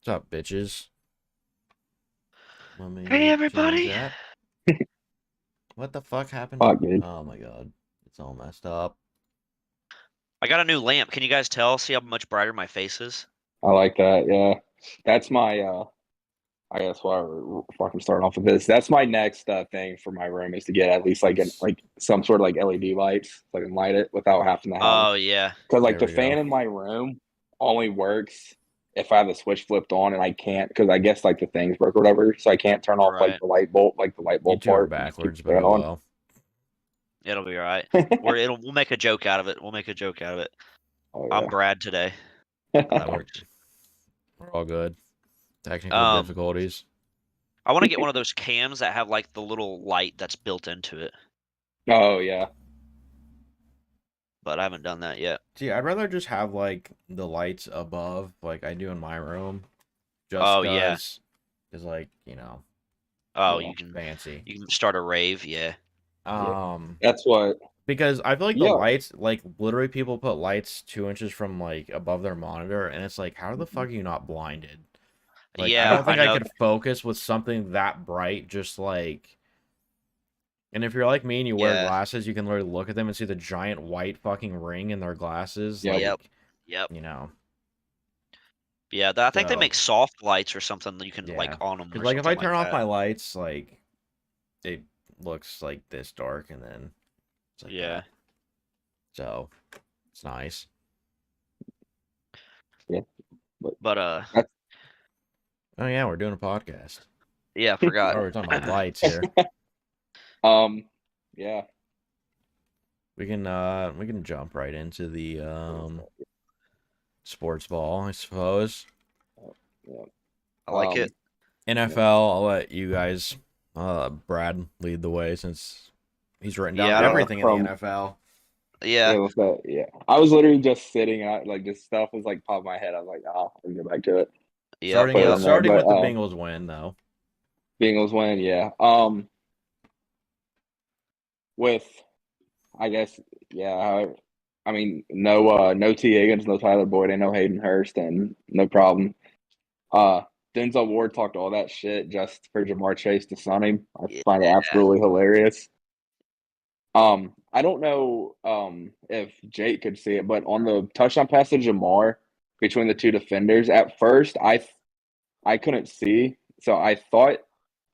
What's up, bitches? Let Hey me change everybody! that. What the fuck happened? Fuck, dude. Oh my god. It's all messed up. I got a new lamp. Can you guys tell? See how much brighter my face is? I like that. Yeah, that's my. I guess why we're fucking starting off with this. That's my next thing for my room is to get at least like some sort of like LED lights so I can light it without having to have. Oh yeah, Because like There the we go. fan in my room only works if I have the switch flipped on, and I can't because I guess like the thing's broke or whatever, so I can't turn off right. like the light You bulb do it part, and just keep backwards, the but fan oh on. well. It'll be all right. We'll make a joke out of it. We'll make a joke out of it. Oh I'm Brad today. Yeah, That we're works. we're all good. Technical Um, difficulties. I want to get one of those cams that have like the little light that's built into it, oh yeah, but I haven't done that yet. See, I'd rather just have like the lights above, like I do in my room, just Oh yeah. cause is like, Oh, yeah, fancy. you can start a rave. Yeah. yeah. Um, That's what. because I feel like the Yeah. lights, like literally people put lights 2 inches from like above their monitor, and it's like, how the fuck are you not blinded? Like, I Yeah, don't I think I know. could focus with something that bright, just like. And if you're like me and you wear Yeah. glasses, you can literally look at them and see the giant white fucking ring in their glasses. Yep. Yep. Like, Yep. you know, Yeah. I think they so make soft lights or something that you can like yeah. on them Because or like if I something turn like off that. my lights, like it looks like this dark, and then it's like Yeah. that. So it's nice. Yeah. But But that's Oh yeah, we're doing a podcast. yeah, I forgot. Oh, we're talking about lights here. um. Yeah. We can jump right into the sports ball, I suppose. Yeah. I like Um. it. Yeah. NFL, I'll let you guys, Brad, lead the way since he's written down Yeah, I don't. everything in the From NFL. Yeah. yeah, with that, yeah. I was literally just sitting at like this stuff was like popped in my head. I was like, oh, I'll get back to it. Yep. Starting Put it with Yep. on there. starting But with the Bengals win though. Bengals win, yeah. With I guess yeah. I mean, no T Higgins, no Tyler Boyd, and no Hayden Hurst, and no problem. Uh, Denzel Ward talked all that shit just for Jamar Chase to sun him. I Yeah. find it absolutely hilarious. I don't know if Jake could see it, but on the touchdown pass to Jamar between the two defenders, at first I couldn't see, so I thought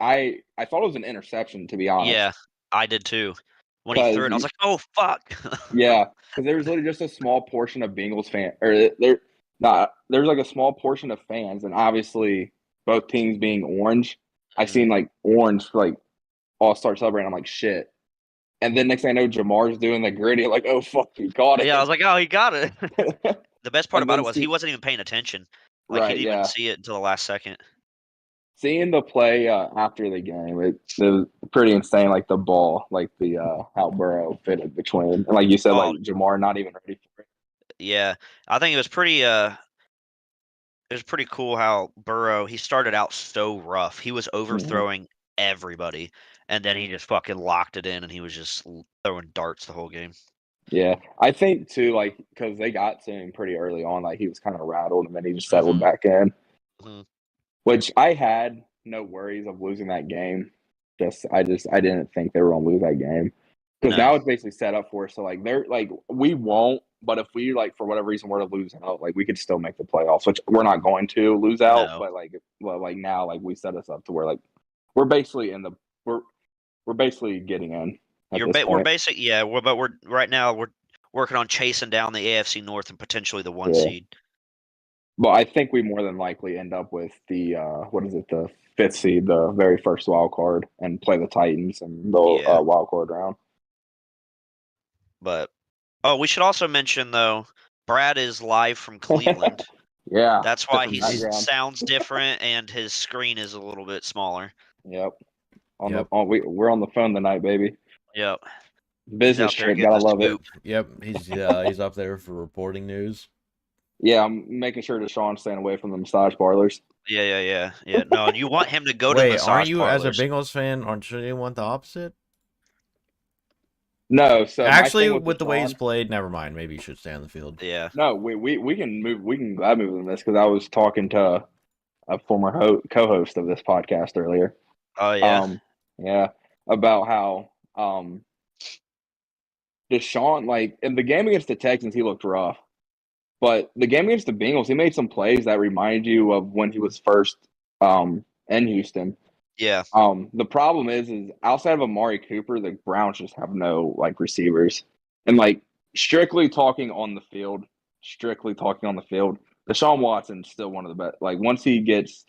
it was an interception to be honest. Yeah. I did too. When he threw Because it, I was like, "Oh fuck!" yeah, because there was literally just a small portion of Bengals fan, or there not there's like a small portion of fans, and obviously both teams being orange. I Mhm. seen like orange like all start celebrating. I'm like shit, and then next thing I know, Jamar's doing the gritty, like oh fuck, he caught Yeah, I was it. like, "Oh, he got it." The best part And about it then was he wasn't even paying attention. Like he right, didn't even yeah, see it until the last second. seeing the play after the game, it was pretty insane. Like the ball, like the how Burrow fitted between, and like you said, like Oh Jamar not even ready for it. yeah, I think it was pretty. It was pretty cool how Burrow. He started out so rough. He was Mhm. overthrowing everybody, and then he just fucking locked it in, and he was just throwing darts the whole game. Yeah, I think too, like because they got to him pretty early on, like he was kind of rattled, and then he just settled Hmm. back in. Hmm. Which I had no worries of losing that game. I didn't think they were gonna lose that game because No, now it's basically set up for us. So like they're like we won't, but if we like for whatever reason were to lose out, like we could still make the playoffs, which we're not going to lose out. no. But like well, like now like we set us up to where like we're basically in the we're we're basically getting in at this We're point. basic. Yeah, but we're right now we're working on chasing down the AFC North and potentially the one Yeah. seed. But I think we more than likely end up with the what is it, the fifth seed, the very first wild card, and play the Titans in the Yeah, wild card round. but oh, we should also mention though, Brad is live from Cleveland. Yeah, That's why different he He's background. sounds different and his screen is a little bit smaller. Yep. yep, We're on the phone tonight, baby. Yep, he's Business out there trip, getting gotta the love it. scoop. yep. He's up there for reporting news. Yeah, I'm making sure Deshaun's staying away from the massage parlors. Yeah. No, you want him to go to Wait, aren't massage you as a parlors. Bengals fan? Aren't you want the opposite? No, so my Actually, thing with with the way he's Deshaun, played, never mind. Maybe you should stay on the field. Yeah. no, we can move, we can glad move in this because I was talking to a former co-host of this podcast earlier. Oh yeah. Yeah, about how Deshaun, like in the game against the Texans, he looked rough, but the game against the Bengals, he made some plays that reminded you of when he was first in Houston. Yeah. The problem is outside of Amari Cooper, the Browns just have no like receivers, and like strictly talking on the field, Deshaun Watson's still one of the best. Like once he gets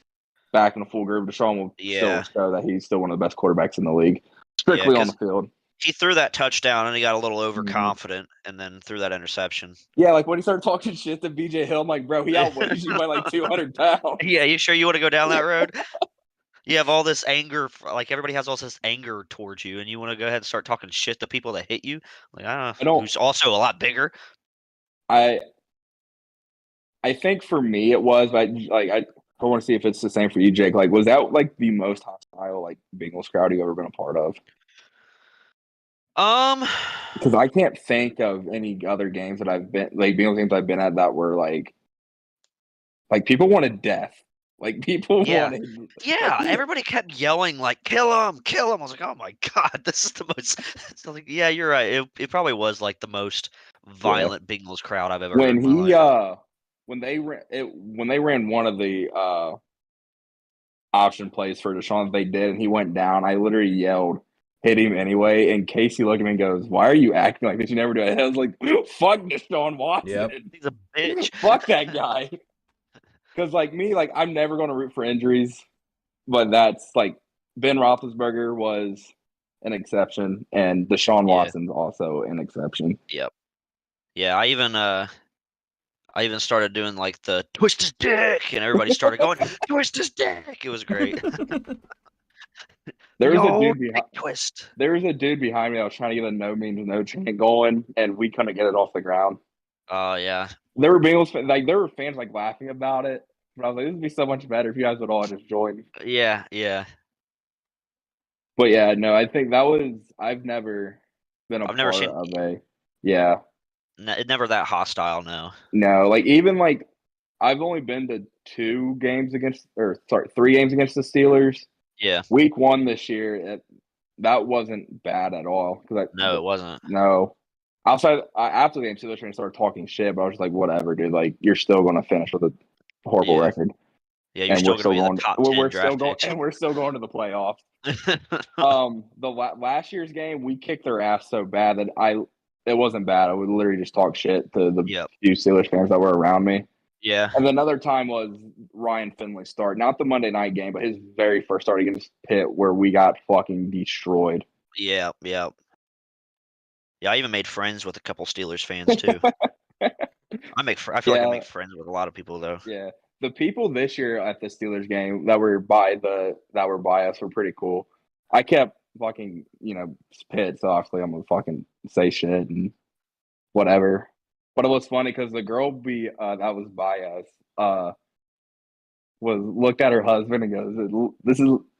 back in a full groove, Deshaun will still Yeah. show that he's still one of the best quarterbacks in the league, Yeah, strictly on the because field. he threw that touchdown and he got a little Mhm. overconfident and then threw that interception. Yeah, like when he started talking shit to BJ Hill, I'm like, bro, he outweighs you by like 200 pounds. Yeah, you sure you want to go down that road? You have all this anger, like everybody has all this anger towards you, and you want to go ahead and start talking shit to people that hit you. Like, I I don't know, don't. who's also a lot bigger. I think for me it was, but I want to see if it's the same for you, Jake. Like, was that like the most hostile like Bengals crowd you've ever been a part of? Um, Because I can't think of any other games that I've been like Bengals games I've been at that were like people wanted death. Like people yeah, wanted. yeah. Everybody kept yelling like, "Kill him, kill him!" I was like, "Oh my god, this is the most." So like, yeah, you're right. It probably was like the most Yeah. violent Bengals crowd I've ever heard When in my he life. when they ran one of the option plays for Deshaun, they did, and he went down. I literally yelled, "Hit him anyway!" And Casey looked at me and goes, "Why are you acting like this? You never do it." I was like, "Fuck Deshaun Watson! Yep. He's a bitch. Fuck that guy!" Because like me, like I'm never going to root for injuries, but that's like Ben Roethlisberger was an exception, and Deshaun Yeah. Watson's also an exception. Yep. Yeah. I even started doing like the twist his dick, and everybody started going twist his dick. It was great. There was a Yo, dude dick behind. twist. There was a dude behind me that was trying to get a no means no chant going, and we couldn't get it off the ground. Oh yeah. There were Bengals fans, like there were fans like laughing about it, but I was like, this would be so much better if you guys would all just join. Yeah. Yeah. But yeah, no, I think that was. I've never been a I've never part seen of a. Yeah, never that hostile. No. no, like even like I've only been to 2 games against, or sorry, 3 games against the Steelers. Yeah. Week 1 this year, that wasn't bad at all. Because No, it wasn't. no, outside after the game, Steelers fans started talking shit, but I was just like, whatever, dude. Like you're still going to finish with a horrible Yeah. record, Yeah. You're and still we're gonna still be in the going. top 10 We're still draft going, picks. and we're still going to the playoffs. The last year's game, we kicked their ass so bad that it wasn't bad. I would literally just talk shit to the Yep. few Steelers fans that were around me. Yeah. And another time was Ryan Finley's start, not the Monday night game, but his very first start against Pitt, where we got fucking destroyed. Yeah. Yeah. Yeah. I even made friends with a couple Steelers fans too. I feel like I Yeah, make friends with a lot of people though. yeah. The people this year at the Steelers game that were by us were pretty cool. I kept fucking Pitt, so obviously I'm gonna fucking say shit and whatever. But it was funny because the girl that was by us was looked at her husband and goes,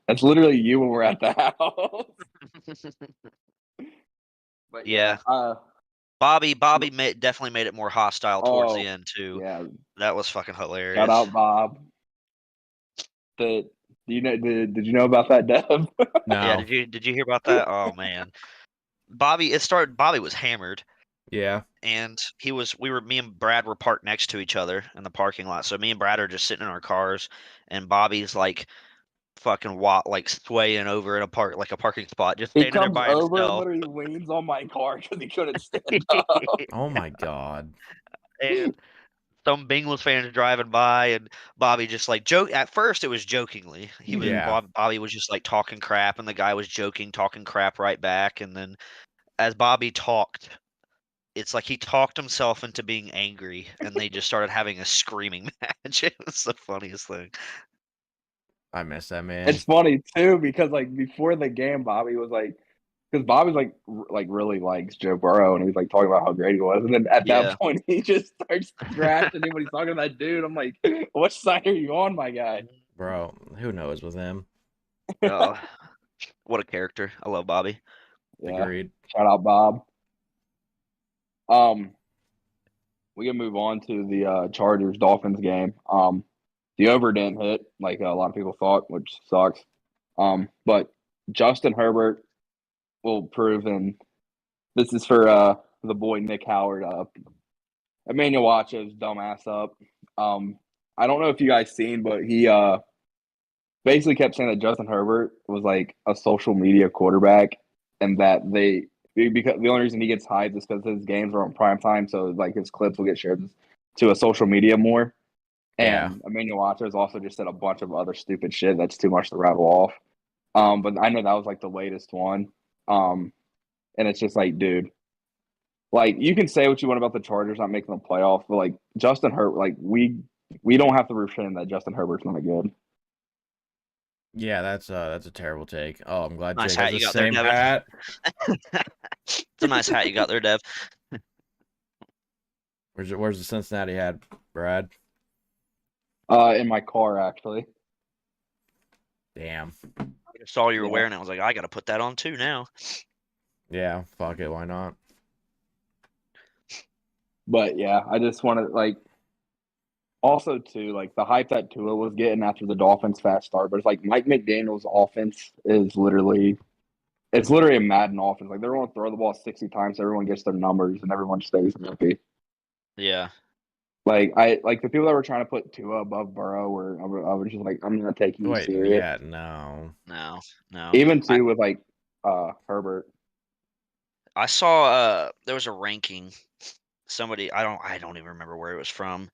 that's literally you when we're at the house." But Yeah. Bobby definitely made it more hostile towards the oh end too. yeah, That was fucking shout hilarious. out Bob. The did you know about that, Dev? Yeah, No. did you hear about that? Oh man. Bobby was hammered Yeah. and me and Brad were parked next to each other in the parking lot. So me and Brad are just sitting in our cars and Bobby's like fucking like swaying over in a parking spot, just He standing there comes by over and himself. literally leans on my car because he couldn't stand up. Oh my god. And some Bengals fans driving by, and Bobby just like joke. At first, it was jokingly. Yeah. Bobby was just like talking crap, and the guy was joking, talking crap right back. And then as Bobby talked, it's like he talked himself into being angry, and they just started having a screaming match. It was the funniest thing. I miss that man. It's funny too because like before the game, Bobby was like, because Bobby's like really likes Joe Burrow, and he was like talking about how great he was, and then at Yeah. that point he just starts trashing him when he's talking to that dude. I'm like, what side are you on, my guy? Bro, who knows with him? Oh, what a character! I love Bobby. Yeah, Agreed. shout out Bob. We can move on to the Chargers Dolphins game. The over didn't hit like a lot of people thought, which sucks. But Justin Herbert will prove, and this is for the boy Nick Howard, Emmanuel Acho's dumbass up. I don't know if you guys seen, but he basically kept saying that Justin Herbert was like a social media quarterback, and that because the only reason he gets hyped is because his games are on prime time, so like his clips will get shared to a social media more. Yeah. And Emmanuel Acho's also just said a bunch of other stupid shit that's too much to rattle off. But I know that was like the latest one. And it's just like, dude, like you can say what you want about the Chargers not making the playoffs, but like Justin Herbert, like we don't have to pretend that Justin Herbert's not good. Yeah, that's a terrible take. Oh, I'm glad Nice Jake has hat the you got there, same Devin. hat. It's a nice hat you got there, Dev. Where's the Cincinnati hat, Brad? In my car actually. Damn. I just saw you were Yeah. wearing it. I was like, I got to put that on too now. Yeah, fuck it, why not? But yeah, I just want to like also too like the hype that Tua was getting after the Dolphins' fast start, but it's like Mike McDaniel's offense is literally it's literally a Madden offense. Like they're going to throw the ball 60 times, so everyone gets their numbers and everyone stays happy. Yeah. Like the people that were trying to put Tua above Burrow, were I was just like, I'm not taking you Wait, serious. yeah, no. No. Even too with like Herbert. I saw there was a ranking. Somebody I don't even remember where it was from.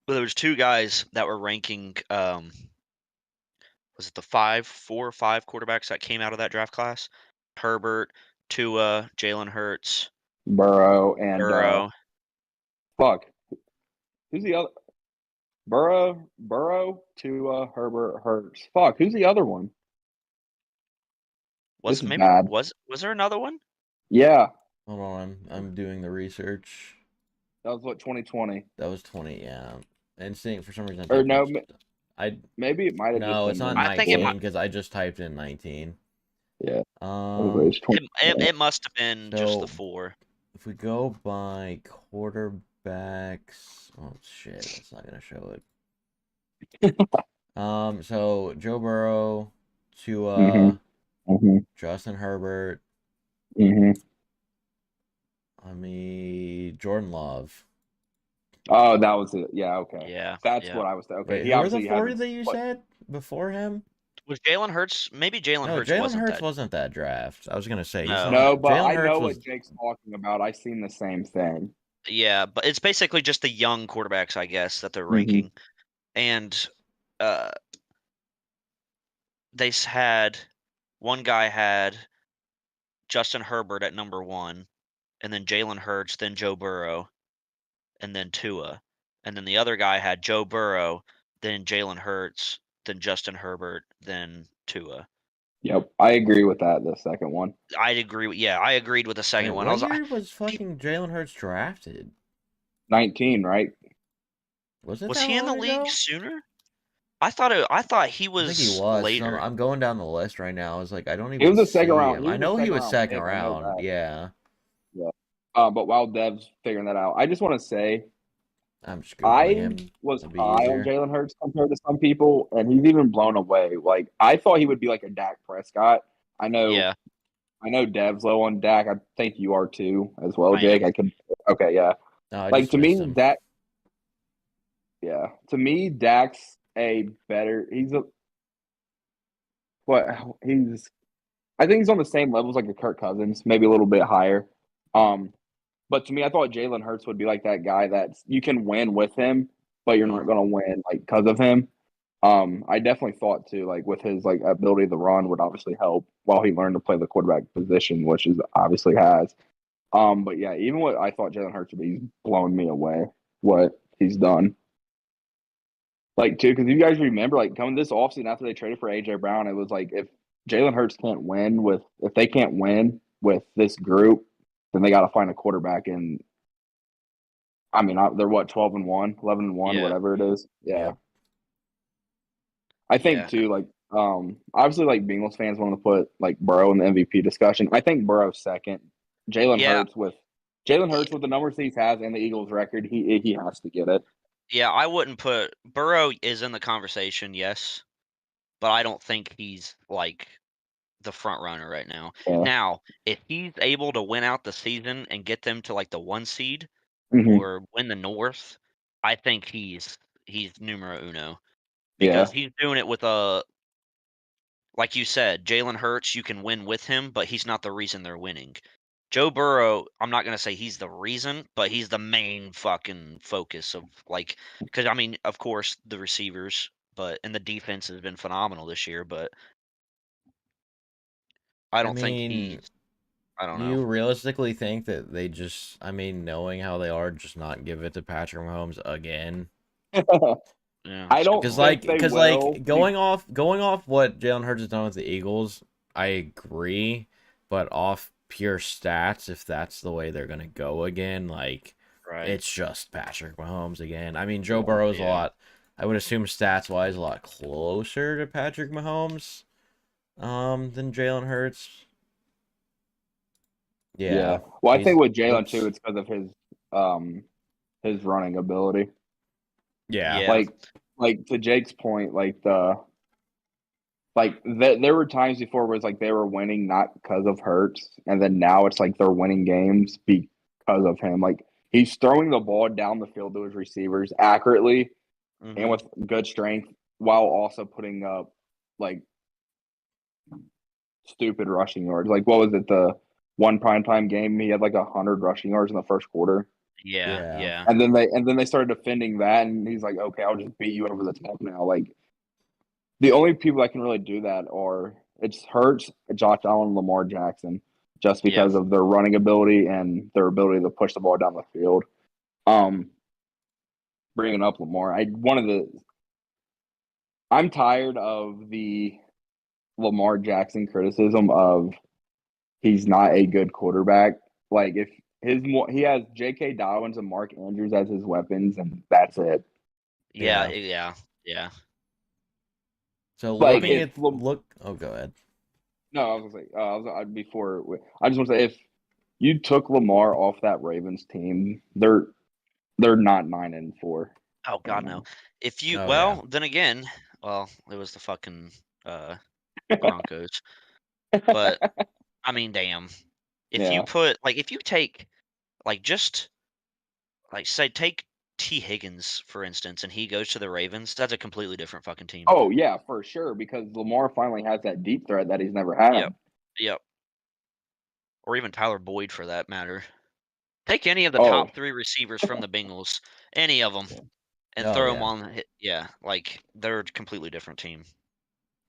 But there was two guys that were ranking was it the 4 or 5 quarterbacks that came out of that draft class? Herbert, Tua, Jalen Hurts, Burrow and Burrow. fuck. Who's the other? Burrow, Tua, Herbert, Hurts. Fuck, who's the other one? This is bad. Was there another one? Yeah, Hold on, I'm doing the research. that was what 2020. That was 20, yeah. Instinct for some reason. Or no, Maybe it might have just no, been it's not I think it 19 because I just typed in 19. Yeah. Um, It must have been just the So- 4. if we go by quarterbacks, oh shit, it's not gonna show it. So Joe Burrow, Tua, Mm-hmm. Justin Herbert, Mm-hmm. Jordan Love. Oh, that was it. Yeah, okay. Yeah. That's yeah. what I was thinking. Okay, Wait, he who were the obviously four hasn't. that you said before him? Was Jalen Hurts? Maybe Jalen No, Hurts Jalen wasn't Hurts that. wasn't that draft. I was gonna say he's No. not. No, but Jalen I Hurts know was. what Jake's talking about. I've seen the same thing. Yeah, but it's basically just the young quarterbacks, I guess, that they're Mhm. ranking. And they had one guy had Justin Herbert at number 1, and then Jalen Hurts, then Joe Burrow, and then Tua. And then the other guy had Joe Burrow, then Jalen Hurts, then Justin Herbert, then Tua. Yep, I agree with that. The second one. I agreed with the second Wait, one. what I was year was fucking Jalen Hurts drafted? 19, right? Was it was that he in the long league ago? sooner? I thought he I was think he was. later. I'm going down the list right now. I was like, I don't He even was a see second round. him. He I was a know he second was round second pick, I know round. that. Yeah. Yeah. But while Dev's figuring that out, I just want to say I'm just googling I him. was It'll be high on easier. Jalen Hurts compared to some people, and he's even blown away. Like I thought he would be like a Dak Prescott. I know Dev's low on Dak. I think you are too, as well, I Jake. am. Okay, yeah. No, I Like just to missed me, him. Dak's a better. He's. I think he's on the same level as like a Kirk Cousins, maybe a little bit higher. But to me, I thought Jalen Hurts would be like that guy that you can win with him, but you're not going to win like because of him. I definitely thought too, like with his like ability to run would obviously help while he learned to play the quarterback position, which is obviously has. But yeah, even what I thought Jalen Hurts would be, he's blown me away what he's done. Like too, because you guys remember, like coming this offseason after they traded for AJ Brown, it was like if Jalen Hurts if they can't win with this group, then they got to find a quarterback. And I mean, they're what 12-1, 11-1, Yeah. whatever it is. Yeah. Yep. I think Yeah. too, like obviously, like Bengals fans want to put like Burrow in the MVP discussion. I think Burrow's second. Jalen Yeah. Hurts with the numbers he has and the Eagles record, he has to get it. Yeah, I wouldn't put Burrow is in the conversation, yes, but I don't think he's like the front runner right now. Yeah. Now, if he's able to win out the season and get them to like the 1 seed Hmm. or win the North, I think he's numero uno Yeah. because he's doing it with a like you said, Jalen Hurts, you can win with him, but he's not the reason they're winning. Joe Burrow, I'm not gonna say he's the reason, but he's the main fucking focus of like, because I mean, of course, the receivers, but and the defense has been phenomenal this year. But I I don't think he's. mean, I don't do know. you realistically think that they just, knowing how they are, just not give it to Patrick Mahomes again? Yeah, I that's a good don't Because point. think they will. going off what Jalen Hurts has done with the Eagles, I agree. But off pure stats, if that's the way they're gonna go again, like Right. it's just Patrick Mahomes again. I mean, Joe Burrow's a Yeah. lot. I would assume stats wise a lot closer to Patrick Mahomes, than Jalen Hurts. Yeah. Yeah, Well, I think he's with Jalen too, looks. it's because of his running ability. Yeah, Yeah. Like to Jake's point, there were times before where it was like they were winning not because of Hurts, and then now it's like they're winning games because of him. Like he's throwing the ball down the field to his receivers accurately and Mhm. with good strength, while also putting up like stupid rushing yards. Like what was it, the one primetime game? He had like 100 rushing yards in the first quarter. Yeah. yeah. Yeah. And then they started defending that, and he's like, okay, I'll just beat you over the top now. Like the only people that can really do that are it's Hurts, Josh Allen, and Lamar Jackson, just Yeah. because of their running ability and their ability to push the ball down the field. Um, Bringing up Lamar, I'm tired of the Lamar Jackson criticism of he's not a good quarterback. Like if he has J.K. Dobbins and Mark Andrews as his weapons, and that's it. Yeah. Yeah. Yeah. Yeah. So Like I looking if at oh, go ahead. no, I was gonna say before I just want to say if you took Lamar off that Ravens team, they're not 9-4 oh right God no. now. If you Oh yeah. well then again, well it was the fucking uh Broncos, but I mean damn. If you Yeah. put like if you take like just like say take T Higgins for instance, and he goes to the Ravens, that's a completely different fucking team. Oh yeah, for sure. Because Lamar finally has that deep threat that he's never Yep. had. Yep. Or even Tyler Boyd for that matter. Take any of the Oh top 3 receivers from the Bengals, any of them, and Oh throw them yeah. on yeah, like, they're a completely different team.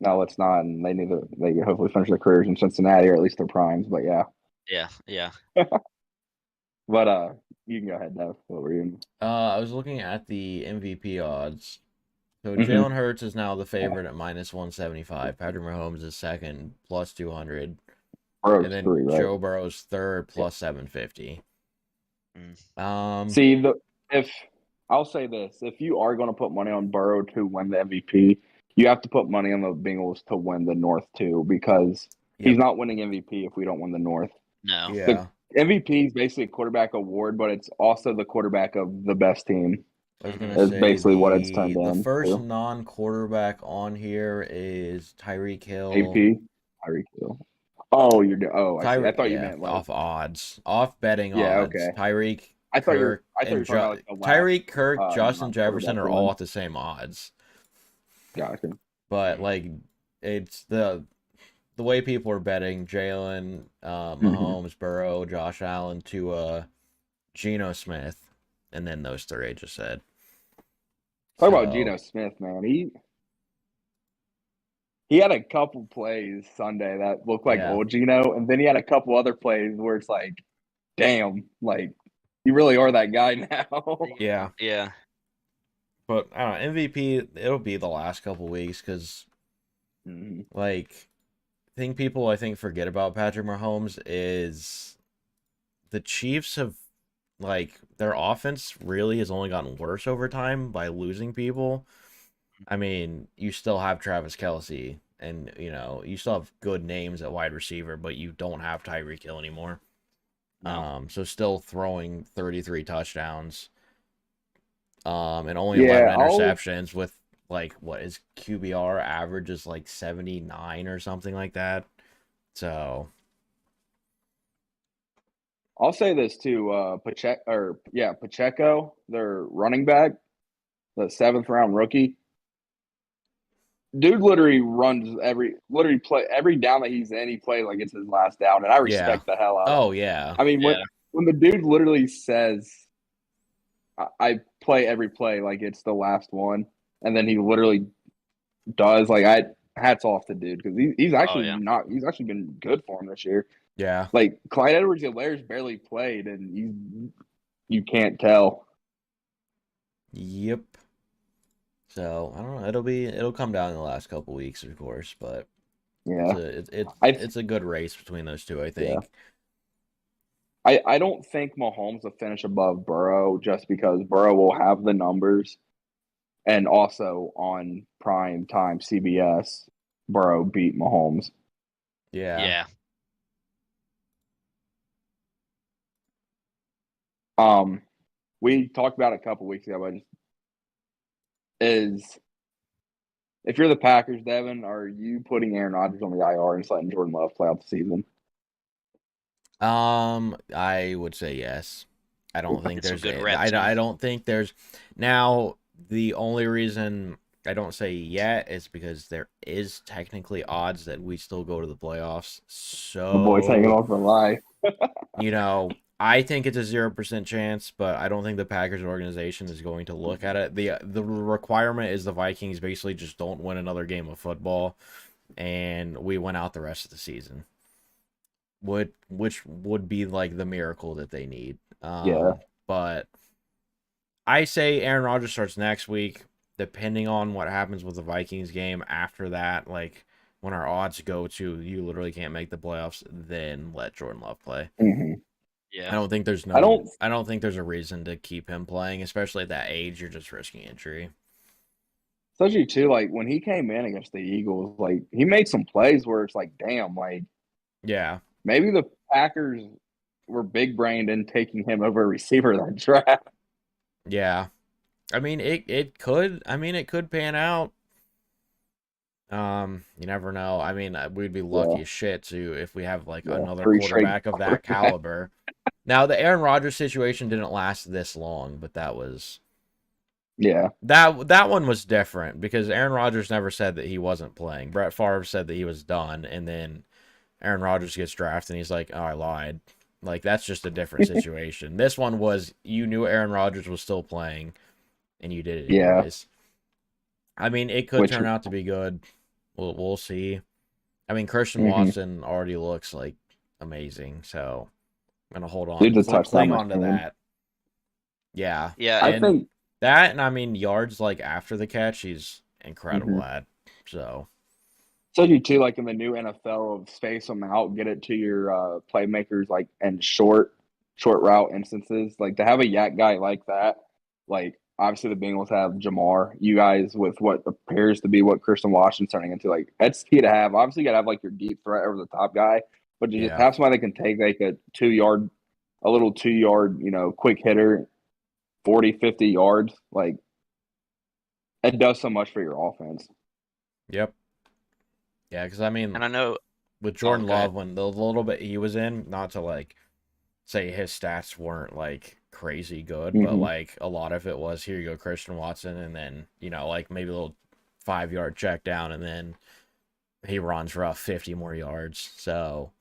no, it's not, and they hopefully finish their careers in Cincinnati or at least their primes. But yeah, Yeah, yeah. but you can go ahead, Dev. What were you? I was looking at the MVP odds. So Mm-hmm. Jalen Hurts is now the favorite at -175. Patrick Mahomes is second, +200. And Bro's then 3, right? Joe Burrow's third, Yeah. +750. Mm. Um, See, if I'll say this, if you are going to put money on Burrow to win the MVP, you have to put money on the Bengals to win the North too, because he's yep. not winning MVP if we don't win the North. No. The Yeah. MVP is basically a quarterback award, but it's also the quarterback of the best team. I was gonna Mhm. Is say basically what it's the turned the first into. non-quarterback on here is Tyreek Hill. AP, Tyreek Hill. Oh, I see. I Tyreek, thought you yeah, meant like, off odds, off betting yeah, odds. okay. Tyreek, I thought you're, Kirk, I thought you and were talking about like the last Tyreek, Kirk, Justin non-quarterback Jefferson are to all win. at the same odds. Gotcha. But Mm. like, it's the way people are betting Jalen, Mm-hmm. Mahomes, Burrow, Josh Allen, to Geno Smith, and then those three I just said. Talk about So Geno Smith, man. He had a couple plays Sunday that looked like yeah, old Geno, and then he had a couple other plays where it's like, damn, like you really are that guy now. yeah. Yeah. But I don't know, MVP. It'll be the last couple weeks because Mm-hmm. like thing people I think forget about Patrick Mahomes is the Chiefs have like their offense really has only gotten worse over time by losing people. I mean, you still have Travis Kelsey, and you still have good names at wide receiver, but you don't have Tyreek Hill anymore. No. So still throwing 33 touchdowns. and only 11 Yeah, interceptions with like what his QBR average is like 79 or something like that. So I'll say this too. Pacheco, their running back, the 7th-round rookie. Dude literally runs every down that he's in, he plays like it's his last down, and I yeah. respect the hell out of Oh him. yeah. I mean, Yeah. when the dude literally says, I play every play like it's the last one, and then he literally does. Like, I hats off to dude because he's Oh actually yeah. he's actually been good for him this year. Yeah. Like Clyde Edwards-Hilaire's barely played, and you can't tell. Yep. So I don't know. It'll come down in the last couple weeks, of course, but Yeah, I it's a good race between those two, I yeah. think. I don't think Mahomes will finish above Burrow just because Burrow will have the numbers, and also on prime time CBS, Burrow beat Mahomes. Yeah. Yeah. We talked about it a couple weeks ago, but is if you're the Packers, Devin, are you putting Aaron Rodgers on the IR and just letting Jordan Love play out the season? I would say yes. I don't think Get some there's good a, reps in. I don't think there's now the only reason I don't say yet is because there is technically odds that we still go to the playoffs. The boy's hanging So, on for life. I think it's a 0% chance, but I don't think the Packers organization is going to look at it. The requirement is the Vikings basically just don't win another game of football and we win out the rest of the season. Which would be like the miracle that they need. Yeah. But I say Aaron Rodgers starts next week, depending on what happens with the Vikings game after that, like when our odds go to you literally can't make the playoffs, then let Jordan Love play. Mm-hmm. Yeah. I don't think there's a reason to keep him playing, especially at that age, you're just risking injury. Especially too, like when he came in against the Eagles, like he made some plays where it's like, damn, like Yeah. maybe the Packers were big brained in taking him over a receiver that draft. Yeah. I mean it could pan out. You never know. I mean, we'd be Yeah, lucky as shit too if we have like yeah. another 3 straight quarterback of that quarterbacks. caliber. Now, the Aaron Rodgers situation didn't last this long, but Yeah. that one was different because Aaron Rodgers never said that he wasn't playing. Brett Favre said that he was done, and then Aaron Rodgers gets drafted, and he's like, "Oh, I lied." Like that's just a different situation. This one was you knew Aaron Rodgers was still playing, and you did it Yeah. anyways. I mean, it could Which turn out to be good. We'll see. I mean, Christian mm-hmm. Watson already looks like amazing, so I'm gonna hold on, Dude's a touchdown cling on to machine. that. Yeah, Yeah. I and think that, and I mean yards like after the catch, he's incredible mm-hmm. at. So So you too, like in the new NFL of space them out, get it to your playmakers like and short route instances. Like to have a yak guy like that, like obviously the Bengals have Jamar. You guys with what appears to be what Christian Washington's turning into, like that's key to have. Obviously you gotta have like your deep threat over the top guy, but you just yeah, have somebody that can take like a little 2 yard, quick hitter, 40, 50 yards. Like it does so much for your offense. yep, yeah. Because I mean, And I know. with Oh, Jordan go ahead. Love, when the little bit he was in, not to like say his stats weren't like crazy good, but Mm-hmm. like a lot of it was here you go Christian Watson, and then like maybe a little 5 yard check down, and then he runs for about 50 more yards. So,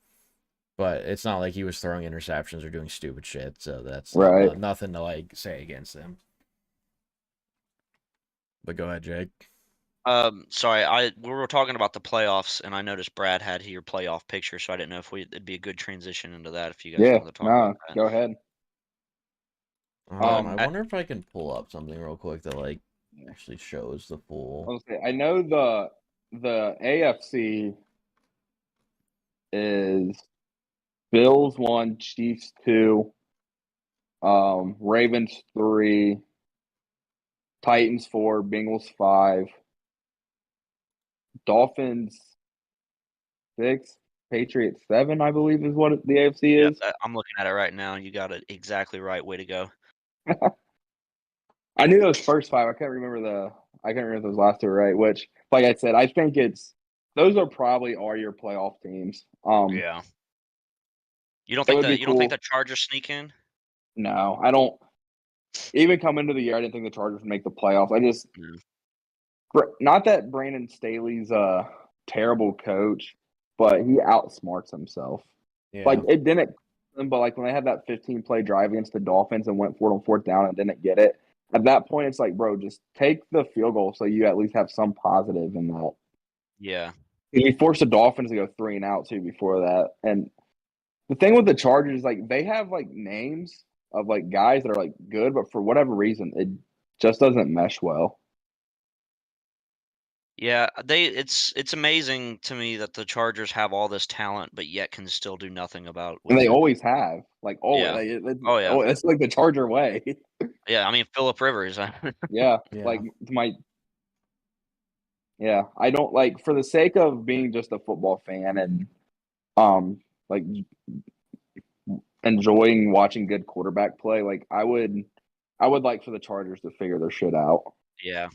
but it's not like he was throwing interceptions or doing stupid shit. So that's Right. nothing to like say against him. But go ahead, Jake. Sorry, we were talking about the playoffs, and I noticed Brad had your playoff picture, so I didn't know if it'd be a good transition into that if you guys Yeah. wanted to talk about No, that. go ahead. I Um, wonder if I can pull up something real quick that like actually shows the full. I know the AFC is Bills 1, Chiefs 2, Ravens 3, Titans 4, Bengals 5, Dolphins 6, Patriots 7, I believe is what the AFC Yeah, is. I'm looking at it right now. You got it exactly right. Way to go. I knew those first five. I can't remember those last two, right? Which, like I said, I think those are probably your playoff teams. Yeah. It would be You don't think cool. the Chargers sneak in? No, I don't. Even come into the year, I didn't think the Chargers would make the playoffs. Not that Brandon Staley's a terrible coach, but he outsmarts himself. Yeah. Like it didn't, but like when they had that 15-play drive against the Dolphins and went for it on fourth down and didn't get it, at that point it's like, bro, just take the field goal so you at least have some positive in that. Yeah. He forced the Dolphins to go 3-and-out too before that. And the thing with the Chargers is like they have like names of like guys that are like good, but for whatever reason, it just doesn't mesh well. Yeah, it's amazing to me that the Chargers have all this talent, but yet can still do nothing about And they winning. always have. Like always. Yeah. Like, Oh yeah. it's like the Charger way. Yeah, I mean Philip Rivers. Yeah. Yeah. Like yeah. I don't like for the sake of being just a football fan and like enjoying watching good quarterback play, like I would like for the Chargers to figure their shit out. Yeah.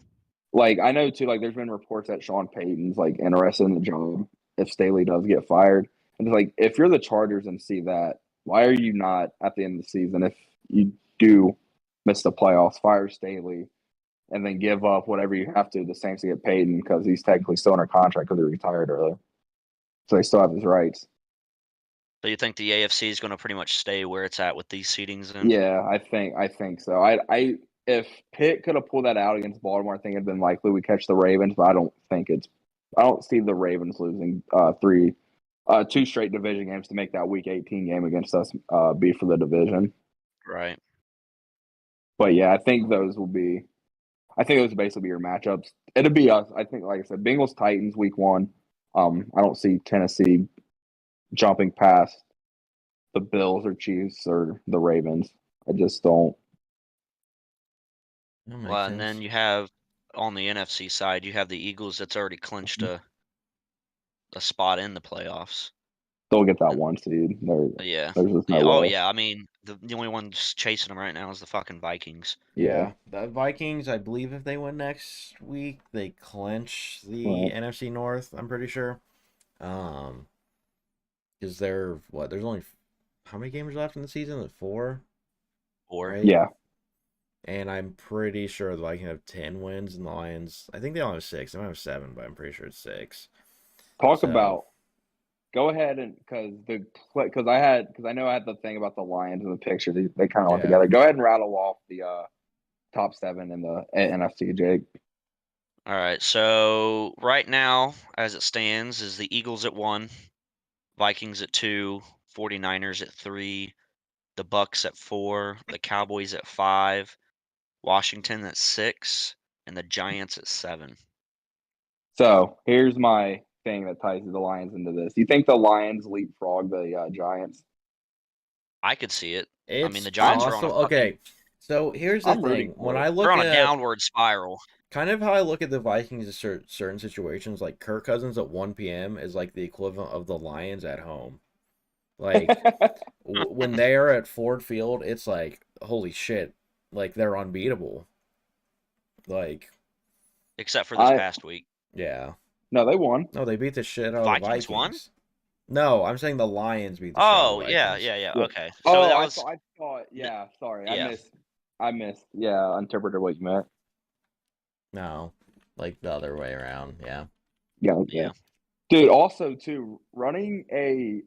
Like I know too, like there's been reports that Sean Payton's like interested in the job if Staley does get fired. And it's like if you're the Chargers and see that, why are you not at the end of the season if you do miss the playoffs, fire Staley and then give up whatever you have to the Saints to get Payton because he's technically still under contract because he retired earlier. So they still have his rights. So you think the AFC is going to pretty much stay where it's at with these seedings then? Yeah, I think so. I if Pitt could have pulled that out against Baltimore, I think it'd been likely we catch the Ravens, but I don't see the Ravens losing two straight division games to make that Week 18 game against us be for the division. Right. But yeah, I think those will basically be your matchups. It'll be us. I think, like I said, Bengals Titans Week 1. I don't see Tennessee jumping past the Bills or Chiefs or the Ravens. I just don't. That makes Well, and sense. then you have on the NFC side, you have the Eagles that's already clinched a spot in the playoffs. They'll get that And, one seed. yeah. There's just no Yeah. Oh way. yeah. I mean, the only one just chasing them right now is the fucking Vikings. Yeah, the Vikings, I believe if they win next week, they clinch the Right. NFC North, I'm pretty sure. Because they're what? There's only how many games left in the season? 4, Or right? Yeah. And I'm pretty sure the Vikings have 10 wins, and the Lions, I think they only have 6. They might have 7, but I'm pretty sure it's 6. Talk about. Go ahead and because I know I had the thing about the Lions in the picture. They kind of went together. Go ahead and rattle off the top 7 in the NFC, Jake. all right. So right now, as it stands, is the Eagles at 1, Vikings at 2, 49ers at 3, the Bucks at 4, the Cowboys at 5, Washington at 6, and the Giants at 7. So here's my thing that ties the Lions into this. You think the Lions leapfrog the Giants? I could see it. I mean, It's the Giants are on a possible. fucking. Okay, so here's the I'm rooting thing. for When it. I They're look on a at downward spiral. kind of how I look at the Vikings in certain situations, like Kirk Cousins at 1 p.m. is like the equivalent of the Lions at home. Like when they are at Ford Field, it's like holy shit, like they're unbeatable. Like Except for this past week. yeah, No, they won. no, they beat the shit out of the Vikings won? Vikings. No, I'm saying the Lions beat the shit out of Oh, the yeah, Vikings. yeah. Yeah. Okay. So that was. I thought. Yeah, sorry, Yeah. I missed. Yeah, interpreted what you meant. No, like the other way around. Yeah. Yeah, okay. Yeah. Dude, also too, running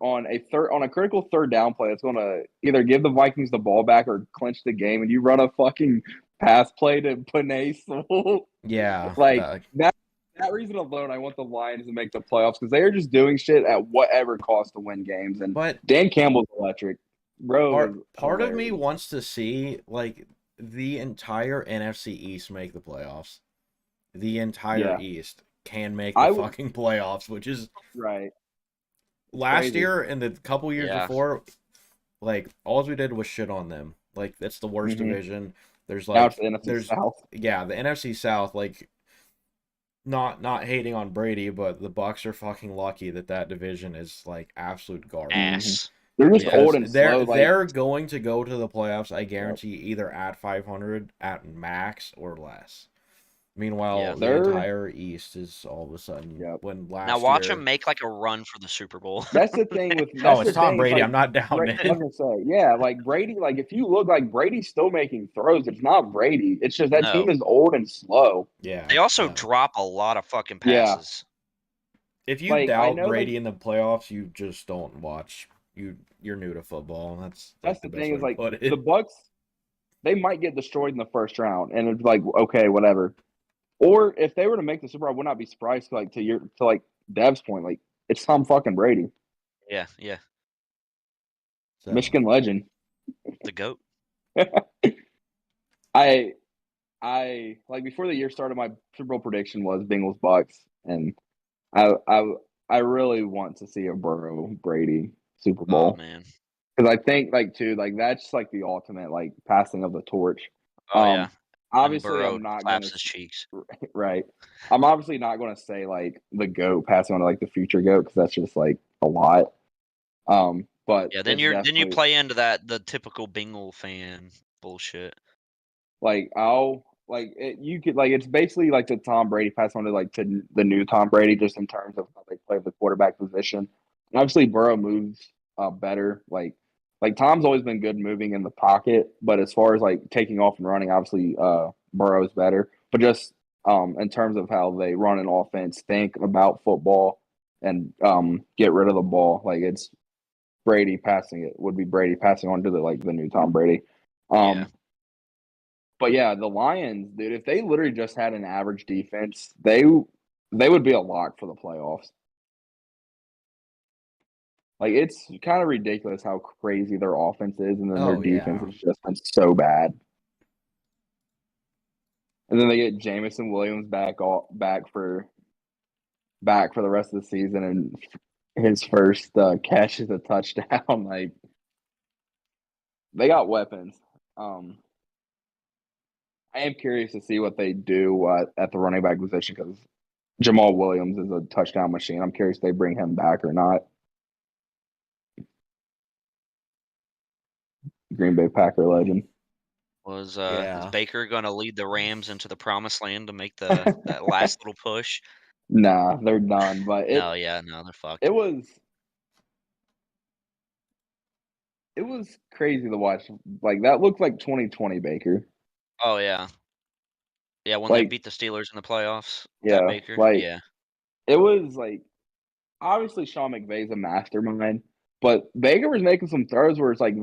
on a critical third down play that's going to either give the Vikings the ball back or clinch the game, and you run a fucking pass play to Panay Sewell. Yeah. Like that reason alone, I want the Lions to make the playoffs because they are just doing shit at whatever cost to win games. And But Dan Campbell's electric, bro. part of me wants to see like the entire NFC East make the playoffs. The entire East can make the fucking playoffs, which is right. Last Crazy. year and the couple years Yeah. before, like all we did was shit on them. Like that's the worst division. There's Now like it's the NFC South. Yeah, the NFC South. Like not hating on Brady, but the Bucks are fucking lucky that division is like absolute garbage. Ass. They're just Yeah. old because and slow. Like, they're going to go to the playoffs. I yep. guarantee either at 500 at max or less. Yeah. Meanwhile, the They're entire East is all of a sudden yep. when Now last watch him year. make like a run for the Super Bowl. That's the thing with Oh, that's it's the Tom thing. It's Brady. like I'm not doubting I was it. gonna say, yeah, like Brady. Like if you look, like Brady's still making throws. It's not Brady. It's just that No. team is old and slow. They Yeah, also no. drop a lot of fucking Yeah, passes. If you like I doubt know, like Brady in the playoffs, you just don't watch. You're new to football. That's that's like the the best thing way is to like put the it. Bucks. They might get destroyed in the first round, and it's like okay, whatever. Or if they were to make the Super Bowl, I would not be surprised. Like to like Dev's point, like it's Tom fucking Brady, Yeah, yeah. So Michigan legend. The GOAT. I I like before the year started, my Super Bowl prediction was Bengals Bucks, and I I I really want to see a Burrow Brady Super Oh Bowl man. because I think like too like that's like the ultimate like passing of the torch. Oh yeah. Um, And obviously Burrow I'm not gonna claps his cheeks. right. I'm obviously not gonna say like the goat passing on to like the future goat because that's just like a lot. But Yeah, then it's you definitely play into that the typical Bengal fan bullshit. like I'll like it, you could like it's basically like the Tom Brady pass on to like to the new Tom Brady just in terms of how they play the quarterback position. And obviously Burrow moves better. Like Tom's always been good moving in the pocket, but as far as like taking off and running, obviously Burrow's better. But just in terms of how they run an offense, think about football and get rid of the ball, like it's Brady passing it would be Brady passing on to the new Tom Brady. Yeah. Um, but yeah, the Lions, dude, if they literally just had an average defense, they would be a lock for the playoffs. Like it's kind of ridiculous how crazy their offense is, and then their oh defense yeah, has just been so bad. And then they get Jamison Williams back for the rest of the season, and his first catch is a touchdown. Like they got weapons. Um, I am curious to see what they do at the running back position because Jamal Williams is a touchdown machine. I'm curious if they bring him back or not. Green Bay Packer legend. Is yeah. Baker gonna lead the Rams into the promised land to make the that last little push? Nah, they're done. But No, yeah, no, they're it fucked. was it was crazy to watch. Like that looked like 2020 Baker. Oh yeah. Yeah, when they Like beat the Steelers in the playoffs, that yeah, Baker. like Yeah. it was like obviously Sean McVay's a mastermind, but Baker was making some throws where it's like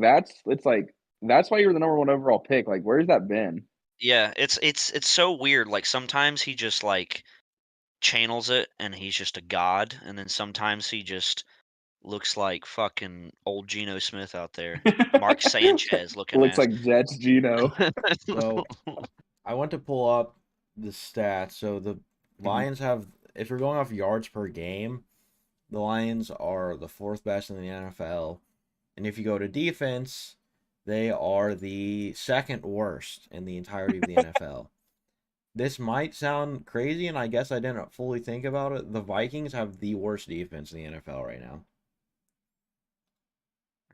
that's why you're the number one overall pick. Like where's that been? Yeah, it's so weird. Like sometimes he just like channels it and he's just a god, and then sometimes he just looks like fucking old Geno Smith out there. Mark Sanchez looking Looks ass. like Jets Gino. So I went to pull up the stats. So the Mhm. Lions have, if you're going off yards per game, the Lions are the fourth best in the NFL. And if you go to defense, they are the second worst in the entirety of the NFL. This might sound crazy, and I guess I didn't fully think about it. The Vikings have the worst defense in the NFL right now.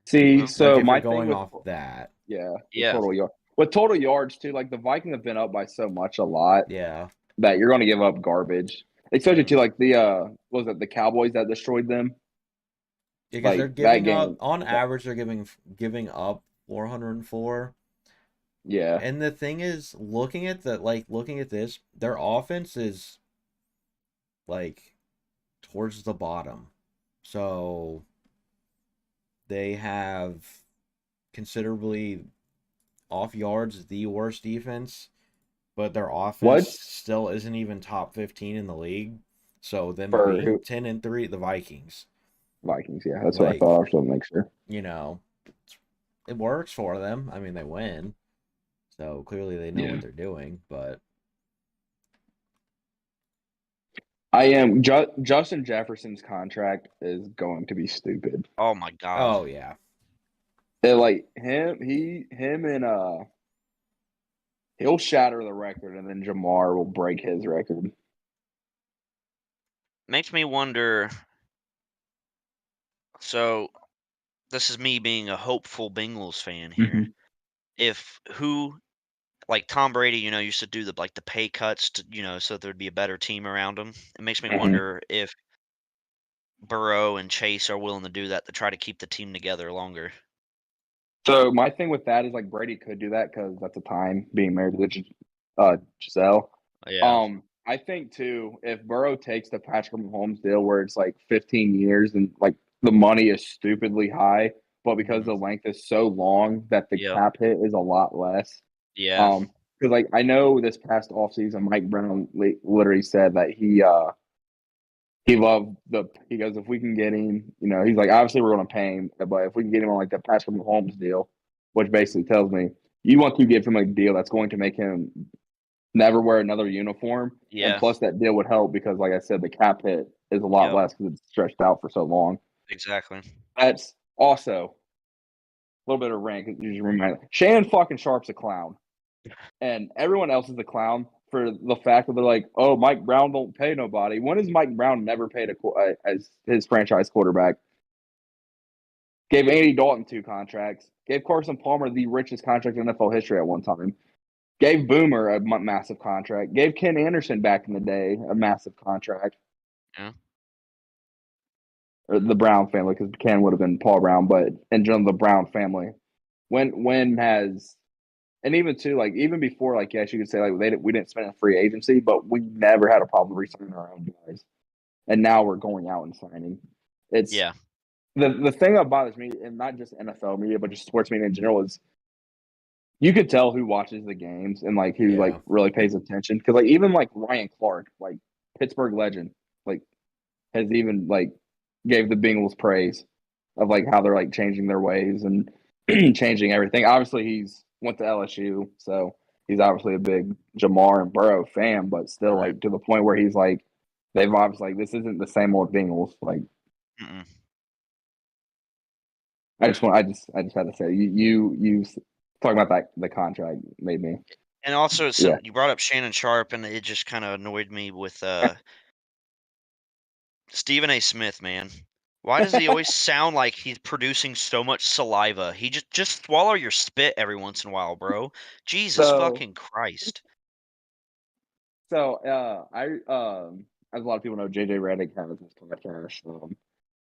See, Well, Like, so if you're my thing going with off that, yeah, yeah. with total yards too, like the Vikings have been up by so much a lot yeah. that you're going to give up garbage. Especially So, to like the what was it the Cowboys that destroyed them? because they're Like that giving up, game. on average, they're giving up 404. Yeah. And the thing is, looking at this, their offense is like towards the bottom. So they have considerably off yards, the worst defense, but their offense What's still isn't even top 15 in the league. So them for being who 10-3, the Vikings, Vikings? Yeah, that's what I like, thought. I was going to make sure. you know, it works for them. I mean, they win. So clearly they know Yeah. what they're doing, but I am Justin Jefferson's contract is going to be stupid. Oh my god. oh yeah. Like him and he'll shatter the record, and then Jamar will break his record. Makes me wonder. So this is me being a hopeful Bengals fan here. Mhm. If who like Tom Brady, used to do the pay cuts to, so there'd be a better team around him. It makes me Mhm. wonder if Burrow and Chase are willing to do that to try to keep the team together longer. So my thing with that is like Brady could do that because at the time being married to Giselle. Yeah. I think too if Burrow takes the Patrick Mahomes deal where it's like 15 years and like the money is stupidly high, but because Mhm. the length is so long that the Yep. cap hit is a lot less. Yeah. Because like I know this past offseason, Mike Brown literally said that he loved he goes, if we can get him, he's like, obviously we're going to pay him, but if we can get him on like the Patrick Mahomes deal, which basically tells me you want to give him a deal that's going to make him never wear another uniform. And Yeah. plus that deal would help because, like I said, the cap hit is a lot Yep. less because it's stretched out for so long. Exactly. That's also a little bit of rank. You just remind Shannon fucking Sharp's a clown. And everyone else is a clown for the fact that they're like, "Oh, Mike Brown don't pay nobody." When has Mike Brown never paid as his franchise quarterback? Gave Andy Dalton 2 contracts. Gave Carson Palmer the richest contract in NFL history at one time. Gave Boomer a massive contract. Gave Ken Anderson back in the day a massive contract. Yeah. Or the Brown family, because Ken would have been Paul Brown, but in general, the Brown family. When has and even too, like even before, like yes, you could say like we didn't spend a free agency, but we never had a problem re-signing our own guys, and now we're going out and signing. It's Yeah. the thing that bothers me, and not just NFL media, but just sports media in general, is you could tell who watches the games and like who like Yeah. really pays attention because like even like Ryan Clark, like Pittsburgh legend, like has even like gave the Bengals praise of like how they're like changing their ways and changing everything. Obviously, he's went to LSU, so he's obviously a big Jamar and Burrow fan, but still Right. like to the point where he's like, they've obviously like this isn't the same old Bengals. Like Mm-mm. I just had to say you talking about that the contract made me And also, yeah. you brought up Shannon Sharp, and it just kind of annoyed me with Stephen A. Smith, man. Why does he always sound like he's producing so much saliva? He just swallow your spit every once in a while, bro. Jesus So fucking Christ. I as a lot of people know, JJ Redick has this podcast.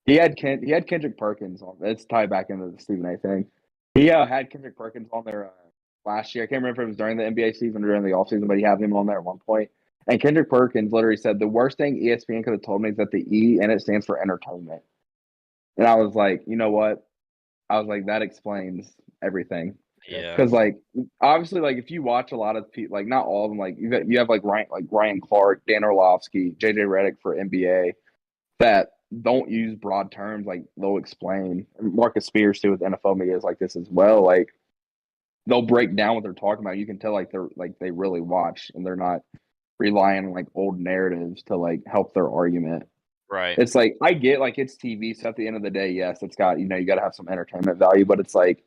He had Kendrick Perkins on. It's tied back into the Stephen A. thing. He had Kendrick Perkins on there last year. I can't remember if it was during the NBA season or during the offseason, but he had him on there at one point. And Kendrick Perkins literally said the worst thing ESPN could have told me is that the E and it stands for entertainment. And I was like, you know what? I was like, that explains everything. Yeah. Because like obviously, like if you watch a lot of people, like not all of them, like you have like Ryan Clark, Dan Orlovsky, JJ Redick for NBA that don't use broad terms, like they'll explain. And Marcus Spears too with NFL media is like this as well. Like they'll break down what they're talking about. You can tell like they're like they really watch and they're not relying on like old narratives to like help their argument. Right. It's like I get like it's TV, so at the end of the day, yes, it's got you got to have some entertainment value, but it's like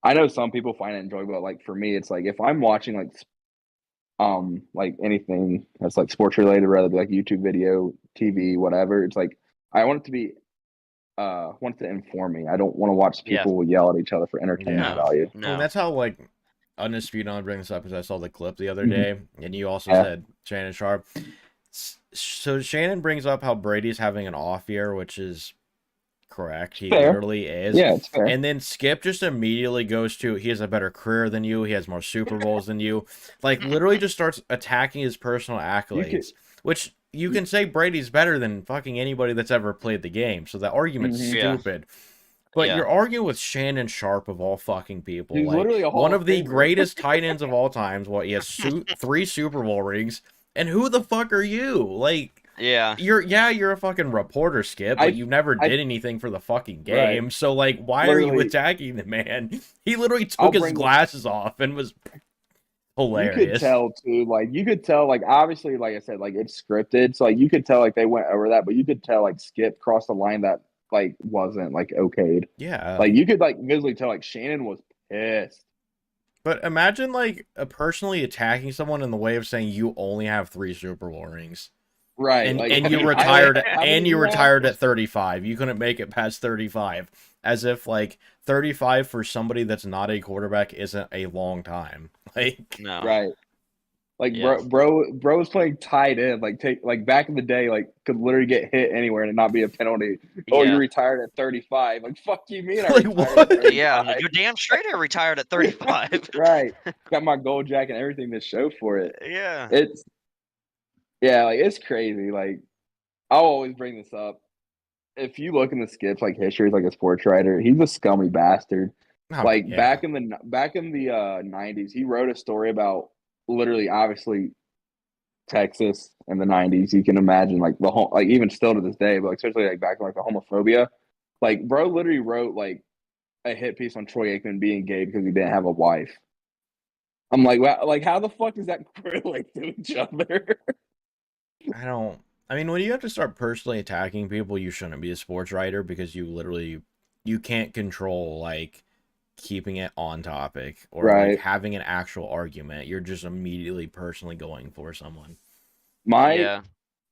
I know some people find it enjoyable. But like for me, it's like if I'm watching like anything that's like sports related, rather be like YouTube video, TV, whatever. It's like I want it to be want it to inform me. I don't want to watch Yeah. people yell at each other for entertainment Yeah. No. value. I mean, No. that's how, like, Undisputed on brings this up because I saw the clip the other Mhm. day, and you also Yeah. said Shannon Sharp. So Shannon brings up how Brady's having an off year, which is correct. He Fair. literally is. Yeah, it's fair. And then Skip just immediately goes to he has a better career than you. He has more Super Bowls than you. Like literally just starts attacking his personal You could. accolades, which you can say Brady's better than fucking anybody that's ever played the game. So that argument's Mhm. Yeah. stupid. But Yeah. you're arguing with Shannon Sharp of all fucking people, He's like literally a one Hall of of the Famer. greatest tight ends of all times. Well, he has 3 Super Bowl rings, and who the fuck are you? Like, Yeah. you're a fucking reporter, Skip, but I you never I did anything for the fucking right. game. So like, why are you Literally, attacking the man? He literally I'll took his bring this. glasses off and was You could hilarious. tell too, like you could tell, like obviously, like I said, like it's scripted, so like you could tell, like they went over that, but you could tell, like Skip crossed the line that like wasn't like okayed. Yeah, Like you could like visually tell, like Shannon was pissed. but imagine like personally attacking someone in the way of saying you only have 3 Super Bowl rings. Right. And Like and you I retired how many and do you you have? retired at 35. You couldn't make it past 35. As if like 35 for somebody that's not a quarterback isn't a long time. Like No. Right. Like Yeah. bro was playing tight end. Like back in the day, like could literally get hit anywhere and it not be a penalty. Oh, you Yeah. retired at 35. Like fuck you mean I like retired at what? Yeah. 35. You're damn straight I retired at 35. Right. Got my gold jacket and everything to show for it. Yeah. It's yeah, like it's crazy. Like I'll always bring this up. If you look in the Skips like history as like a sports writer, he's a scummy bastard. Oh Like yeah. back in the 90s, he wrote a story about literally obviously Texas in the 90s. You can imagine like the whole like even still to this day, but like, especially like back in like the homophobia. Like bro literally wrote like a hit piece on Troy Aikman being gay because he didn't have a wife. I'm like, wow, like how the fuck does that correlate to each other? I don't. I mean, when you have to start personally attacking people, you shouldn't be a sports writer because you can't control like keeping it on topic or like Right. having an actual argument. You're just immediately personally going for someone. My Yeah.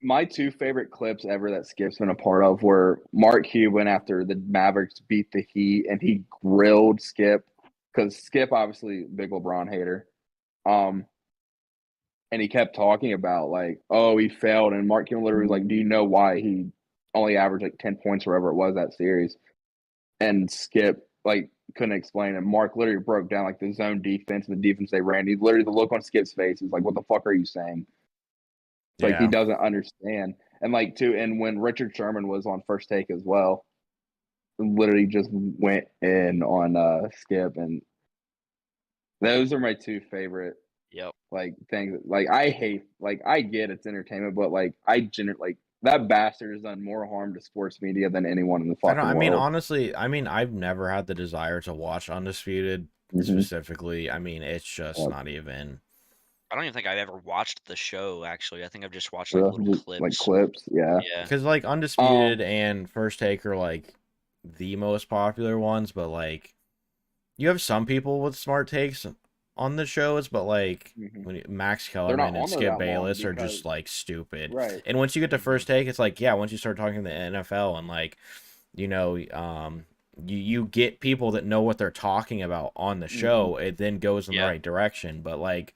my two favorite clips ever that Skip's been a part of were Mark Cuban after the Mavericks beat the Heat and he grilled Skip because Skip obviously big LeBron hater. Um, and he kept talking about like, oh, he failed, and Mark Cuban literally was like, do you know why he only averaged like 10 points or whatever it was that series? And Skip like couldn't explain it. Mark literally broke down like the zone defense and the defense they ran. He literally the look on Skip's face is like, what the fuck are you saying? Like he Yeah. doesn't understand. And like too, and when Richard Sherman was on First Take as well, literally just went in on Skip, and those are my two favorite Yep. like things. Like I hate, like I get it's entertainment, but like I generally like that bastard has done more harm to sports media than anyone in the I don't. fucking I mean, world. honestly, I mean, I've never had the desire to watch Undisputed Mm-hmm. specifically. I mean, it's just Yep. not even. I don't even think I've ever watched the show, actually. I think I've just watched like So little just like clips. clips, yeah. Yeah. Because like Um, Undisputed and First Take are like the most popular ones, but like you have some people with smart takes on the shows, but like mhm. when Max They're not Kellerman and on there Skip that long Bayless are because just like stupid. right, And once you get to Mhm. First Take, it's like yeah, once you start talking the NFL and like you know, you get people that know what they're talking about on the mm-hmm. show, it then goes in the Yeah. right direction. But like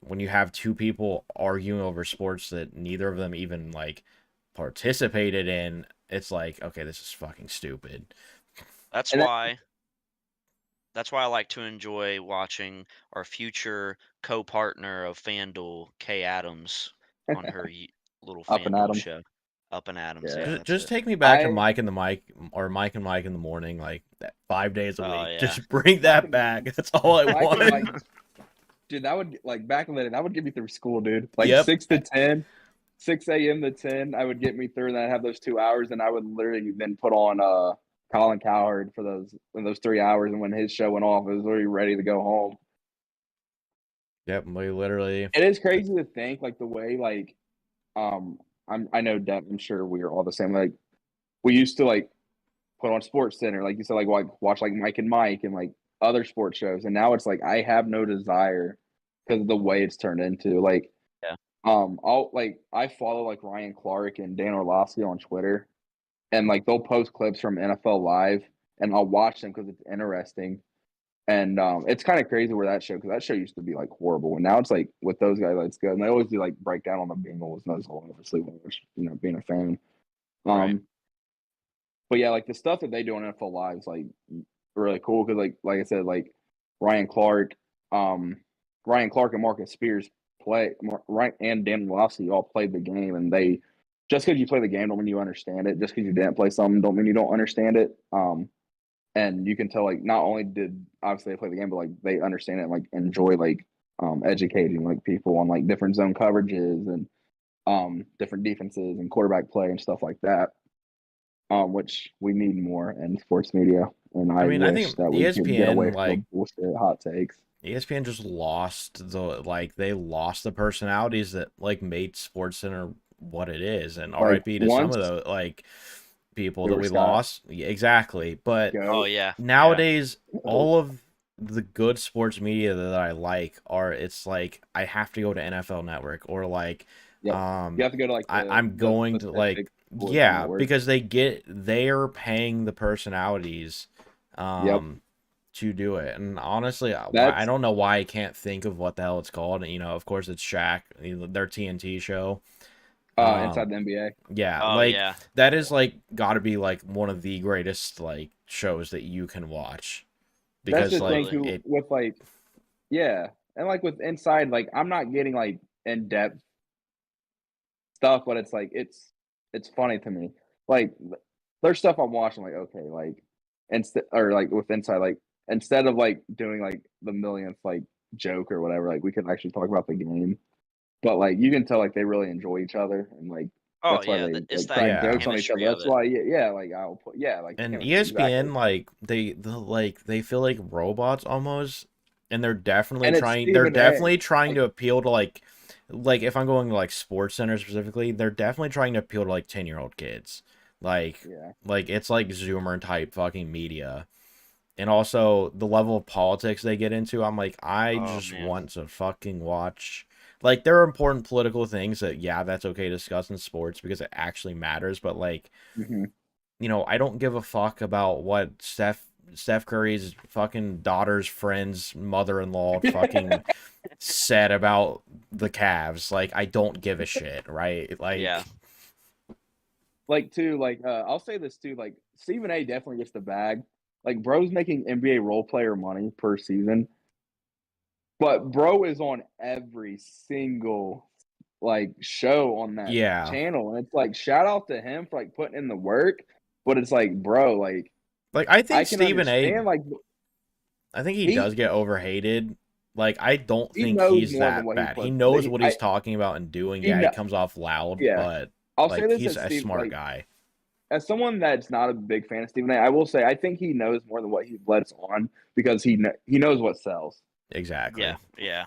when you have two people arguing over sports that neither of them even like participated in, it's like, okay, this is fucking stupid. That's And that, why I like to enjoy watching our future co-partner of FanDuel, Kay Adams, on her little up and FanDuel Adams, show. Up and Adams, yeah. yeah, that's Just it. take me back to I Mike and the Mike or Mike and Mike in the morning, like 5 days a Oh week. yeah. Just bring that back. That's all I Mike and Mike, want. dude, that would like back in the day, that would get me through school, dude. Like Yep. 6 to 10, 6 a.m. to 10, I would get me through, and I'd have those 2 hours, and I would literally then put on Colin Cowherd for those 3 hours, and when his show went off, I was literally ready to go home. Yep. We literally. It is crazy to think like the way like I know Dev, I'm sure we are all the same. Like we used to like put on Sports Center, like you said, like watch like Mike and Mike and like other sports shows, and now it's like I have no desire because of the way it's turned into. Like, Yeah. I'll like I follow like Ryan Clark and Dan Orlovsky on Twitter, and like they'll post clips from NFL Live, and I'll watch them because it's interesting. And it's kind of crazy where that show because that show used to be like horrible, and now it's like with those guys, like, it's good. And they always do like breakdown on the Bengals, and those whole obviously, which being a fan. Right. But yeah, like the stuff that they do on NFL Live is like really cool because like I said, like Ryan Clark, um, Ryan Clark and Marcus Spears right, and Dan Orlovsky all played the game, and they just because you play the game don't mean you understand it. Just because you didn't play something don't mean you don't understand it. And you can tell like not only did obviously they play the game, but like they understand it and like enjoy like educating like people on like different zone coverages and different defenses and quarterback play and stuff like that, which we need more in sports media. And I I mean, I wish think that we could get away ESPN from the like bullshit hot takes. ESPN just lost they lost the personalities that like made SportsCenter what it is, and Like RIP to some once of the like people that Stuart we Scott lost. Yeah, exactly, but Oh go, yeah. Yeah. nowadays all of the good sports media that I like are it's like I have to go to NFL Network or like Yep. Um, You have to go to like I'm the going to specific like, sports yeah, network. because they're paying the personalities, Yep. to do it. And honestly, I That's don't know why I can't think of what the hell it's called. And, of course, it's Shaq, their TNT show. inside the NBA. Yeah, Oh like yeah. that is like got to be like one of the greatest like shows that you can watch That's because the thing Absolutely. like too it, with like yeah, and like with inside, like I'm not getting like in depth stuff, but it's like it's funny to me. Like there's stuff I'm watching, like okay, like instead or like with inside, like instead of like doing like the millionth like joke or whatever, like we can actually talk about the game. But like you can tell like they really enjoy each other and like Oh that's why yeah. they It's like that crack yeah. jokes on each other. chemistry of That's it. why yeah, like I'll put yeah, like And chemistry, exactly. ESPN like they feel like robots almost, and And it's they're Stephen A. definitely trying Like to appeal to like if I'm going to like Sports Center specifically, they're definitely trying to appeal to like 10-year-old kids. Like yeah. like it's like Zoomer type fucking media. And also the level of politics they get into, I'm like, I Oh just man. want to fucking watch. Like, there are important political things that, yeah, that's okay to discuss in sports because it actually matters. But, like, Hmm. I don't give a fuck about what Steph Curry's fucking daughter's friend's mother-in-law fucking said about the Cavs. Like, I don't give a shit, right? Yeah. Like, Like too, like I'll say this too, like Stephen A definitely gets the bag. Like bro's making NBA role player money per season, but bro is on every single like show on that yeah. channel. And it's like shout out to him for like putting in the work. But it's like, bro, like Like, I I think can Stephen A. understand like I think he does he get overhated. Like, I don't he think knows he's more than that what he bad. He puts. knows what he's talking about and doing. He Yeah, he know, comes off loud, yeah. but I'll say like this he's as a Steve smart like guy. as someone that's not a big fan of Stephen A, I will say I think he knows more than what he lets on because he knows what sells. Yeah. Exactly. Yeah.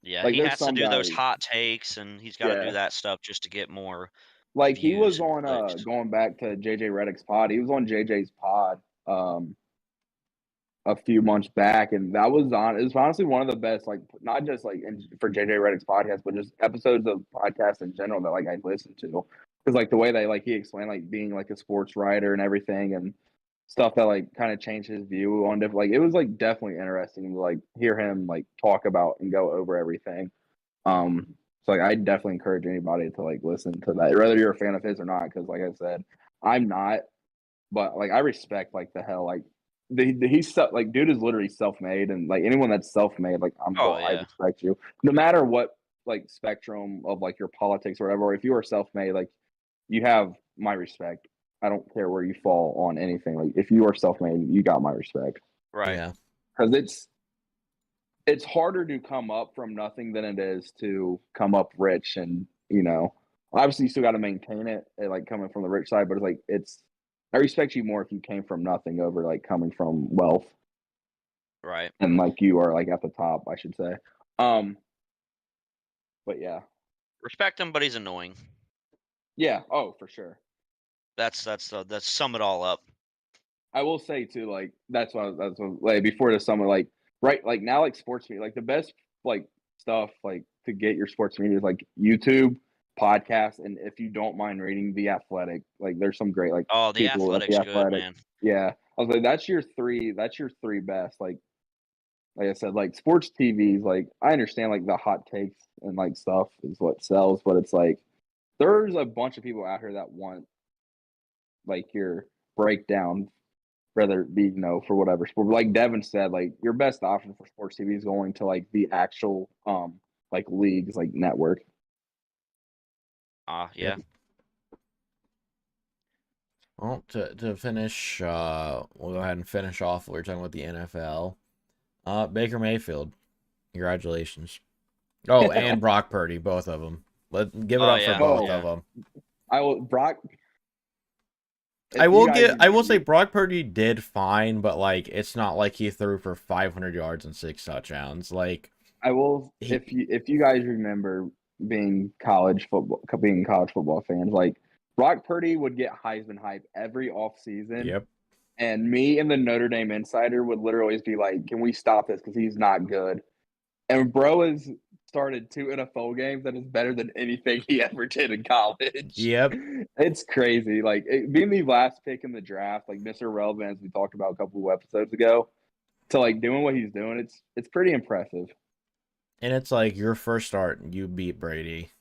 Yeah. Like He there's has to some do those guys, hot takes, and he's got to do yeah. that stuff just to get more Like he views was and on clicks. going back to JJ Redick's pod. He was on JJ's pod a few months back, and that was on. It was honestly one of the best, like not just like for JJ Redick's podcast, but just episodes of podcasts in general that like I listened to because like the way they like he explained like being like a sports writer and everything and stuff that like kind of changed his view on different. Like it was like definitely interesting to like hear him like talk about and go over everything. So like I definitely encourage anybody to like listen to that, whether you're a fan of his or not. Because like I said, I'm not, but like I respect like the hell like he's like dude is literally self made, and like anyone that's self made, like Oh I yeah. respect you, no matter what like spectrum of like your politics or whatever. Or if you are self made, like you have my respect. I don't care where you fall on anything. Like if you are self made, you got my respect Right. Yeah. because it's harder to come up from nothing than it is to come up rich. And obviously you still got to maintain it, like coming from the rich side, but it's like I respect you more if you came from nothing over like coming from wealth Right. and like you are like at the top, I should say. um but Respect him, but he's annoying. yeah, oh for sure. That's sum it all up. I will say too, like that's what like before the summer, like right, like now, like sports media, like the best like stuff like to get your sports media is like YouTube, podcasts, and if you don't mind reading The Athletic, like there's some great like Oh, the people at The athletic's good, Athletic. man. Yeah, I was like, that's your three. That's your three best. Like I said, like sports TVs. Like I understand like the hot takes and like stuff is what sells, but it's like there's a bunch of people out here that want like your breakdown, whether it be for whatever sport. Like Devin said, like your best option for sports TV is going to like the actual like leagues, like network. Yeah. Well, to finish, we'll go ahead and finish off what we're talking about the NFL. Baker Mayfield, congratulations. Oh, and Brock Purdy, both of them. Give it Oh up for yeah. both Yeah. of them. I will Brock. I will say Brock Purdy did fine, but like it's not like he threw for 500 yards and 6 touchdowns. Like I will he, if you guys remember being college football fans, like Brock Purdy would get Heisman hype every off season. yep. And me and the Notre Dame insider would literally be like, "Can we stop this? Because he's not good." And bro is started 2 NFL games, that is better than anything he ever did in college. Yep. It's crazy. Like being the last pick in the draft, like Mr. Relevant, as we talked about a couple of episodes ago, to like doing what he's doing, it's pretty impressive. And it's like your first start, you beat Brady.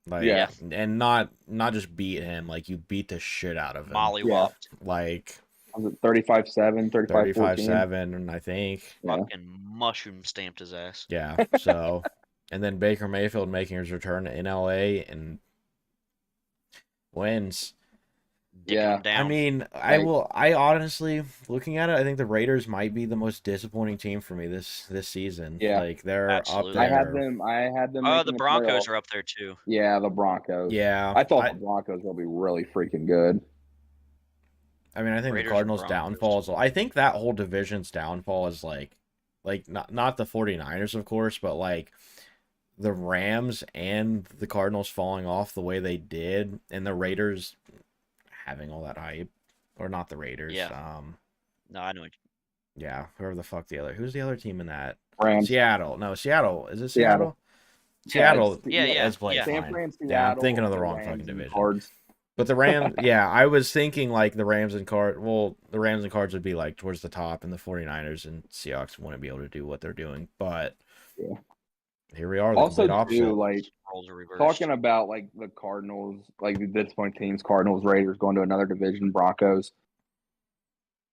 Like, Yeah. and not just beat him, like you beat the shit out of him. Mollywopped. Like Was it 35-7, 35-14? 35-7, and I think. Yeah. Fucking mushroom stamped his ass. Yeah. So, and then Baker Mayfield making his return in LA and wins. Dicking Yeah. him down. I mean, I honestly, looking at it, I think the Raiders might be the most disappointing team for me this season. Yeah. Like they're Absolutely. up there. I had them. Oh, making the Broncos playoffs. are up there too. Yeah, the Broncos. Yeah. I thought the Broncos will be really freaking good. I mean, I think Raiders the or Cardinals' Broncos? downfall is. I think that whole division's downfall is like not the 49ers, of course, but like the Rams and the Cardinals falling off the way they did, and the Raiders having all that hype, or not the Raiders. Yeah. No, I know. Yeah, whoever the fuck who's the other team in that? Rams. Seattle. No, Seattle. Is it Seattle. Seattle. Yeah, is playing yeah. San fine. Fran, Seattle, Yeah, I'm thinking of the the wrong Rams fucking and division. Cards. But the Rams, yeah, I was thinking like the Rams and Cards would be like towards the top, and the 49ers and Seahawks wouldn't be able to do what they're doing. But Yeah. here we are, the Also, complete opposite. too, like Roles are reversed. talking about like the Cardinals, like the disappointing teams, Cardinals, Raiders going to another division, Broncos.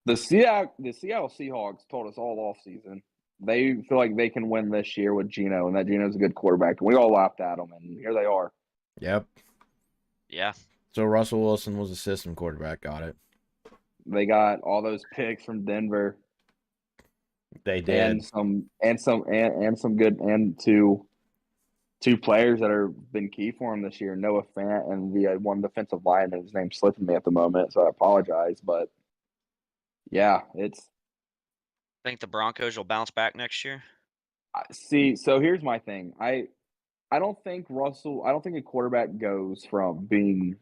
The Seattle Seahawks told us all off season they feel like they can win this year with Geno, and that Geno's a good quarterback. And we all laughed at them, and here they are. Yep. Yeah. So Russell Wilson was a system quarterback. Got it. They got all those picks from Denver. They did. And some good and two players that have been key for him this year. Noah Fant and the one defensive lineman. His name's slipping me at the moment, so I apologize. But yeah, it's Think the Broncos will bounce back next year? see. So here's my thing. I don't think a quarterback goes from being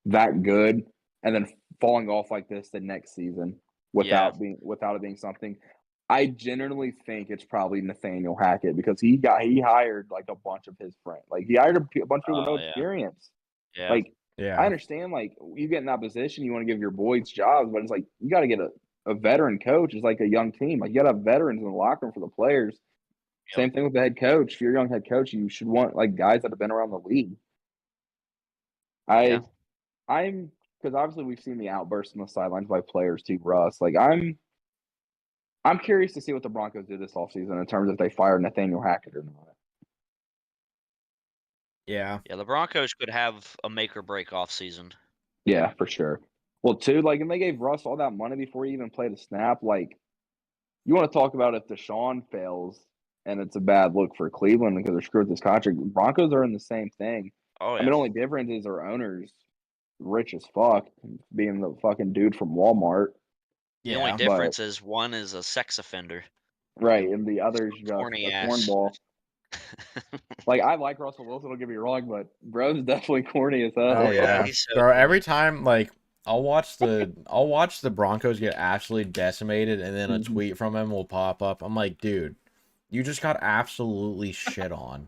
that good and then falling off like this the next season without it being something. I generally think it's probably Nathaniel Hackett because he hired like a bunch of his friends. Like he hired a bunch of people with no experience. Yeah. Like Yeah. I understand like you get in that position, you want to give your boys jobs, but it's like you got to get a veteran coach. It's like a young team. Like you got to have veterans in the locker room for the players. Yep. Same thing with the head coach. If you're a young head coach, you should want like guys that have been around the league. I'm because obviously we've seen the outbursts on the sidelines by players too, Russ. Like I'm curious to see what the Broncos do this offseason in terms of if they fire Nathaniel Hackett or not. Yeah. Yeah, the Broncos could have a make or break off season. Yeah, for sure. Well, too, like, and they gave Russ all that money before he even played a snap. Like, you want to talk about if Deshaun fails and it's a bad look for Cleveland because they're screwed with this contract. Broncos are in the same thing. Oh, yeah. I mean, the only difference is their owner's rich as fuck, being the fucking dude from Walmart. The only difference is one is a sex offender. Right, and the other's just Corny a ass. cornball. Like, I like Russell Wilson, don't get me wrong, but bro's definitely corny as hell. Oh yeah, He's so bro. corny. Every time, like, I'll watch the Broncos get absolutely decimated, and then a tweet from him will pop up. I'm like, dude, you just got absolutely shit on.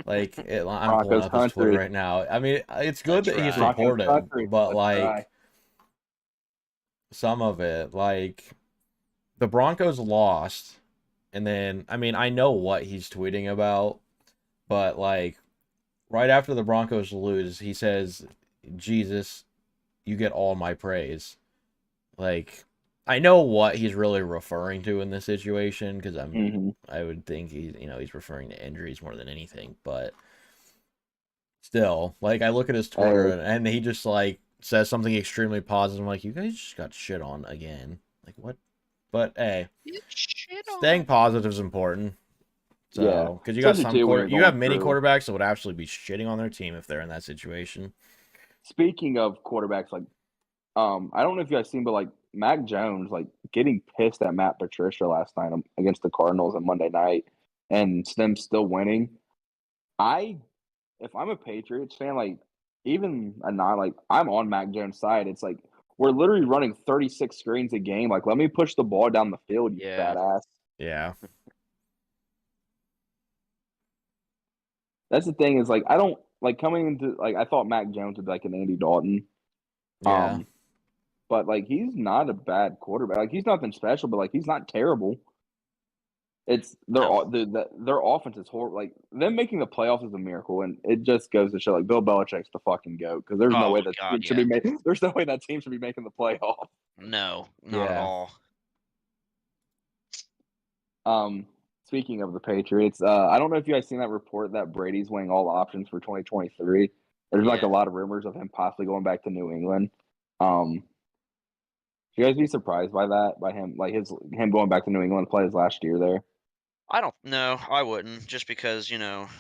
Like, I'm pulling up his Twitter right now. I mean, it's good that he's supportive, but like, some of it, like, the Broncos lost, and then I mean, I know what he's tweeting about, but like, right after the Broncos lose, he says, "Jesus, you get all my praise." Like, I know what he's really referring to in this situation because I would think he's referring to injuries more than anything, but still, like, I look at his Twitter and he just like says something extremely positive. I'm like, you guys just got shit on again. Like, what? But hey, staying positive is important. So, because you got you have many quarterbacks that would absolutely be shitting on their team if they're in that situation. Speaking of quarterbacks, like, I don't know if you guys seen, but like Mac Jones, like getting pissed at Matt Patricia last night against the Cardinals on Monday night, and them still winning. If I'm a Patriots fan, like even a non, like I'm on Mac Jones' side. It's like we're literally running 36 screens a game. Like, let me push the ball down the field, you fat ass. Yeah. That's the thing is like I don't like coming into like I thought Mac Jones would be like an Andy Dalton. Yeah. But like he's not a bad quarterback. Like he's nothing special, but like he's not terrible. It's No. their offense is horrible. Like them making the playoffs is a miracle, and it just goes to show like Bill Belichick's the fucking goat because there's no Oh way my that God, team should yeah. be made. There's no way that team should be making the playoffs. No, not at Yeah. all. Speaking of the Patriots, I don't know if you guys seen that report that Brady's weighing all options for 2023. There's like a Yeah. lot of rumors of him possibly going back to New England. Should you guys be surprised by that? By him, like him going back to New England to play his last year there? I don't know. I wouldn't, just because if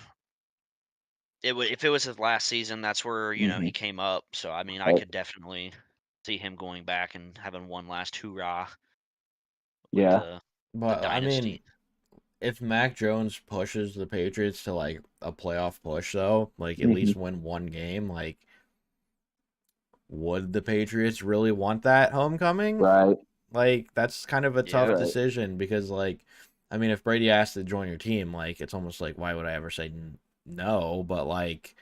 it was his last season, that's where he came up. So I mean, I Right. could definitely see him going back and having one last hoorah with Yeah. the But I mean, dynasty. if Mac Jones pushes the Patriots to like a playoff push though, like at hmm least win one game, like would the Patriots really want that homecoming? Right. Like that's kind of a tough Yeah. Right. decision because like I mean if Brady asked to join your team, like it's almost like why would I ever say no, but like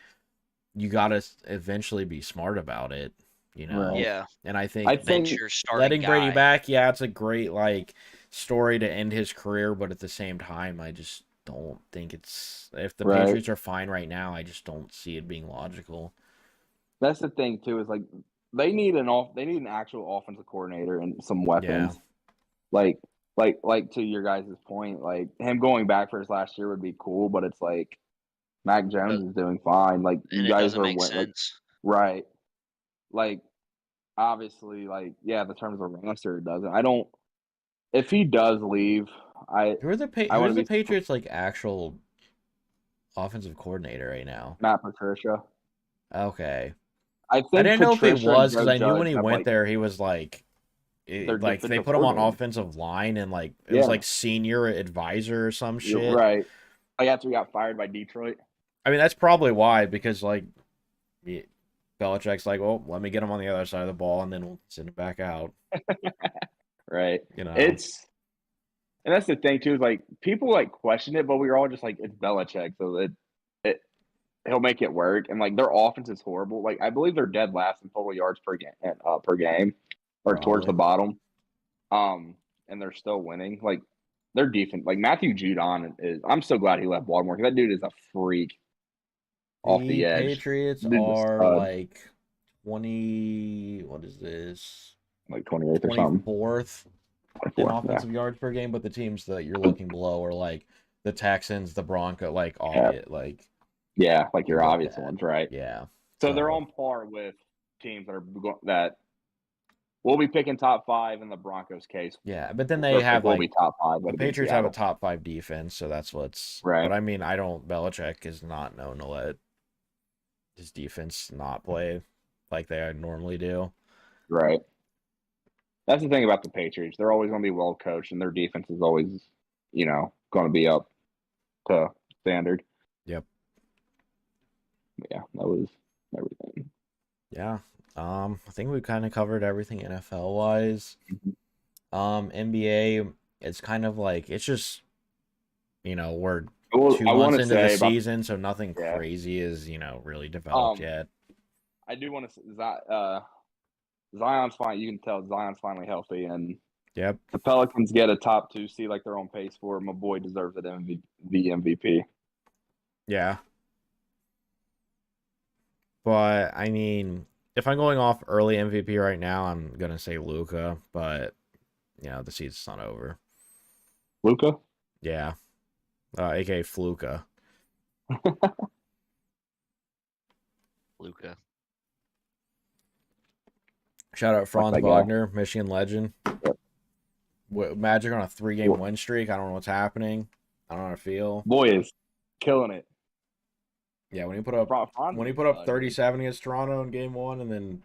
you got to eventually be smart about it, you know. Right. Yeah. And I I think Bench think your starting letting Brady guy. back, yeah, it's a great like story to end his career, but at the same time, I just don't think it's if the right. Patriots are fine right now, I just don't see it being logical. That's the thing too. Is like they need an actual offensive coordinator and some Yeah. weapons. Like like to your guys' point, like him going back for his last year would be cool, but it's like Mac But, Jones is doing fine. Like you and it guys doesn't are make like sense. right. Like obviously, like yeah, the terms of the roster it doesn't. I don't. If he does leave, I I Who's wouldn't the be Patriots like actual offensive coordinator right now? Matt Patricia. Okay. I I think didn't know if he Patricia and was because Joe I knew when Judge he have went like there, he was like, their like they defensive put him on coordinator. offensive line and like it was Yeah, like senior advisor or some you're shit. right. Like after he got fired by Detroit. I mean, that's probably why because like Belichick's like, well, let me get him on the other side of the ball and then we'll send him back out. Right. You know. It's and that's the thing too, is like people like question it, but we were all just like, it's Belichick, so it he'll make it work. And like their offense is horrible. Like I believe they're dead last in total yards per game, or towards the Probably. bottom. And they're still winning. Like their defense, like Matthew Judon is. I'm so glad he left Baltimore because that dude is a freak off The the edge. Patriots Dude's a are stud, like 20, what is this? like 28th or something. 24th in 24. Yeah, offensive yards per game, but the teams that you're looking below are like the Texans, the Broncos, like yeah, obvious, like yeah. Like things your like obvious that. ones, right? Yeah. So they're So on par with teams that we'll be picking top five in the Broncos case. yeah, but then they We'll pick have will be like top five, the but against Patriots have a Seattle, top five defense, so that's what's. right? But I mean, I don't. Belichick is not known to let his defense not play like they normally do. Right. That's the thing about the Patriots. They're always going to be well coached, and their defense is always, going to be up to standard. Yep. But yeah, that was everything. Yeah. I think we kind of covered everything NFL wise. NBA, it's kind of like it's just we're Well, two I want months to into the say about season, so nothing yeah. crazy is really developed Um, yet. I do want to say Zion's fine. You can tell Zion's finally healthy, and Yep. the Pelicans get a top 2 seed like they're on pace for. My boy deserves it. The MVP. Yeah. But I mean, if I'm going off early MVP right now, I'm gonna say Luca. But the season's not over. Luca. Yeah. AKA Fluka. Luca. Shout out Franz that guy. Wagner, Michigan legend. Yep. Magic on a 3-game win streak. I don't know what's happening. I don't know how to feel. Boy is killing it. Yeah, when he put up Franz is 37 against Toronto in game 1, and then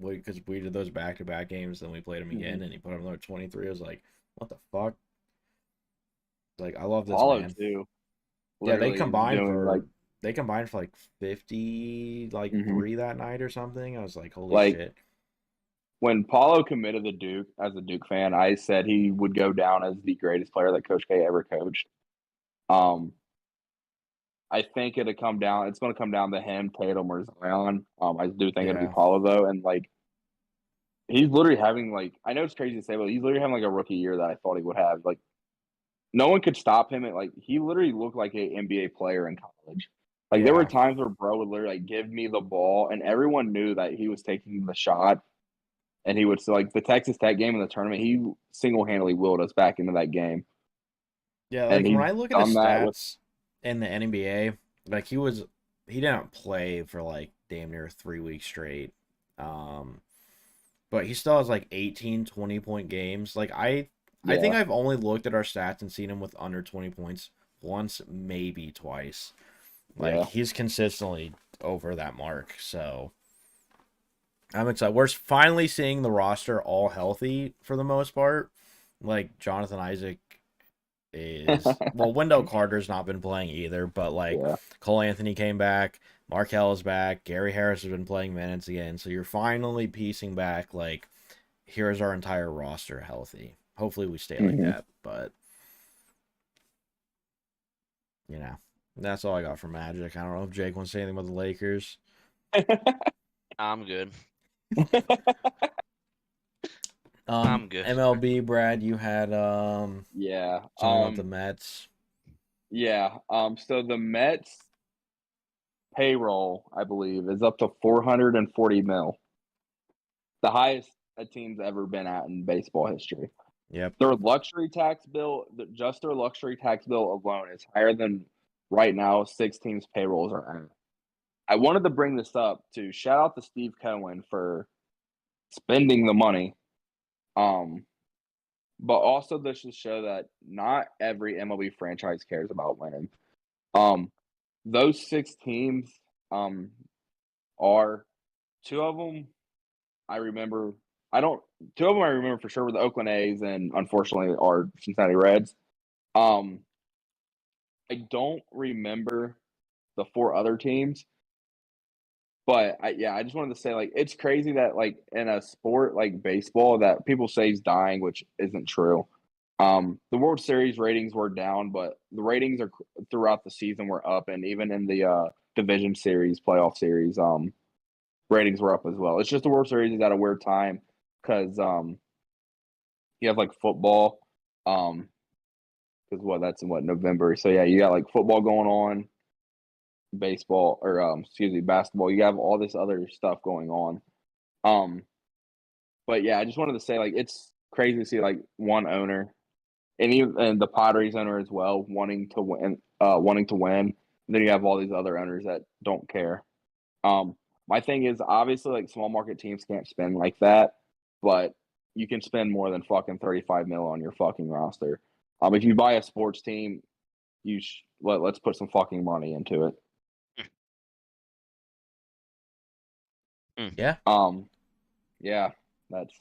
because we did those back-to-back games, then we played him again, and he put up another 23. I was like, what the fuck? Like, I love this man. Too. Yeah, Literally they combined for like 50, like 3 that night or something. I was like, holy shit. When Paulo committed to Duke, as a Duke fan, I said he would go down as the greatest player that Coach K ever coached. I think it'll come down. It's going to come down to him, Tatum, or Zion. I do think it'll be Yeah. Paulo though, and like he's literally having like I know it's crazy to say, but he's literally having like a rookie year that I thought he would have. Like no one could stop him. And like he literally looked like an NBA player in college. Like there were Yeah. times where bro would literally like give me the ball, and everyone knew that he was taking the shot, and he would like the Texas Tech game in the tournament. He single handedly willed us back into that game, Yeah, and like when he's I look at his done that with. stats in the NBA, like he didn't play for like damn near 3 weeks straight. Um, but he still has like 18, 20 point games. Like I think Yeah. I've only looked at our stats and seen him with under 20 points once, maybe twice. Like Yeah. he's consistently over that mark. So I'm excited. We're finally seeing the roster all healthy for the most part. Like Jonathan Isaac is well, Wendell Carter's not been playing either, but like Yeah. Cole Anthony came back, Markel is back, Gary Harris has been playing minutes again. So you're finally piecing back like here's our entire roster healthy. Hopefully we stay like hmm that, but you know, that's all I got for Magic. I don't know if Jake wants to say anything about the Lakers. I'm good. Um, I'm good. MLB, Brad, you had Yeah. something about the Mets. Yeah. So the Mets payroll, I believe, is up to 440 mil, the highest a team's ever been at in baseball history. Yep. Their luxury tax bill, just their luxury tax bill alone, is higher than right now 6 teams' payrolls are at. I wanted to bring this up to shout out to Steve Cohen for spending the money. But also this should show that not every MLB franchise cares about winning. Um, those 6 teams are 2 of them I remember. I don't. 2 of them I remember for sure were the Oakland A's, and unfortunately, are Cincinnati Reds. Um, I don't remember the 4 other teams, but I just wanted to say like it's crazy that like in a sport like baseball that people say is dying, which isn't true. The World Series ratings were down, but the ratings are throughout the season were up, and even in the division series, playoff series, ratings were up as well. It's just the World Series is at a weird time because you have like football, because that's in November. So yeah, you got like football going on, baseball or excuse me, basketball. You have all this other stuff going on. Um, but yeah, I just wanted to say like it's crazy to see like one owner and even and the Padres owner as well wanting to win, wanting to win. And then you have all these other owners that don't care. My thing is obviously like small market teams can't spend like that, but you can spend more than fucking 35 mil on your fucking roster. If you buy a sports team, let's put some fucking money into it. Mm. Yeah. Yeah, that's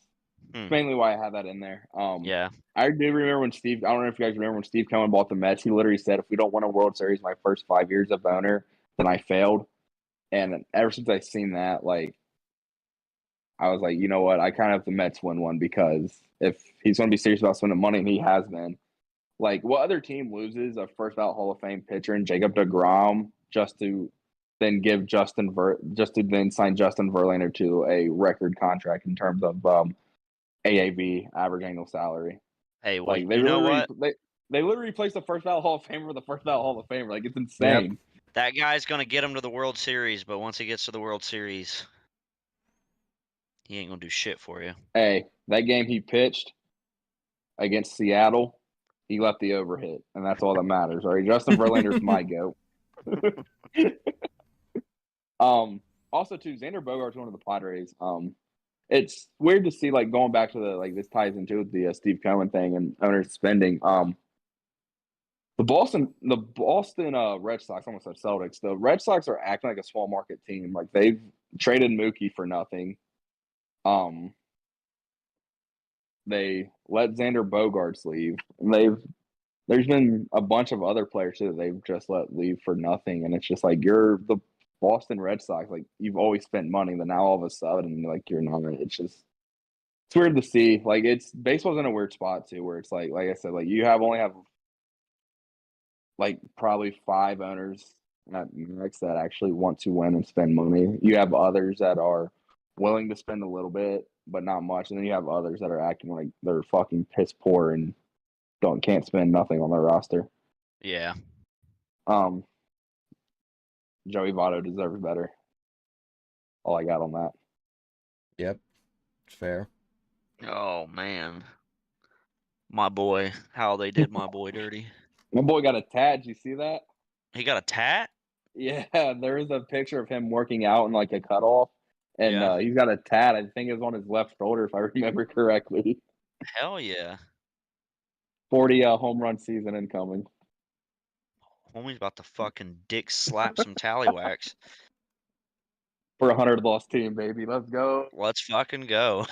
Hmm. mainly why I have that in there. Yeah. I do remember when Steve. I don't know if you guys remember when Steve Cohen bought the Mets. He literally said, "If we don't win a World Series my first 5 years of owner, then I failed." And ever since I seen that, like I was like, you know what? I kind of have the Mets win one because if he's going to be serious about spending money, and he has been, like, what other team loses a first ballot Hall of Fame pitcher and Jacob DeGrom just to then give just to then sign Justin Verlander to a record contract in terms of AAV, average annual salary? Hey, well, Like you know what? they literally replaced the first ballot Hall of Famer with the first ballot Hall of Famer. Like it's Yep. insane. That guy's gonna get him to the World Series, but once he gets to the World Series, he ain't gonna do shit for you. Hey, that game he pitched against Seattle, he left the overhit, and that's all that matters. All right, Justin Verlander's my goat. Also too, Xander Bogaerts one of the Padres. It's weird to see like going back to the like this ties into the Steve Cohen thing and owners spending. The Boston Red Sox, almost said Celtics. The Red Sox are acting like a small market team. Like they've traded Mookie for nothing. Um, they let Xander Bogaerts leave. And there's been a bunch of other players too that they've just let leave for nothing. And it's just like you're the Boston Red Sox. Like you've always spent money, but now all of a sudden like you're not. It's weird to see. Like it's baseball's in a weird spot too, where it's like I said, like you only have like probably 5 owners Next that actually want to win and spend money. You have others that are willing to spend a little bit, but not much, and then you have others that are acting like they're fucking piss poor and can't spend nothing on their roster. Yeah. Joey Votto deserves better. All I got on that. Yep, it's fair. Oh man, my boy, how they did my boy dirty. My boy got a tat. Did you see that? He got a tat. Yeah, there is a picture of him working out in like a cutoff, and Yeah. he's got a tat. I think it's on his left shoulder, if I remember correctly. Hell yeah. 40 home run season incoming. Homie's about to fucking dick slap some tallywhacks. For a 100 loss team, baby. Let's go. Let's fucking go.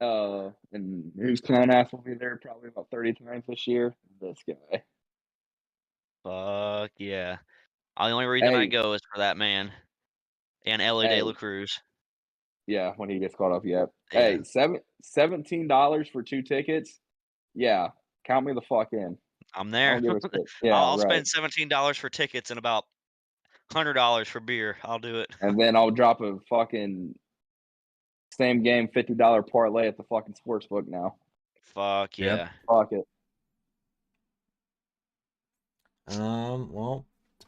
And whose clown ass will be there probably about 30 times this year? This guy. Fuck yeah. The only reason I Hey, go is for that man and Ellie De La hey, Cruz. yeah, when he gets caught up, yeah. Yeah, Hey, $17 for 2 tickets. Yeah, count me the fuck in. I'm I there. don't give a shit. I'll, Yeah, I'll right. spend $17 for tickets and about $100 for beer. I'll do it. And then I'll drop a fucking same game $50 parlay at the fucking sports book now. Fuck Yep. yeah. Fuck it. Well,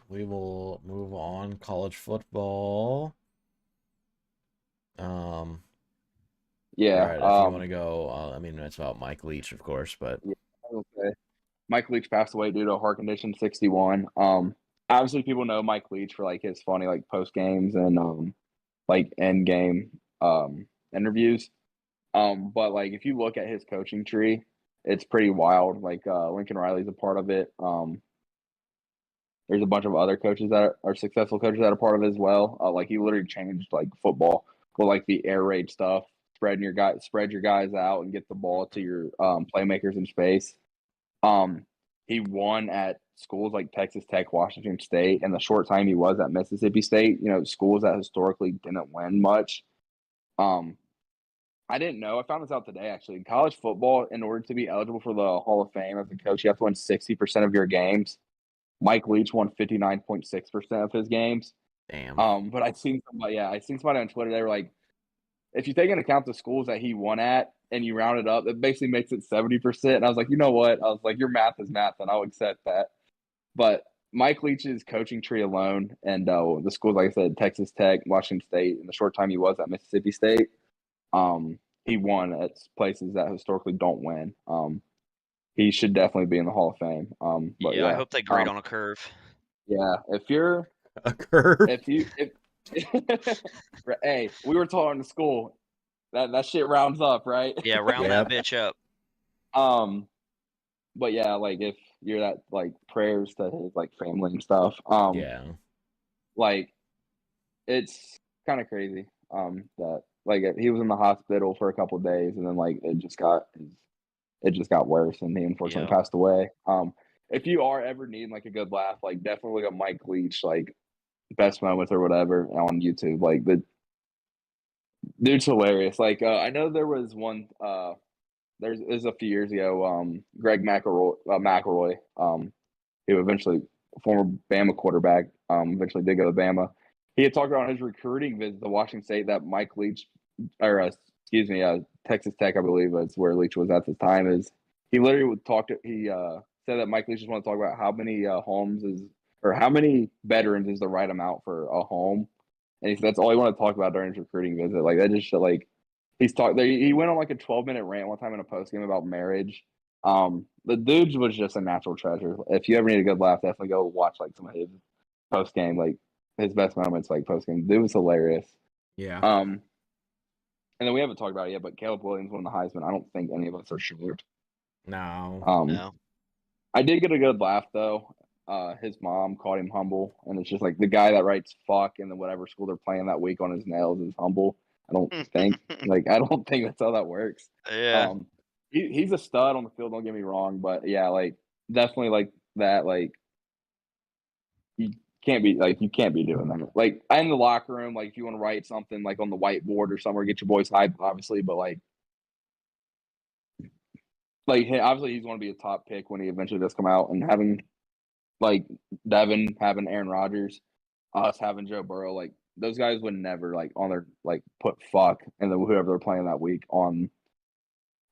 we will move on. College football. Yeah. All right, if you want to go, I mean, it's about Mike Leach, of course, but Yeah, okay. Mike Leach passed away due to a heart condition, 61. Obviously people know Mike Leach for like his funny like post games and like end game interviews. But like if you look at his coaching tree, it's pretty wild. Like Lincoln Riley's a part of it. There's a bunch of other coaches that are successful coaches that are part of it as well. Like he literally changed like football with like the air raid stuff, spread your guys out and get the ball to your playmakers in space. He won at schools like Texas Tech, Washington State, and the short time he was at Mississippi State, schools that historically didn't win much. I didn't know. I found this out today actually. In college football, in order to be eligible for the Hall of Fame as a coach, you have to win 60% of your games. Mike Leach won 59.6% of his games. damn. But I seen somebody on Twitter, they were like, if you take into account the schools that he won at and you round it up, it basically makes it 70%. And I was like, you know what? I was like, your math is math, and I'll accept that. But Mike Leach's coaching tree alone and the schools, like I said, Texas Tech, Washington State, in the short time he was at Mississippi State, he won at places that historically don't win. He should definitely be in the Hall of Fame. But Yeah, I yeah, hope they grade on a curve. yeah. A curve. If hey, we were taught in school that shit rounds up, right? Yeah, round that bitch up. But yeah, like if you're that like prayers to his like family and stuff. Yeah. Like it's kind of crazy. That like he was in the hospital for a couple of days and then like it just got worse and he unfortunately passed away. If you are ever needing like a good laugh, like definitely look at Mike Leach, like best moments or whatever on YouTube. Like the dude's hilarious. Like I know there was one there's it was a few years ago, Greg McElroy, who eventually former Bama quarterback, eventually did go to Bama. He had talked about on his recruiting visit to Washington State that Mike Leach, or excuse me, Texas Tech, I believe is where Leach was at the time. Is he literally would talk to said that Mike Leach just want to talk about how many homes is or how many veterans is the right amount for a home, and he said that's all he wanted to talk about during his recruiting visit. Like that just like he's talked. He went on like a 12-minute rant one time in a post game about marriage. The dude was just a natural treasure. If you ever need a good laugh, definitely go watch like some of his post game, like his best moments, like post game. Dude was hilarious. Yeah. And then we haven't talked about it yet, but Caleb Williams won the Heisman. I don't think any of us are sure. No. No. I did get a good laugh though. His mom called him humble, and it's just like the guy that writes "fuck" in the whatever school they're playing that week on his nails is humble. I don't think that's how that works. Yeah. He's a stud on the field. Don't get me wrong, but yeah, like definitely like that. Like you can't be doing that. Like in the locker room, like if you want to write something like on the whiteboard or somewhere, get your boys hyped, obviously. But like obviously he's going to be a top pick when he eventually does come out, and having like Devin having Aaron Rodgers, us having Joe Burrow, like those guys would never like on their like put fuck and then whoever they're playing that week on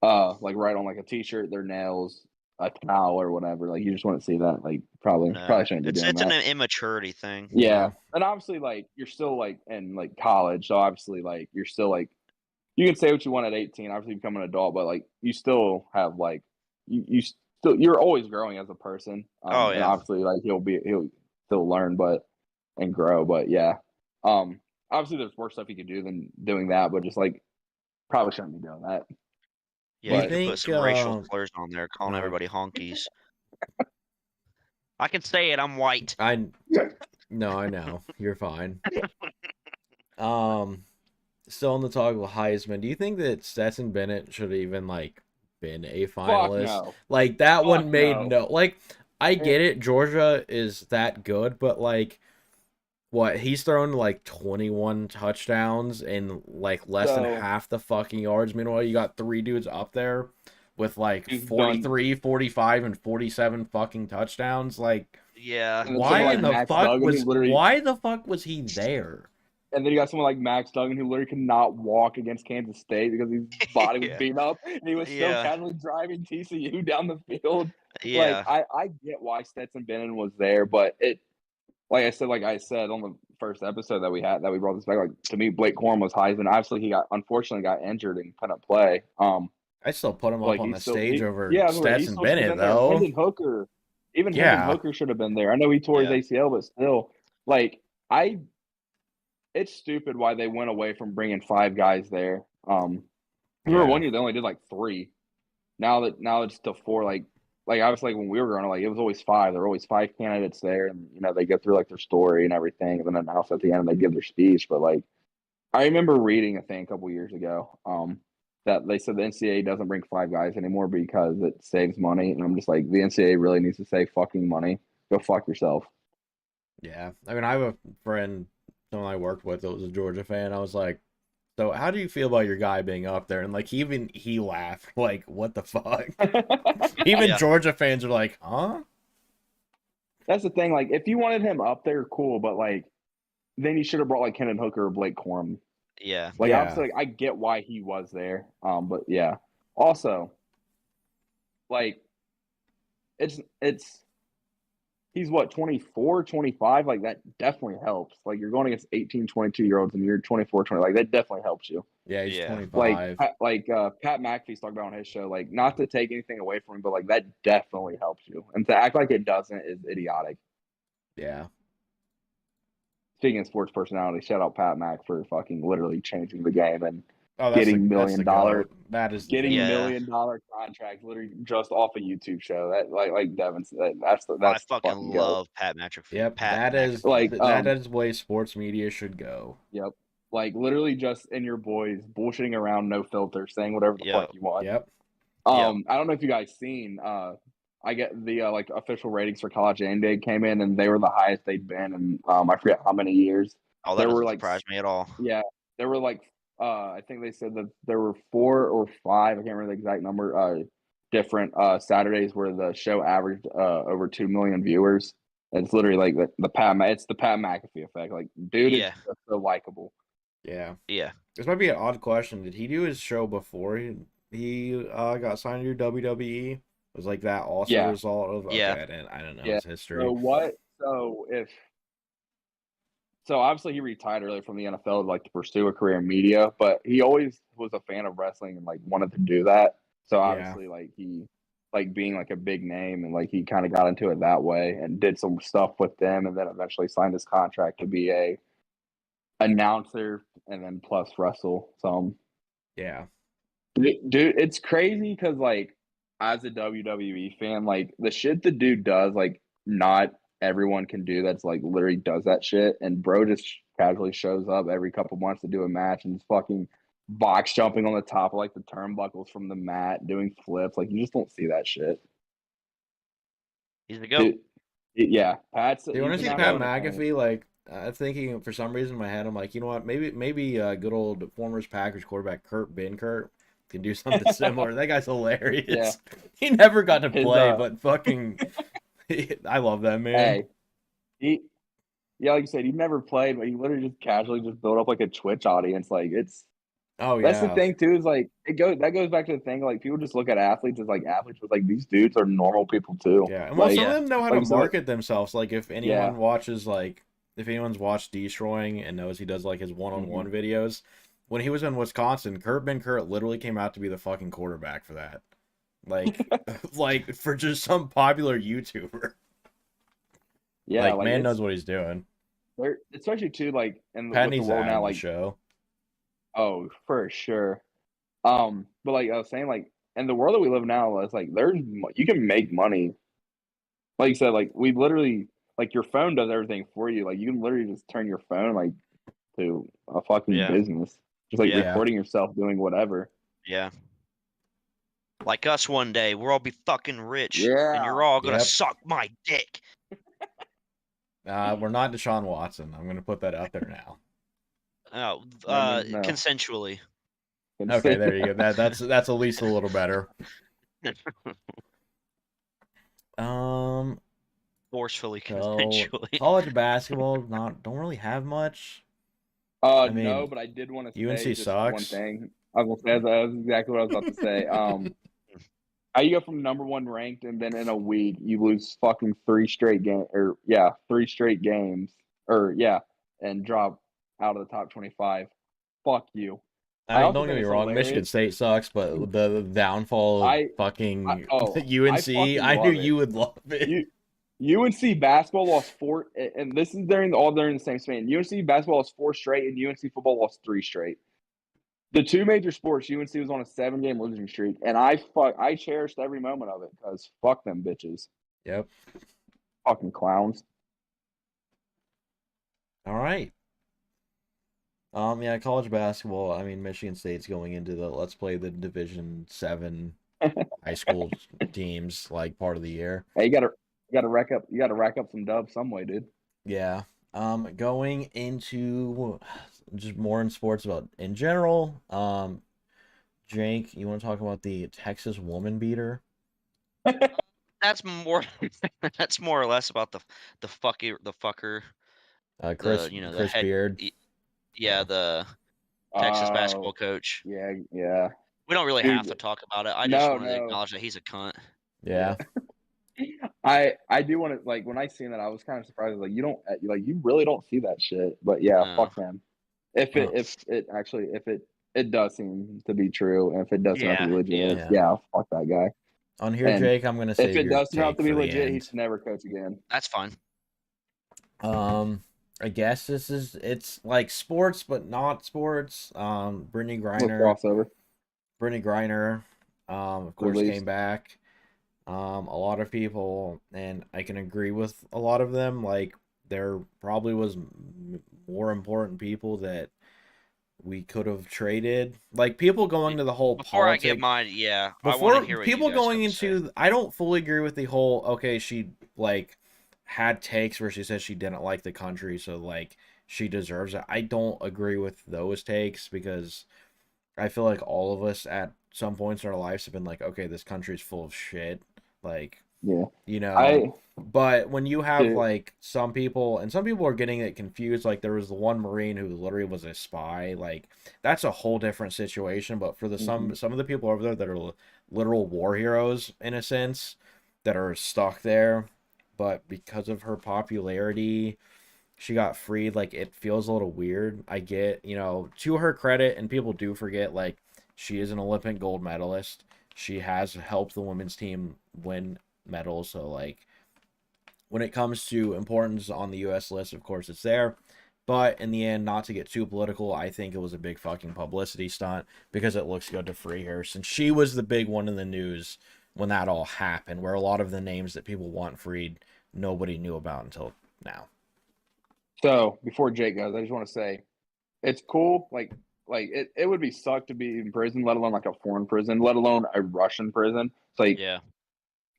like right on like a t-shirt, their nails, a towel or whatever. Like you just wouldn't see that. Like probably No, shouldn't be it's doing an that. immaturity thing. Yeah. And obviously like you're still like in like college, so obviously like you're still like you can say what you want at 18, obviously become an adult, but like you still have like you still you're always growing as a person. Oh And yeah, obviously like he'll still learn and grow, but yeah. Obviously there's worse stuff you could do than doing that, but just like probably shouldn't be doing that. yeah. Do you You But could put think? some racial slurs on there, calling No, everybody honkies. I can say it. I'm white. I no, I know you're fine. Still on the talk of Heisman. Do you think that Stetson Bennett should have even like been a fuck finalist? no. Like that Fuck one made no. no. Like I get it. Georgia is that good, but like. What he's thrown like 21 touchdowns in like less than So half the fucking yards. Meanwhile, you got three dudes up there with like he's done 43, 45, and 47 fucking touchdowns. Like, Yeah, and then someone like Max Duggan who literally why the fuck was he there? and then you got someone like Max Duggan who literally could not walk against Kansas State because his body was Yeah. beaten up and he was still Yeah. casually driving TCU down the field. yeah, Like I get why Stetson Bennett was there, but it like I said on the first episode that we brought this back, like to me, Blake Corum was Heisman. Obviously he unfortunately got injured and couldn't play. I still put him up Like on the stage over yeah, he Stetson still should have Bennett been there. though. Even Yeah. Hendon Hooker should have been there. I know he tore his ACL, but still, like it's stupid why they went away from bringing 5 guys there. Remember one year they only did like 3. Now it's to 4. Like obviously like when we were growing up, like it was always 5. There were always 5 candidates there, and you know they go through like their story and everything, and then announce at the end and they give their speech. But like I remember reading a thing a couple years ago, that they said the NCAA doesn't bring 5 guys anymore because it saves money, and I'm just like the NCAA really needs to save fucking money. Go fuck yourself. Yeah. I mean, I have a friend, someone I worked with that was a Georgia fan. I was like, so how do you feel about your guy being up there? And like he laughed, like, what the fuck? Even Yeah. Georgia fans are like, huh? That's the thing. Like, if you wanted him up there, cool, but like, then you should have brought like Hendon Hooker or Blake Corum. yeah. Like, Yeah. obviously, like, I get why he was there. But yeah. Also, like, it's he's what 24, 25. Like that definitely helps. Like you're going against 18, 22-year-olds and you're 24, 20. Like that definitely helps you. Yeah, he's Yeah. 25. Pat McAfee's talked about on his show, like not to take anything away from him, but like that definitely helps you. And to act like it doesn't is idiotic. Yeah. Speaking of sports personality, shout out Pat Mac for fucking literally changing the game and Oh, getting that's the $1 goat. That is getting Yeah. $1 million contracts literally just off a YouTube show. That like Devin said, that's I the fucking goat. love Pat McAfee. Yep. Pat That is McAfee. Like, that is the way sports media should go. Yep. Like literally just in your boys bullshitting around, no filter, saying whatever the fuck you want. Yep. I don't know if you guys seen. I get the like official ratings for College Game Day came in, and they were the highest they'd been in I forget how many years. Oh, that There doesn't were like surprise me at all. yeah, there were like I think they said that there were 4 or 5. I can't remember the exact number. Different Saturdays where the show averaged over 2 million viewers. It's literally like it's the Pat McAfee effect. Like, dude is just so likable. Yeah. Yeah. This might be an odd question. Did he do his show before he got signed to WWE? Was like that also a result of okay, I don't know his history. So obviously he retired early from the NFL like to pursue a career in media, but he always was a fan of wrestling and like wanted to do that. So obviously like he like being like a big name and like he kind of got into it that way and did some stuff with them and then eventually signed his contract to be a announcer and then plus wrestle some. Yeah. Dude, it's crazy because like as a WWE fan, like the shit the dude does, like not everyone can do that's like literally does that shit. And bro just casually shows up every couple months to do a match and is fucking box jumping on the top of like the turnbuckles from the mat, doing flips. Like you just don't see that shit. He's the GOAT. Yeah. Pat's you want to see Pat McAfee? Like thinking for some reason in my head, I'm like, you know what? Maybe good old former Packers quarterback Kurt Benkert can do something similar. That guy's hilarious. Yeah. He never got to play, but fucking I love that man. Hey, he yeah, like you said, he never played, but he literally just casually just built up like a Twitch audience. Like Oh that's the yeah, thing too, is like that goes back to the thing, like people just look at athletes as like athletes, but like these dudes are normal people too. yeah. And well, Like some of Yeah. them know how to like so like market themselves. Like yeah. if anyone's watched Destroying and knows he does like his one-on-one Mhm. videos, when he was in Wisconsin, Kurt literally came out to be the fucking quarterback for that. Like, like for just some popular YouTuber. Yeah, Like, like man knows what he's doing. they're especially too like Pat with the needs to world add now, to the like show. oh for sure. But like I was saying, like in the world that we live now, it's like you can make money. Like you said, like we literally like your phone does everything for you. Like you can literally just turn your phone like to a fucking Yeah. business, just like Yeah. recording yourself doing whatever. Yeah. Like us one day, we'll all be fucking rich, and Yeah. you're all gonna Yep. suck my dick. We're not Deshaun Watson. I'm gonna put that out there now. Oh, No means no. consensually. Okay, there you go. That's at least a little better. Um, Forcefully, so consensually. college basketball don't really have much. I No, mean, but I did want to say UNC just one sucks. thing. I was gonna say that was exactly what I was about to say. How you go from number one ranked and then in a week you lose fucking three straight games and drop out of the top 25. Fuck you. I I mean, also don't get think me it's wrong, Michigan hilarious. State sucks, but the downfall of I fucking I UNC, fucking I knew love it. you would love it. UNC basketball lost four, and this is during the same span. UNC basketball lost four straight, and UNC football lost three straight. The two major sports, UNC was on a 7-game losing streak, and I cherished every moment of it because fuck them bitches, Yep. fucking clowns. All right. Yeah, college basketball. I mean, Michigan State's going into the let's play the Division 7 high school teams like part of the year. Hey, you gotta rack up some dubs some way, dude. Yeah. Going into just more in sports about in general. Jake, you want to talk about the Texas woman beater? That's more. That's more or less about the fucker, Chris the Chris head. Beard. Yeah, Oh, the Texas basketball Oh, coach. yeah, We don't really have dude. to talk about it. I just No, wanted to no, acknowledge that he's a cunt. yeah. yeah. I do want to like when I seen that I was kind of surprised. Like you really don't see that shit. But yeah, No. fuck them. If Oh. it does seem to be true, and if it does turn out to Yeah, be legit, yeah. yeah, fuck that guy. On here, And Jake, I'm gonna if save it your does turn out take to be for the legit, he end. should never coach again. that's fine. I guess it's like sports but not sports. Little crossover, Brittany Griner, of at course came least. back. A lot of people, and I can agree with a lot of them. Like there probably was more important people that we could have traded. Like people going to the whole Before I give politic mine, yeah, I want to before hear what you people guys going have to say. into I don't fully agree with the whole okay she like had takes where she said she didn't like the country so like she deserves it. I don't agree with those takes because I feel like all of us at some points in our lives have been like okay this country's full of shit like Yeah, you know I but when you have dude. like some people and some people are getting it confused like there was the one marine who literally was a spy like that's a whole different situation but for the Mm-hmm. some of the people over there that are literal war heroes in a sense that are stuck there but because of her popularity she got freed like it feels a little weird. I get to her credit and people do forget like she is an Olympic gold medalist. She has helped the women's team win medals so like when it comes to importance on the US list of course it's there but in the end not to get too political I think it was a big fucking publicity stunt because it looks good to free her since she was the big one in the news when that all happened where a lot of the names that people want freed nobody knew about until now. So before Jake goes, I just want to say it's cool. It would be sucked to be in prison, let alone like a foreign prison, let alone a Russian prison. It's like Yeah,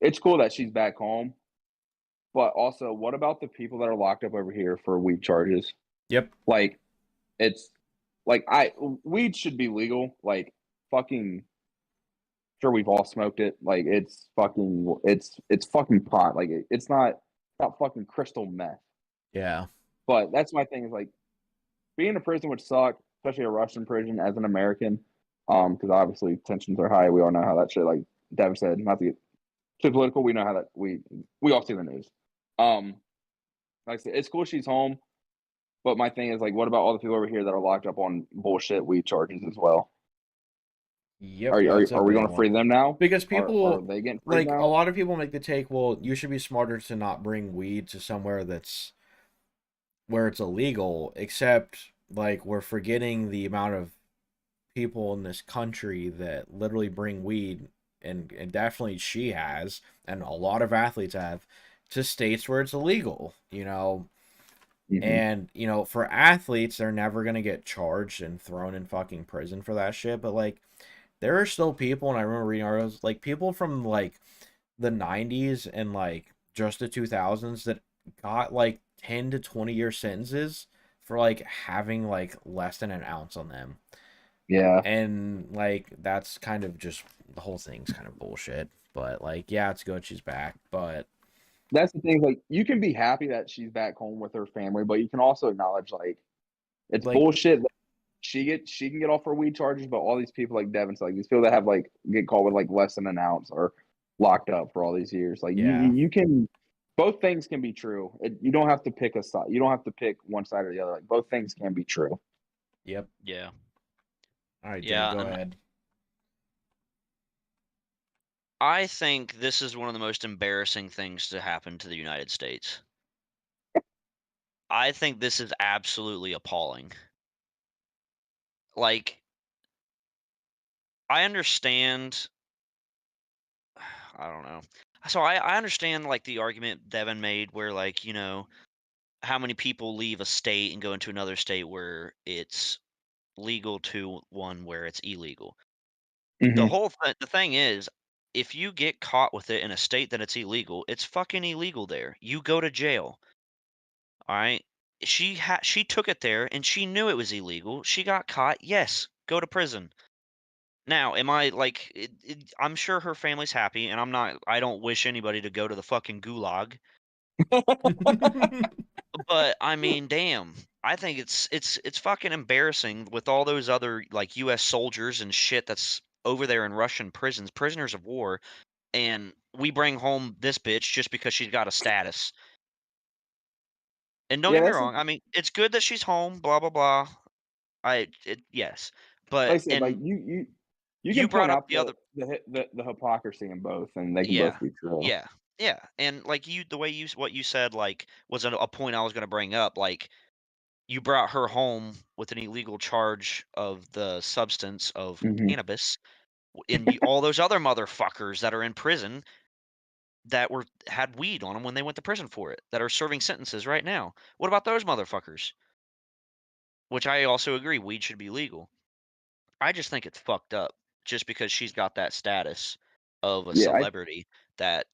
it's cool that she's back home, but also, what about the people that are locked up over here for weed charges? Yep. Like, it's like weed should be legal. Like, fucking sure we've all smoked it. Like it's fucking pot. Like it's not fucking crystal meth. Yeah. But that's my thing is like being in a prison would suck, especially a Russian prison as an American. Because obviously tensions are high. We all know how that shit. Like Devin said, not to get too political. We know how that we all see the news. Like I said, it's cool she's home. But my thing is like, what about all the people over here that are locked up on bullshit weed charges as well? Yep, Are that's a are we big going to one. free them now? Because Are people, they getting freed like, a now? lot of people make the take, well, you should be smarter to not bring weed to somewhere that's where it's illegal, except, like, we're forgetting the amount of people in this country that literally bring weed, and definitely she has, and a lot of athletes have, to states where it's illegal, you know? Mm-hmm. And, you know, for athletes, they're never going to get charged and thrown in fucking prison for that shit, but, like, there are still people, and I remember reading articles, like, people from, like, the 90s and, like, just the 2000s that got, like, 10 to 20-year sentences for, like, having, like, less than an ounce on them. Yeah, And, like, that's kind of just, the whole thing's kind of bullshit. But, like, yeah, it's good she's back, but, that's the thing. Like, you can be happy that she's back home with her family, but you can also acknowledge like it's like, bullshit. That she can get off her weed charges, but all these people like Devin's like these people that have like get caught with like less than an ounce or locked up for all these years. Like yeah. you can both things can be true. You don't have to pick a side. You don't have to pick one side or the other. Like both things can be true. Yep. Yeah. All right, Jake, Yeah, go and ahead. I think this is one of the most embarrassing things to happen to the United States. I think this is absolutely appalling. Like, I understand. I don't know. So I understand like the argument Devin made where like, you know, how many people leave a state and go into another state where it's legal to one where it's illegal. Mm-hmm. The thing is, if you get caught with it in a state that it's illegal, it's fucking illegal there. You go to jail. All right. She took it there and she knew it was illegal. She got caught. Yes, go to prison. Now, am I like I'm sure her family's happy and I don't wish anybody to go to the fucking gulag, but I mean, damn. I think it's fucking embarrassing with all those other like US soldiers and shit that's over there in Russian prisons, prisoners of war, and we bring home this bitch just because she's got a status. And don't Yeah, get me that's wrong, I mean, it's good that she's home, blah blah blah. Yes. like I But said. Like and you you can point brought up out the other the hypocrisy in both, and they can yeah. both be true. Yeah. Yeah. And like the way you what you said like was a point I was going to bring up like you brought her home with an illegal charge of the substance of Mm-hmm. cannabis and all those other motherfuckers that are in prison that were had weed on them when they went to prison for it that are serving sentences right now. What about those motherfuckers? Which I also agree weed should be legal. I just think it's fucked up just because she's got that status of a Yeah, celebrity that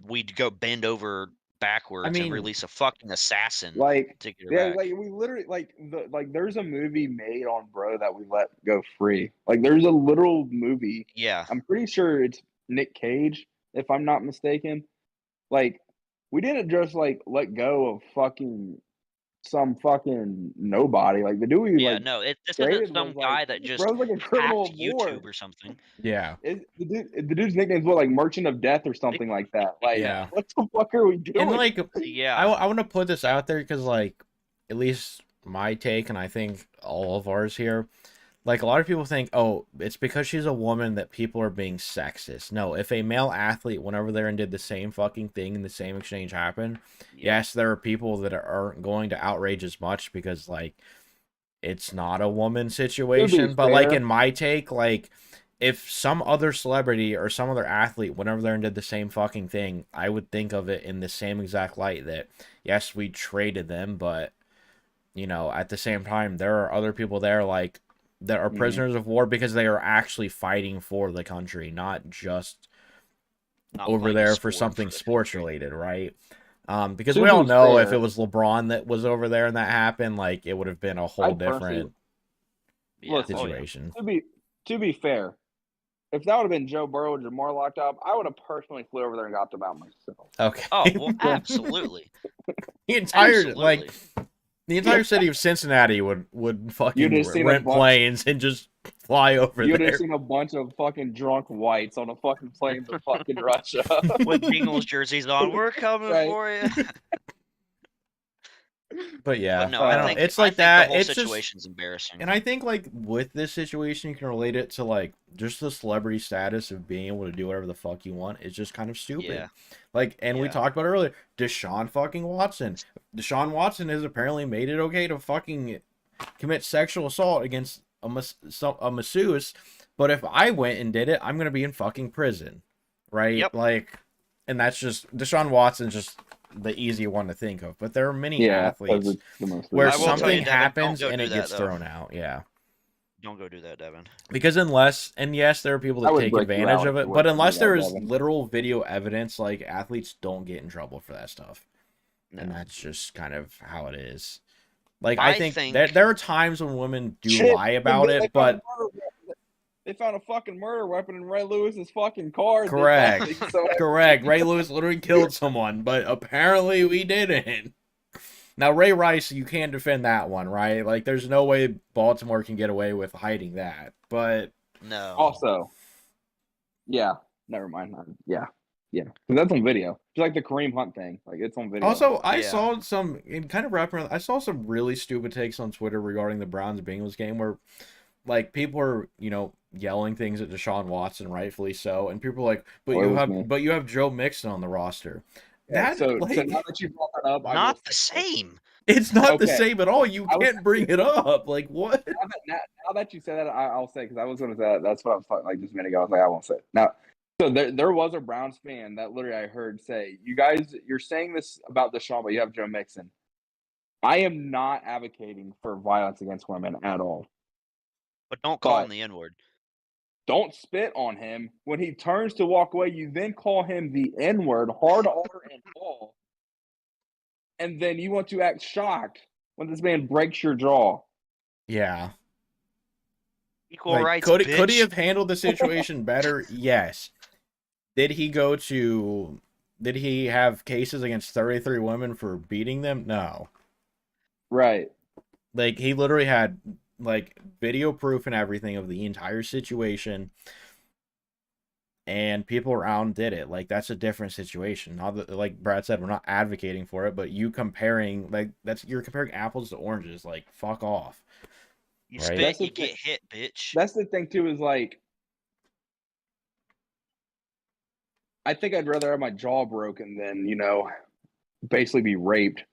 we'd go bend over I backwards and mean, release a fucking assassin like to get her yeah, back. like we literally like there's a movie made on Bro that we let go free. Like there's a literal movie. Yeah. I'm pretty sure it's Nick Cage, if I'm not mistaken. Like we didn't just like let go of fucking some fucking nobody. Like the dude we Yeah, like no, this isn't created was some like guy that just bro's like a criminal hacked of war. YouTube or something. yeah. The dude's nickname is what like Merchant of Death or something like that. Like Yeah. Yeah. what the fuck are we And, doing? like, Yeah. I want to put this out there because, like, at least my take, and I think all of ours here, like, a lot of people think, oh, it's because she's a woman that people are being sexist. No, if a male athlete went over there and did the same fucking thing and the same exchange happened, Yeah. yes, there are people that aren't going to outrage as much because, like, it's not a woman To be situation. But, like, fair, in my take, like, if some other celebrity or some other athlete went over there and did the same fucking thing, I would think of it in the same exact light that, yes, we traded them, but, you know, at the same time, there are other people there, like, that are mhm. prisoners of war because they are actually fighting for the country, not just Not over playing a there for sport something for the sports country. related, right? Because To we all be know if it fair, was LeBron that was over there and that happened, like, it would have been a I whole personally different Yeah. Oh listen. yeah. situation. To be fair, if that would have been Joe Burrow and Jamar locked up, I would have personally flew over there and got them out myself. Okay. Oh well, absolutely, the entire absolutely. the entire city of Cincinnati would fucking You'd have seen rent planes and just fly over You'd there. have seen a bunch of fucking drunk whites on a fucking plane to fucking Russia. With Bengals jerseys on, we're coming Right. for you. But yeah, But no, I I don't think know. It's I like think that. the whole It's just, situation's embarrassing. and I think like with this situation, you can relate it to like just the celebrity status of being able to do whatever the fuck you want. It's just kind of stupid. Yeah. Like, and we Yeah. talked about earlier, Deshaun fucking Watson. Deshaun Watson has apparently made it okay to fucking commit sexual assault against a masseuse, but if I went and did it, I'm gonna be in fucking prison, right? Yep. Like, and that's just Deshaun Watson's just the easy one to think of, but there are many Yeah, athletes those are the most where I will tell you, something Devin, happens don't go and do it that, gets though. thrown out. Yeah. Don't go do that, Devin. Because unless, and yes, there are people I that would take break you advantage out of if it, you but went to unless do there that, is Devin. literal video evidence, like athletes don't get in trouble for that stuff. And No. that's just kind of how it is. Like, I I think think- there are times when women do Shit, lie about they it, found but a murder weapon. They found a fucking murder weapon in Ray Lewis's fucking car. correct. So Correct. Ray Lewis literally killed someone, but apparently we didn't. Now, Ray Rice, you can't defend that one, right? Like, there's no way Baltimore can get away with hiding that. But No. also, yeah, never mind. Yeah. 'Cause that's on video. It's like the Kareem Hunt thing. Like it's on video. also, I Yeah. saw some, in kind of wrapping around, I saw some really stupid takes on Twitter regarding the Browns Bengals game where, like, people are, yelling things at Deshaun Watson, rightfully so, and people are like, but Where you was have, me? but you have Joe Mixon on the roster. Yeah, That, so like, now that you brought that up, Not the same. it's not the Okay. same at all. You I was- can't bring it up. Like, what? Now that you say that, I'll say because I was going to say that. That's what I was talking like just a minute ago. I was like, I won't say it. Now, so there was a Browns fan that literally I heard say, "You guys, you're saying this about Deshaun, but you have Joe Mixon." I am not advocating for violence against women at all. But don't call him But- the N-word. Don't spit on him when he turns to walk away. You then call him the N-word, hard R and all, and then you want to act shocked when this man breaks your jaw. Yeah. Equal Like, rights, could bitch. he have handled the situation better? Yes. Did he have cases against 33 women for beating them? No. Right. Like, he literally had, like, video proof and everything of the entire situation, and people around did it. Like, that's a different situation. Not that, like Brad said, we're not advocating for it, but you're comparing apples to oranges. Like, fuck off. You Right. spit, That's the you get hit, bitch. That's the thing too. Is like, I think I'd rather have my jaw broken than basically be raped.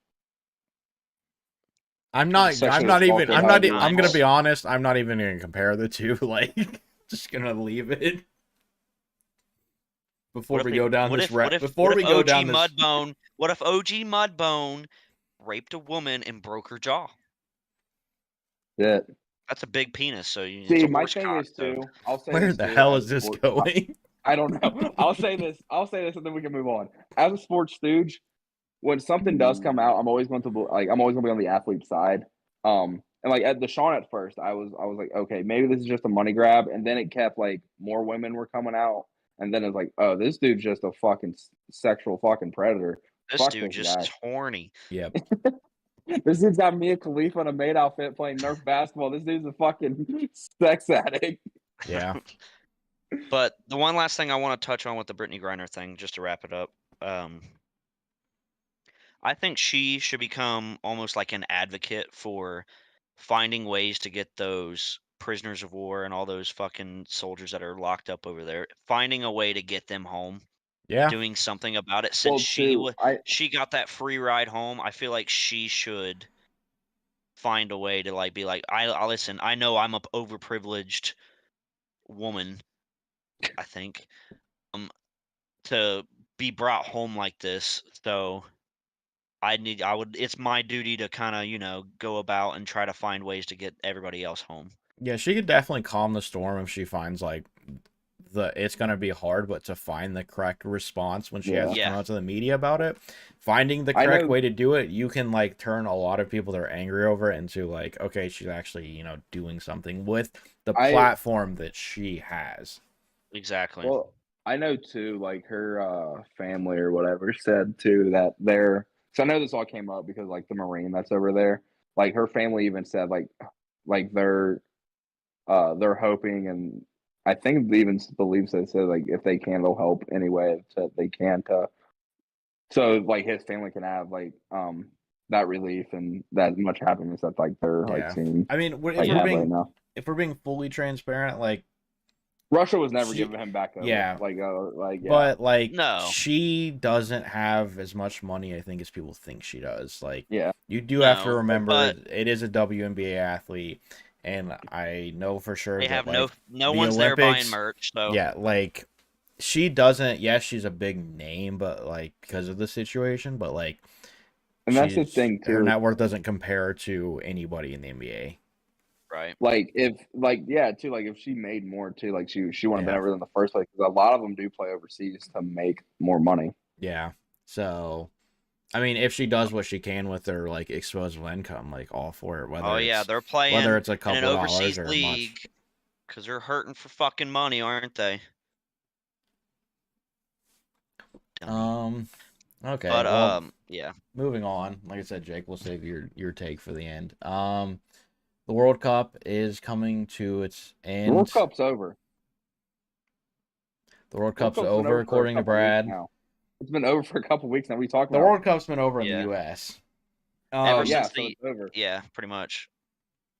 I'm not Sexually even, assaulted I'm by not, a I'm gonna girl. be honest, I'm not even gonna compare the two. Like, just gonna leave it. Before What we if go down this route. Before we go OG down this. Mudbone, what if OG Mudbone raped a woman and broke her jaw? Yeah. That's a big penis, so it's See, a my horse thing cock, is so- too. I'll say Where this the too, hell as is a this sport- going? I don't know. I'll say this, and then we can move on. As a sports stooge, when something does come out, I'm always going to be on the athlete side. And like at Deshaun at first, I was like, okay, maybe this is just a money grab, and then it kept like more women were coming out, and then it's like, oh, this dude's just a fucking sexual fucking predator. This Fuck dude this just guy. is horny. Yep. This dude's got Mia Khalifa in a maid outfit playing Nerf basketball. This dude's a fucking sex addict. Yeah. But the one last thing I want to touch on with the Brittany Griner thing, just to wrap it up, I think she should become almost like an advocate for finding ways to get those prisoners of war and all those fucking soldiers that are locked up over there, finding a way to get them home, Yeah. doing something about it. Well, Since too, she got that free ride home, I feel like she should find a way to like be like, I listen. I know I'm a overprivileged woman. I think, to be brought home like this, so it's my duty to kind of, go about and try to find ways to get everybody else home. Yeah, she could definitely calm the storm if she finds like it's gonna be hard, but to find the correct response when she has to Yeah. come out to the media about it. Finding the I correct know- way to do it, you can like turn a lot of people that are angry over it into like, okay, she's actually, doing something with the I- platform that she has. Exactly. Well, I know too, like her family or whatever said too that they're. So I know this all came up because like the Marine that's over there, like her family even said like they're hoping and I think they even believes they said like if they can they'll help any way that they can to so like his family can have like that relief and that much happiness that like they're like Yeah. seeing I mean, like have right now. if we're being fully transparent, like Russia was never she, giving him back over. yeah, Like yeah. but like No. she doesn't have as much money, I think, as people think she does. Like Yeah. you do have to No. remember But it is a WNBA athlete, and I know for sure they that have like no the one's there buying Olympics, merch, so yeah, like she doesn't. Yes, she's a big name, but like because of the situation, but like And that's the she's thing her too. net worth doesn't compare to anybody in the NBA. right. Like if like yeah too like if she made more too like she wouldn't have been Yeah. over there in the first place because a lot of them do play overseas to make more money. Yeah. So, I mean, if she does what she can with her like disposable income, like all for it, Oh yeah, they're playing whether it's a in an couple dollars overseas or league much. because they're hurting for fucking money, aren't they? Dummy. Okay. But Well, yeah. moving on. Like I said, Jake, we'll save your take for the end. The World Cup is coming to its The World end. Cup's over. The World World Cup's Cup's been over, over for a according to couple weeks Brad. now. It's been over for a couple weeks now. What are you talking The about? World Cup's been over in the Yeah. U.S. Ever Yeah, since so it's over. yeah, pretty much.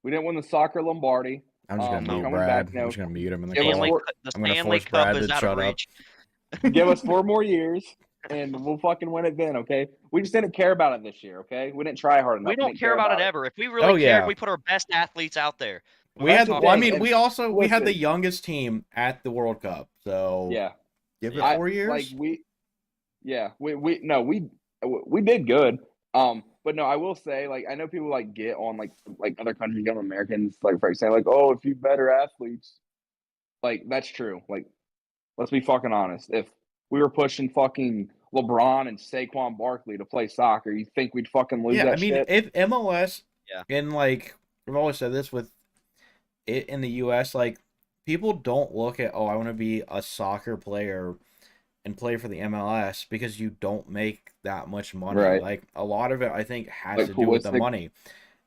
We didn't win the soccer Lombardi. I'm just gonna We're mute Nope. coming back. Brad. I'm just gonna mute him in the Give us call. The I'm gonna Stanley force Cup Brad is to out of shut up. reach. give us 4 more years, and we'll fucking win it then. Okay, we just didn't care about it this year. Okay, we didn't try hard enough. We don't didn't care about it ever. If we really Oh, cared, yeah. we put our best athletes out there. We That's had, the well, I thing, mean, and we had the listen. youngest team at the World Cup, so Yeah, give it Yeah. 4 years. like we did good. But no, I will say like I know people like get on like other countries, young Americans like for saying like oh if you better athletes, like that's true. Like let's be fucking honest. If we were pushing fucking LeBron and Saquon Barkley to play soccer, you think we'd fucking lose Yeah, I that mean, shit? if MLS Yeah. and like I've always said this with it in the US, like people don't look at I want to be a soccer player and play for the MLS because you don't make that much money. Right. Like a lot of it I think has Like to do with the holistic. money.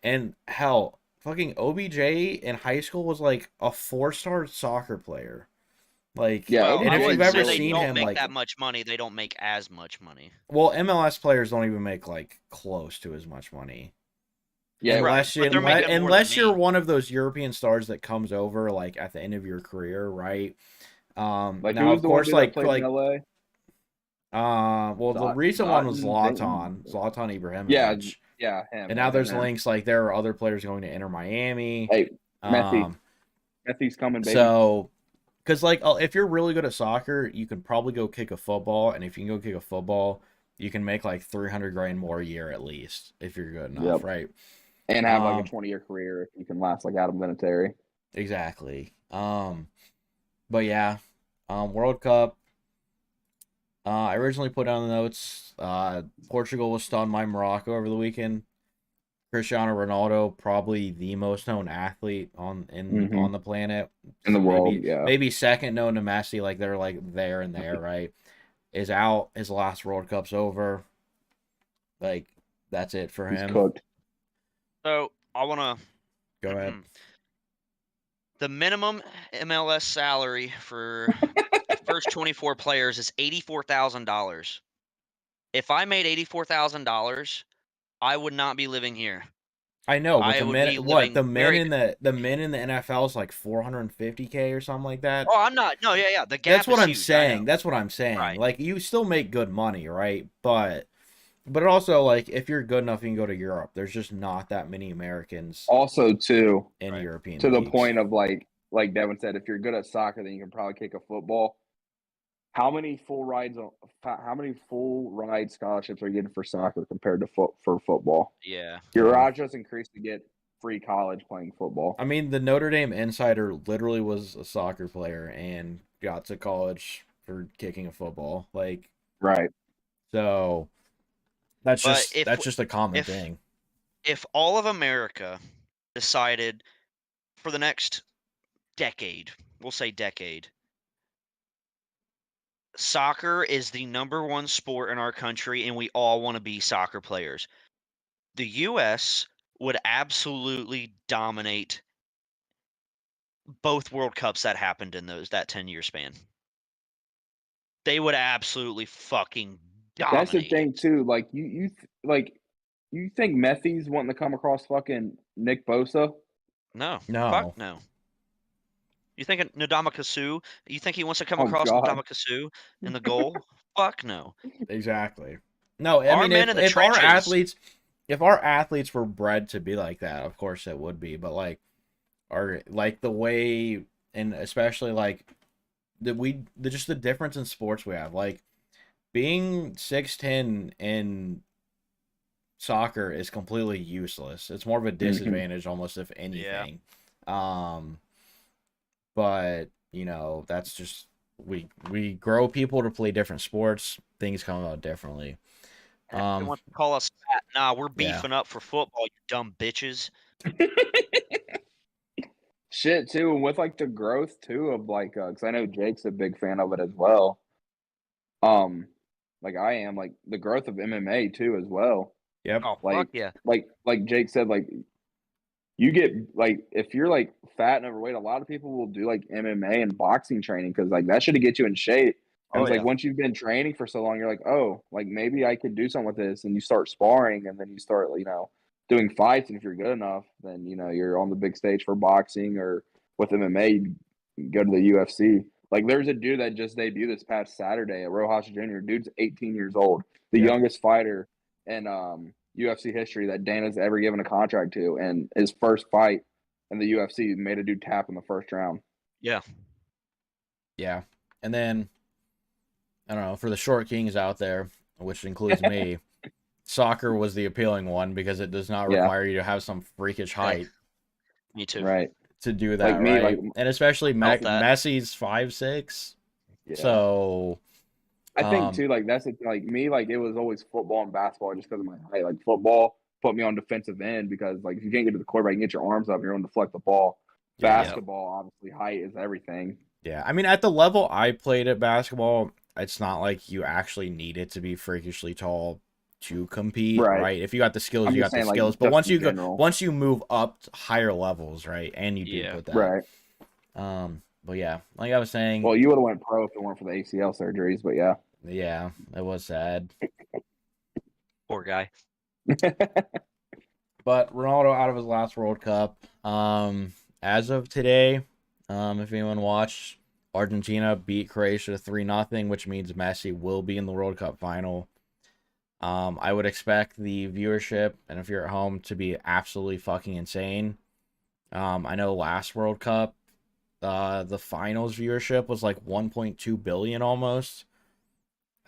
And hell, fucking OBJ in high school was like a 4-star soccer player. Like, Yeah, Well, and I if you've wouldn't ever say they seen don't him, make like, that much money. They don't make as much money. well, MLS players don't even make like close to as much money. Yeah, Right, but they're making more than Unless you're me. one of those European stars that comes over like at the end of your career, right? like Now who's of the one course dude that played in like LA? well the recent one was Zlatan. Zlatan Yeah, Ibrahimovic. yeah, him. And now there's him. links like there are other players going to enter Miami. Hey, Messi. Um Messi's coming, baby. so because like if you're really good at soccer, you can probably go kick a football, and if you can go kick a football, you can make like 300 grand more a year at least if you're good enough, Yep. right? And have like a 20-year career if you can last like Adam Vinatieri. Exactly. But yeah, World Cup. I originally put down the notes. Portugal was stunned by Morocco over the weekend. Cristiano Ronaldo, probably the most known athlete on the planet, In the world, yeah. maybe second known to Messi. Like they're like there and there, right? Is out. His last World Cup's over. Like that's it for him. He's cooked. So I want to Go ahead. The minimum MLS salary for the first 24 players is $84,000. If I made $84,000, I would not be living here. I know, but I would be living the men very. in the men in the NFL is like 450K or something like that. Oh, I'm not. No, yeah. The gap That's what is I'm huge, I saying. know. That's what I'm saying. Right. Like you still make good money, right? But also like if you're good enough, you can go to Europe. There's just not that many Americans Also, too, in European to the leagues. point of like Devin said, if you're good at soccer, then you can probably kick a football. How many full ride scholarships are you getting for soccer compared to for football? Yeah. Your odds just increased to get free college playing football. I mean, the Notre Dame insider literally was a soccer player and got to college for kicking a football. Like, right. So that's But just a common thing. If all of America decided for the next decade, we'll say decade, soccer is the #1 sport in our country, and we all want to be soccer players. The U.S. would absolutely dominate both World Cups that happened in that 10-year span. They would absolutely fucking That's the dominate thing it. too. Like you think Messi's wanting to come across fucking Nick Bosa? No, No, fuck no. You think Ndamukong Suh? You think he wants to come Oh across God. Ndamukong Suh in the goal? Fuck no. exactly. No, I Our mean men in the if our trenches. athletes if our athletes were bred to be like that, of course it would be. But like our like the way and especially like just the difference in sports we have. Like being 6'10" in soccer is completely useless. It's more of a Mhm. disadvantage almost if Yeah. anything. Um but that's just we grow people to play different sports. Things come out differently. They Um want to call us fat. Nah, we're yeah. beefing up for football, you dumb bitches. Shit too, and with like the growth too of like, because I know Jake's a big fan of it as well. Um, like I am, like the growth of MMA too as well. Yep. Oh, fuck Like, yeah. like Jake said, like you get like if you're like fat and overweight, a lot of people will do like MMA and boxing training because like that should get you in shape. And Oh, it's like yeah. once you've been training for so long, you're like, oh, like maybe I could do something with this, and you start sparring, and then you start, doing fights. And if you're good enough, then you're on the big stage for boxing or with MMA. You go to the UFC. Like there's a dude that just debuted this past Saturday at Rojas Jr. Dude's 18 years old, the Yep. youngest fighter in UFC history that Dana's ever given a contract to, and his first fight in the UFC made a dude tap in the first round. Yeah. Yeah. And then I don't know, for the short kings out there, which includes me, soccer was the appealing one because it does not Yeah, require you to have some freakish Hey, height me too. right. to do Like that, me, like right? And especially Felt that. Messi's 5'6". yeah. So, I think um, too, like that's it. Like me, like it was always football and basketball just because of my height. Like football put me on defensive end because like if you can't get to the quarterback, you can get your arms up, you're going to deflect the ball. yeah. Yep. Basketball, obviously, height is everything. Yeah. I mean, at the level I played at basketball, it's not like you actually needed to be freakishly tall to compete, Right. right? If you got the skills, I'm you just got the saying, like skills. But just in general. once you move up to higher levels, right? And you do Yeah. put that. Right. But yeah, like I was saying, Well, you would have went pro if it weren't for the ACL surgeries, but yeah. yeah, it was sad. Poor guy. But Ronaldo out of his last World Cup. As of today, if anyone watched, Argentina beat Croatia 3-0, which means Messi will be in the World Cup final. I would expect the viewership, and if you're at home, to be absolutely fucking insane. I know last World Cup, the finals viewership was like 1.2 billion almost.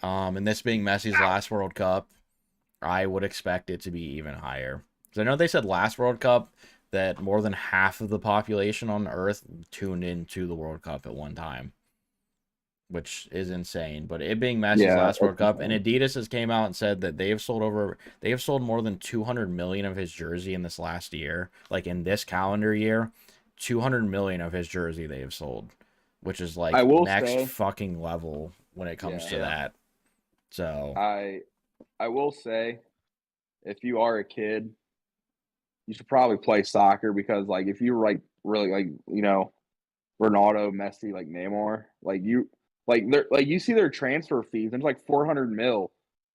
And this being Messi's last World Cup, I would expect it to be even higher. Because I know they said last World Cup that more than half of the population on Earth tuned into the World Cup at one time, which is insane. But it being Messi's Yeah, last that's World Cup, and insane. Adidas has came out and said that they have sold more than 200 million of his jersey in this last year, like in this calendar year, 200 million of his jersey they have sold, which is I like will next say, fucking level when it comes yeah, to Yeah. that. So I will say, if you are a kid, you should probably play soccer because, like, if you were like really like Ronaldo, Messi, like Neymar, like they're like you see their transfer fees, and it's like 400 mil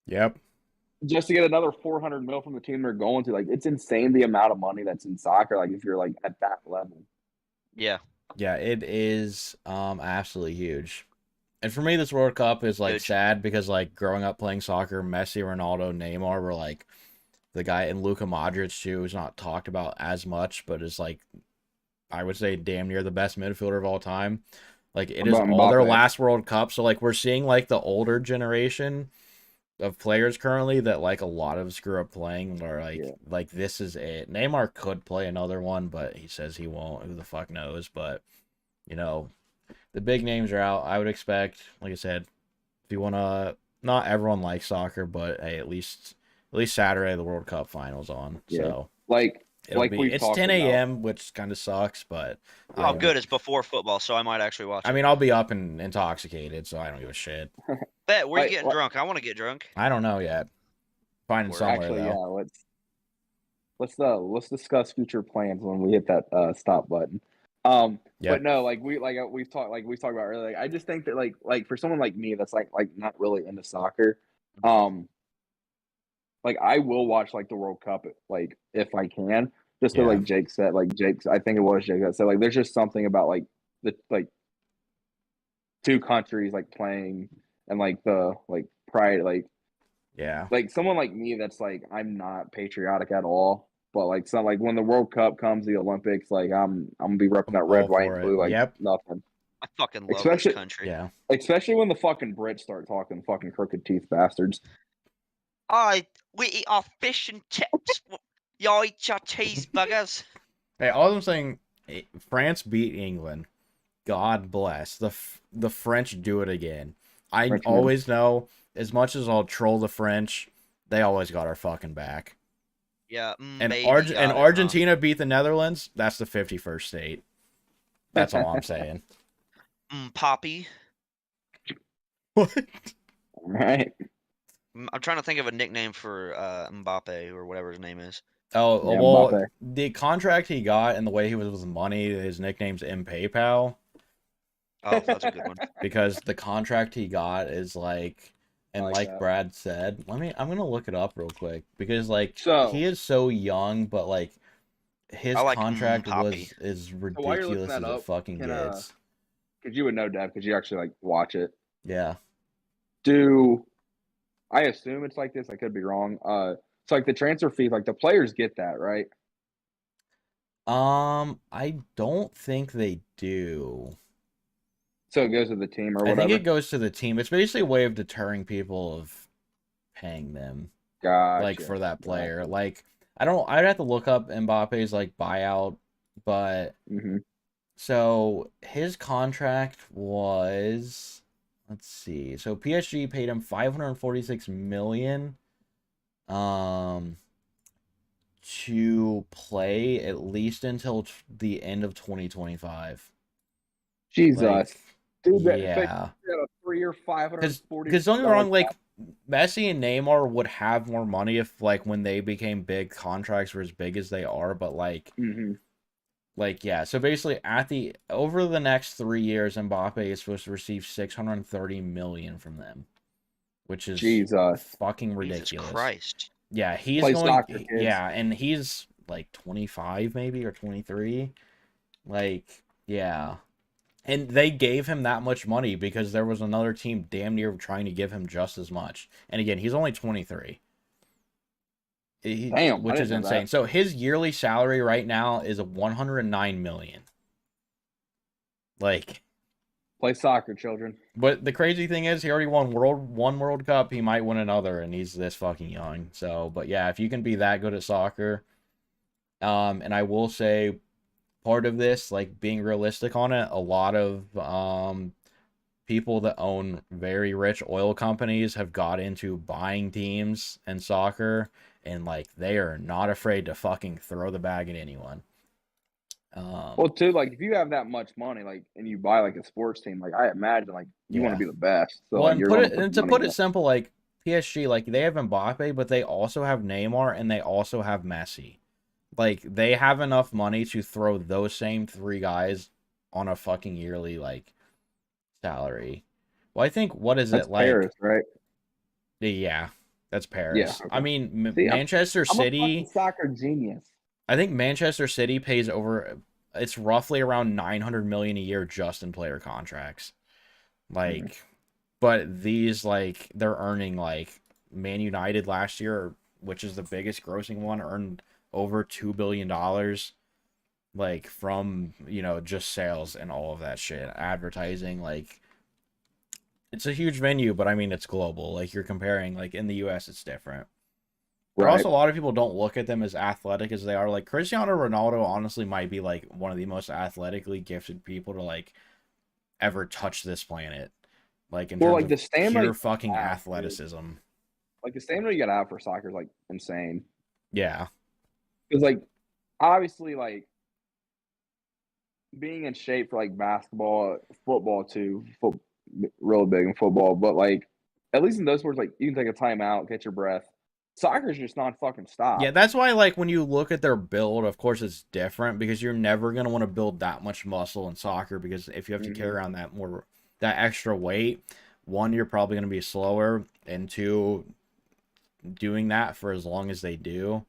yep. just to get another 400 mil from the team they're going to. Like, it's insane the amount of money that's in soccer. Like, if you're like at that level. Yeah. Yeah, it is absolutely huge. And for me, this World Cup is like Huge. sad because like growing up playing soccer, Messi, Ronaldo, Neymar were like the guy, and Luka Modric too is not talked about as much, but is like I would say damn near the best midfielder of all time. Like it What is about all their Mbappe? last World Cup, so like we're seeing like the older generation of players currently that like a lot of us grew up playing where Yeah, like this is it. Neymar could play another one, but he says he won't. Who the fuck knows? But you know, the big names are out. I would expect, like I said, if you want to, not everyone likes soccer, but hey, at least Saturday the World Cup finals on. yeah. So Like It'll Like be we've it's talked 10 about. a.m., which kind of sucks, but Oh, I'm good. It's before football, so I might actually watch I it. mean, I'll be up and intoxicated, so I don't give a shit. Bet, where you Like, getting drunk? I want to get drunk. I don't know yet. Finding Word. somewhere actually, yeah. though. Let's discuss future plans when we hit that stop button. But Yep. no, we've talked about earlier. Like, I just think that like for someone like me that's like not really into soccer, like I will watch like the World Cup like if I can, just to Yeah. like Jake said, like Jake's I think it was Jake that said like there's just something about like the like two countries like playing and like the like pride Yeah. like someone like me that's like I'm not patriotic at all. But like some like when the World Cup comes, the Olympics, like I'm gonna be repping I'm that red, all white, for and it. blue like Yep. nothing. I fucking love this Especially country. Yeah. especially when the fucking Brits start talking fucking crooked teeth bastards. We eat our fish and chips. Y'all eat your cheeseburgers. Hey, all I'm saying, France beat England. God bless. The French do it again. I Frenchmen. always know, as much as I'll troll the French, they always got our fucking back. Yeah, And baby got it, huh? Argentina beat the Netherlands. That's the 51st state. That's all I'm saying. Poppy. What? Right. I'm trying to think of a nickname for Mbappe or whatever his name is. Oh, Yeah, well, Mbappe. the contract he got and the way he was with money, his nickname's M PayPal. Oh, that's a good one. Because the contract he got is like, and like like that. Brad said, I'm gonna look it up real quick because like So he is so young, but like his I like contract Poppy. is while you're looking ridiculous that as it up, fucking can gets. because you would know Dad because you actually like watch it. Yeah. Do I assume it's like this? I could be wrong. It's like the transfer fee, like the players get that, right? I don't think they do. So it goes to the team or I think it whatever. goes to the team. It's basically a way of deterring people of paying them, like Gotcha. for that player. Gotcha. Like I'd have to look up Mbappe's like buyout, but Mm-hmm. so his contract was, let's see. So PSG paid him 546 million um to play at least until the end of 2025. Like, Jesus, dude, but yeah. you got a 3-year, 540 Cuz don't get me dollar. wrong, like Messi and Neymar would have more money if like when they became big, contracts were as big as they are, but Mm-hmm. like yeah, so basically at the over the next 3 years, Mbappe is supposed to receive 630 million from them, which is Jesus, fucking Jesus ridiculous. Christ. Yeah, he's play going. soccer, kids. Yeah, and he's like 25 maybe or 23. Like yeah, and they gave him that much money because there was another team damn near trying to give him just as much. And again, he's only 23. Damn, I Which didn't is know insane. that. So his yearly salary right now is 109 million. Like, Play soccer, children. but the crazy thing is, he already won one World Cup. He might win another, and he's this fucking young. So, but yeah, if you can be that good at soccer, and I will say, part of this, like being realistic on it, a lot of people that own very rich oil companies have got into buying teams and soccer, and like they are not afraid to fucking throw the bag at anyone. Well, too, like if you have that much money, like, and you buy like a sports team, like I imagine, like you want to Yeah. be the best, so Well, like and you're going to put and the to money put in it it. simple, like PSG, like they have Mbappe, but they also have Neymar and they also have Messi. Like they have enough money to throw those same three guys on a fucking yearly like salary. Well, I think what is That's it like? Paris, right? Yeah, that's Yeah. Paris. I Okay. mean, See, Manchester I'm a fucking City. soccer genius. I think Manchester City pays over. It's roughly around 900 million a year just in player contracts. Mm. Like, but these like they're earning like Man United last year, which is the biggest grossing one, earned over $2 billion, like from just sales and all of that shit, advertising. Like, it's a huge venue, but I mean it's global. Like you're comparing, like in the U.S. it's different. But Right. also, a lot of people don't look at them as athletic as they are. Like Cristiano Ronaldo, honestly, might be like one of the most athletically gifted people to like ever touch this planet. Like in Well, terms like of the stamina pure you fucking have, dude. athleticism. Like the stamina you gotta have for soccer is like insane. Yeah, Because like obviously, like being in shape for like basketball, football too, real big in football, but like at least in those sports, like you can take a timeout, get your breath. Soccer's just non fucking Yeah, stop. that's why, like, when you look at their build, of course, it's different because you're never going to want to build that much muscle in soccer because if you have to carry Hmm. around that extra weight, one, you're probably going to be slower, and two, doing that for as long as they do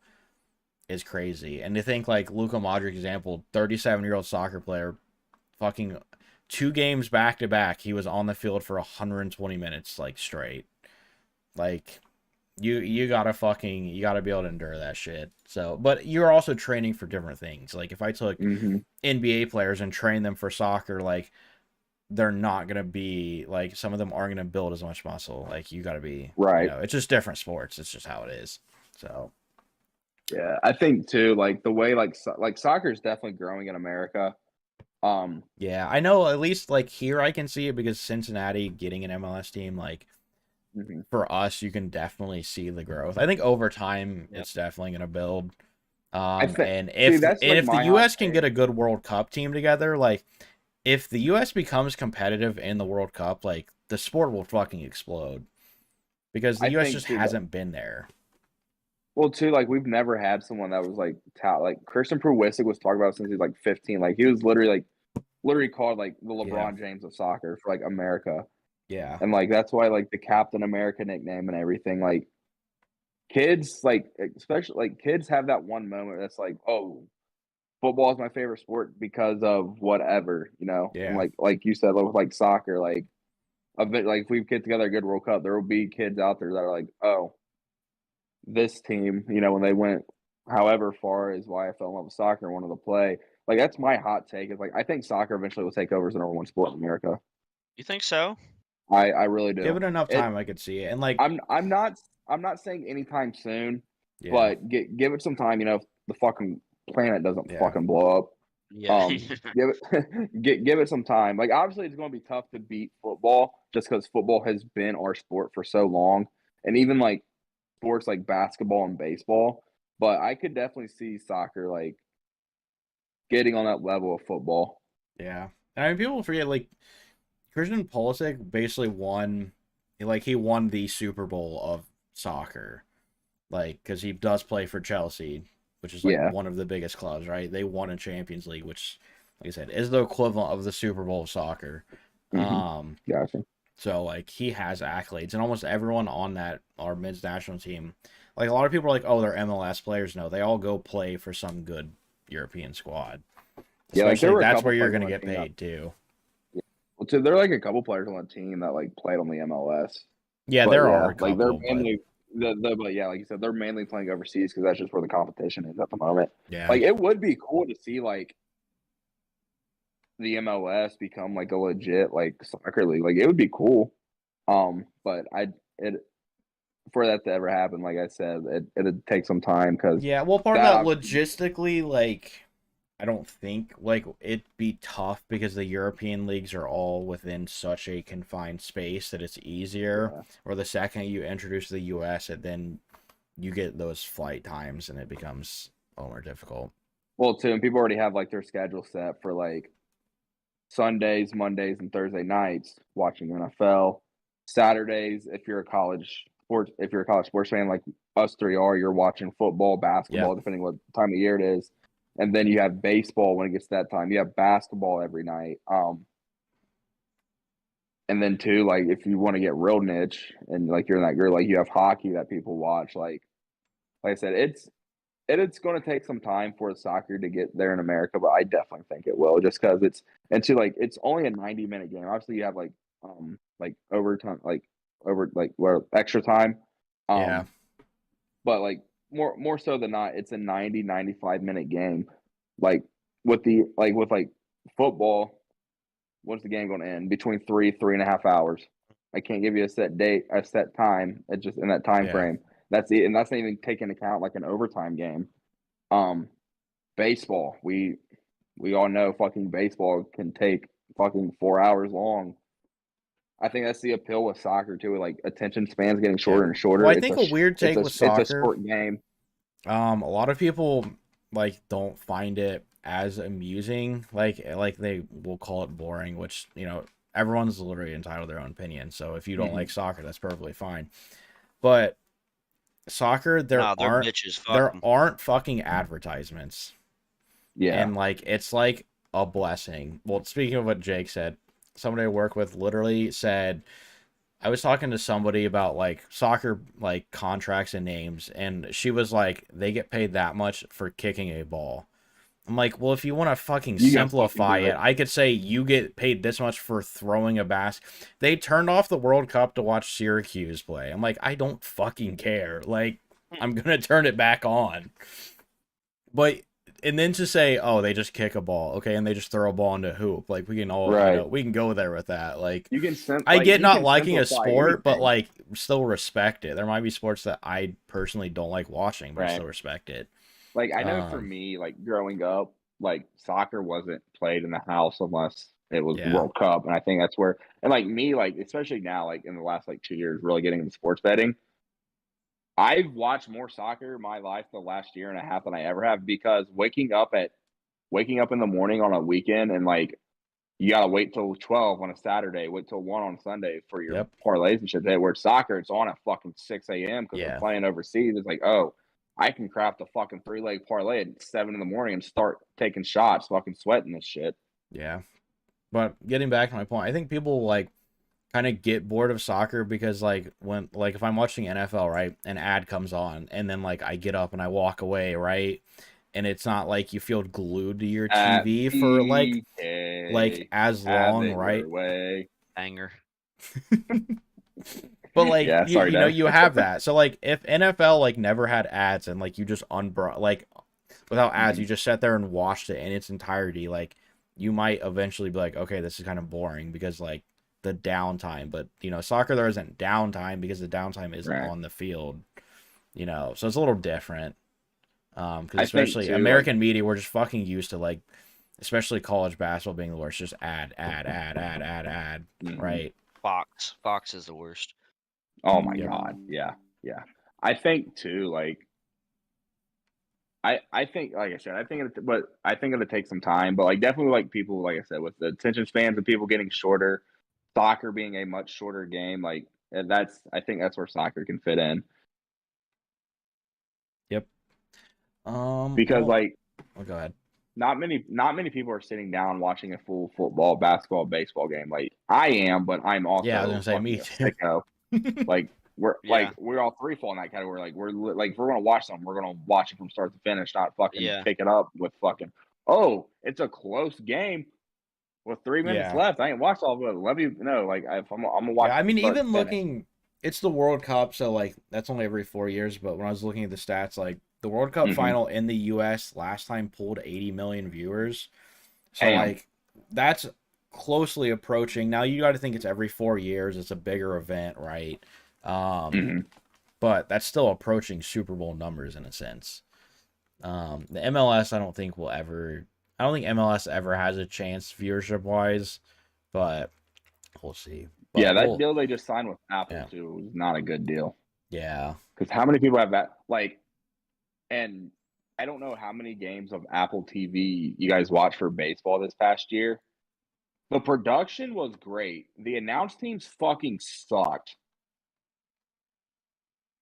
is crazy. And to think, like, Luka Modric example, 37-year-old soccer player, fucking 2 games back to back, he was on the field for 120 minutes, like, straight. Like, you gotta be able to endure that shit. So, but you're also training for different things. Like if I took Hmm. NBA players and train them for soccer, like they're not gonna be like some of them aren't gonna build as much muscle. Like you gotta be, Right. it's just different sports. It's just how it is. So Yeah, I think too. Like the way like soccer is definitely growing in America. Um. yeah, I know at least like here I can see it because Cincinnati getting an MLS team, like Mhm. for us, you can definitely see the growth. I think over time Yep. it's definitely gonna build. I think. And See, that's like if the my hot U.S. can take. get a good World Cup team together, like if the U.S. becomes competitive in the World Cup, like the sport will fucking explode because the I U.S. think just too that. hasn't been there. Well, too, like we've never had someone that was like like Christian Pulisic was talked about since he was like 15. Like he was literally called like the Yeah, LeBron James of soccer for like America, yeah, and like that's why like the Captain America nickname and everything. Like kids, like especially like kids have that one moment that's like, oh, football is my favorite sport because of whatever, and yeah, like you said, with like soccer, like a bit like if we get together a good World Cup, there will be kids out there that are like, oh, this team, when they went however far is why I fell in love with soccer and wanted to play. Like that's my hot take. Is like I think soccer eventually will take over as the number one sport in America. You think so? I really give do. it enough It time, I could see it. And like, I'm not saying anytime soon, yeah, but give it some time. If the fucking planet doesn't yeah, fucking blow up. Yeah. Give it give it some time. Like obviously, it's going to be tough to beat football just because football has been our sport for so long, and even like sports like basketball and baseball. But I could definitely see soccer like getting on that level of football. yeah. And I mean, people forget like Christian Pulisic basically won, like he won the Super Bowl of soccer, like because he does play for Chelsea, which is like Yeah. one of the biggest clubs, right? They won a Champions League, which, like I said, is the equivalent of the Super Bowl of soccer. Hmm. Um, Gotcha. so like he has accolades, and almost everyone on that our men's national team, like a lot of people are like, oh, they're MLS players. No, they all go play for some good European squad. Yeah, like there Especially were a that's couple where you're players gonna on the get team that. paid too. Yeah. Well, too, there are like a couple players on the team that like played on the MLS. Yeah, But there yeah, are a like they're couple, but mainly but yeah, like you said, they're mainly playing overseas because that's just where the competition is at the moment. yeah, Like it would be cool to see like the MLS become like a legit like soccer league. Like it would be cool. But it for that to ever happen, like I said, it'd take some time because yeah. Well, part of that that obviously. logistically, like I don't think like it'd be tough because the European leagues are all within such a confined space that it's easier. Yeah. Or the second you introduce the U.S., it then you get those flight times and it becomes a little more difficult. Well, too, and people already have like their schedule set for like Sundays, Mondays, and Thursday nights watching NFL. Saturdays, if you're a college sports fan like us three are, you're watching football, basketball, Yep. depending what time of year it is. And then you have baseball when it gets to that time. You have basketball every night. And then too, like if you want to get real niche and like you're in that group, like you have hockey that people watch. Like I said, it's going to take some time for soccer to get there in America, but I definitely think it will, just because it's only a 90-minute game. Obviously, you have like overtime, like over like where extra time, Yeah. um, but like more so than not, it's a 90-95 minute game. Like with football, what's the game going to end between 3 and a half hours? I can't give you a set date, a set time. It's just in that time Yeah. frame. That's it, and that's not even taking account like an overtime game. Um, Baseball, we all know fucking baseball can take fucking 4 hours long. I think that's the appeal with soccer too. Like attention spans getting Yeah. shorter and Well, shorter. I think a weird take with It's a soccer, sport game. a lot of people like don't find it as amusing. Like they will call it boring, which everyone's literally entitled to their own opinion. So if you don't like soccer, that's perfectly fine. But soccer, Nah, they're bitches. Fuck there them. aren't fucking advertisements, Yeah. and like it's like a blessing. Well, speaking of what Jake said, somebody I work with literally said, I was talking to somebody about like soccer like contracts and names, and she was like, they get paid that much for kicking a ball. I'm like, well, if you want to fucking You guys fucking simplify do it, it. I could say you get paid this much for throwing a basket. They turned off the World Cup to watch Syracuse play. I'm like, I don't fucking care. Like, I'm gonna turn it back on. But and then to say, oh, they just kick a ball, okay, and they just throw a ball into a hoop. Like we can all, Right. we can go there with that. Like, You can I get you not can liking a simplify sport, but anything. like still respect it. There might be sports that I personally don't like watching, but I Right. still respect it. Like I know for me, like growing up, like soccer wasn't played in the house unless it was the Yeah. World Cup. And I think that's where and like me, like especially now, like in the last like 2 years, really getting into sports betting. I've watched more soccer in my life the last year and a half than I ever have because waking up in the morning on a weekend and like you gotta wait till 12 on a Saturday, wait till 1 on Sunday for your Yep. parlays and shit. Where soccer, it's on at fucking 6 a.m. because they're Yeah. playing overseas. It's like, oh, I can craft a fucking 3-leg parlay at 7 in the morning and start taking shots, fucking sweating this shit. Yeah. But getting back to my point, I think people like kind of get bored of soccer because like when like if I'm watching NFL, right, an ad comes on and then like I get up and I walk away, right? And it's not like you feel glued to your At TV for like PK, as have long, it right? your way. Anger. But like Yeah, sorry, Dad. you have that. So like if NFL like never had ads and like you just like without ads, you just sat there and watched it in its entirety, like you might eventually be like, okay, this is kind of boring because like the downtime. But soccer there isn't downtime because the downtime is Right. on the field. So it's a little different. Because I think especially too, like American media, we're just fucking used to like, especially college basketball being the worst, just ad, right? Fox is the worst. oh my Yep. God. Yeah. Yeah. I think too, like I think like I said, I think it'll take some time, but like definitely like people like I said with the attention spans of people getting shorter, soccer being a much shorter game, like that's I think that's where soccer can fit in Yep. because Well, like go ahead. not many people are sitting down watching a full football, basketball, baseball game. Like I am, but I'm Yeah, I was also gonna say me fucking a too. sicko. Like Yeah. we're all three fall in that category. Like like if we're gonna watch something, we're gonna watch it from start to finish, not fucking Yeah. pick it up with fucking. Oh, it's a close game with 3 minutes Yeah. left. I ain't watched all of it. Let me know. Like if I'm gonna watch Yeah, it I from mean, start to even finish. looking, it's the World Cup, so like that's only every 4 years. But when I was looking at the stats, like the World Cup Mm-hmm. final in the U.S. last time pulled 80 million viewers, so Damn. like that's closely approaching. Now you got to think it's every 4 years. It's a bigger event, right? Um, Mm-hmm. but that's still approaching Super Bowl numbers in a sense. The MLS, I don't think will ever. I don't think MLS ever has a chance viewership wise, but we'll see. Yeah, But that we'll, deal they just signed with Apple yeah, too was not a good deal. yeah. Because how many people have that? Like, and I don't know how many games of Apple TV you guys watched for baseball this past year. The production was great. The announce teams fucking sucked.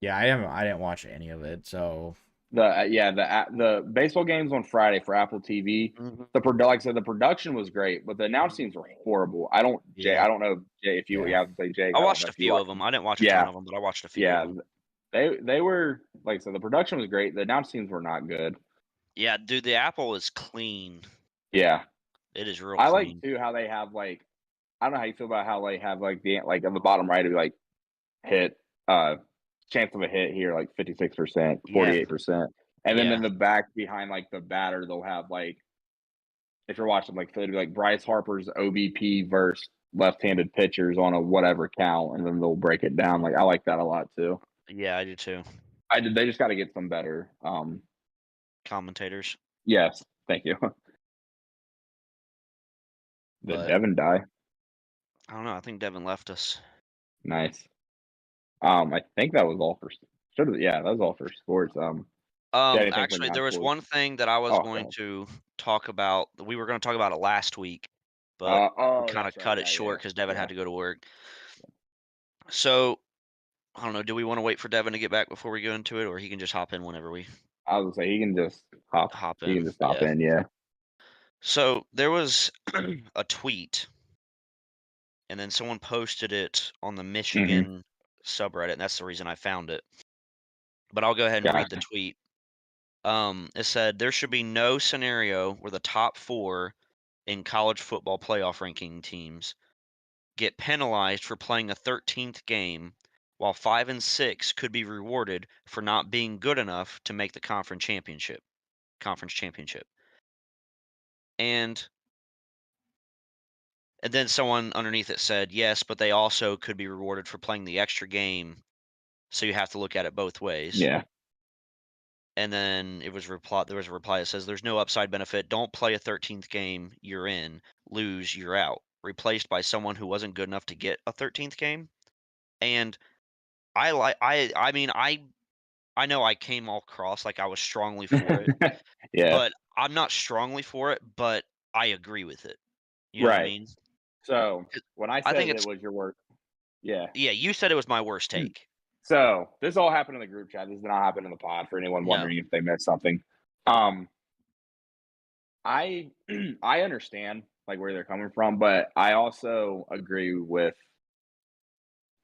Yeah, I didn't watch any of it, so The baseball games on Friday for Apple TV. Mm-hmm. Like I said, the production was great, but the announce teams were horrible. I don't Yeah. know Jay if you yeah. I have to say Jake. I I don't know watched a if you few watched. of them. I didn't watch a Yeah, ton of them, but I watched a few of yeah. them. They were like I said, the production was great. The announce teams were not good. Yeah, dude, the Apple is clean. Yeah, It is real I like clean. too how they have like I don't know how you feel about how they have like the like on the bottom right of like hit chance of a hit here like 56%, Yeah. 48%. And then Yeah. in the back behind like the batter, they'll have like if you're watching like it'll be like Bryce Harper's OBP versus left-handed pitchers on a whatever count, and then they'll break it down. Like I like that a lot too. Yeah, I do too. They just got to get some better. Commentators. Yes, thank you. Did But Devin die? I don't know. I think Devin left us. Nice. I think that was all for. Yeah, that was all for sports. anything from Actually, your there was schools? one thing that I was Oh, going God. to talk about. We were going to talk about it last week, but we kind of That's right. cut it Yeah, short yeah, because Devin yeah. had to go to work. So I don't know. Do we want to wait for Devin to get back before we go into it, or he can just hop in whenever we I was gonna say he can just hop. hop He in? can just hop Yeah. in. Yeah. So there was a tweet, and then someone posted it on the Mm-hmm. Michigan subreddit, and that's the reason I found it. But I'll go ahead and read the Gotcha. tweet. It said there should be no scenario where the top four in college football playoff ranking teams get penalized for playing a 13th game, while 5 and 6 could be rewarded for not being good enough to make the conference championship. Conference championship. And then someone underneath it said, yes, but they also could be rewarded for playing the extra game. So you have to look at it both ways. Yeah. And then there was a reply that says there's no upside benefit. Don't play a 13th game, you're in. Lose, you're out. Replaced by someone who wasn't good enough to get a 13th game. And I mean I know I came all cross like I was strongly for it, Yeah. but I'm not strongly for it, but I agree with it. You know what I Right. mean? So 'Cause when I I think said it it's was your work, yeah. yeah, you said it was my worst take. So this all happened in the group chat. This did not happen in the pod for anyone No. wondering if they missed something. Um, I I understand like where they're coming from, but I also agree with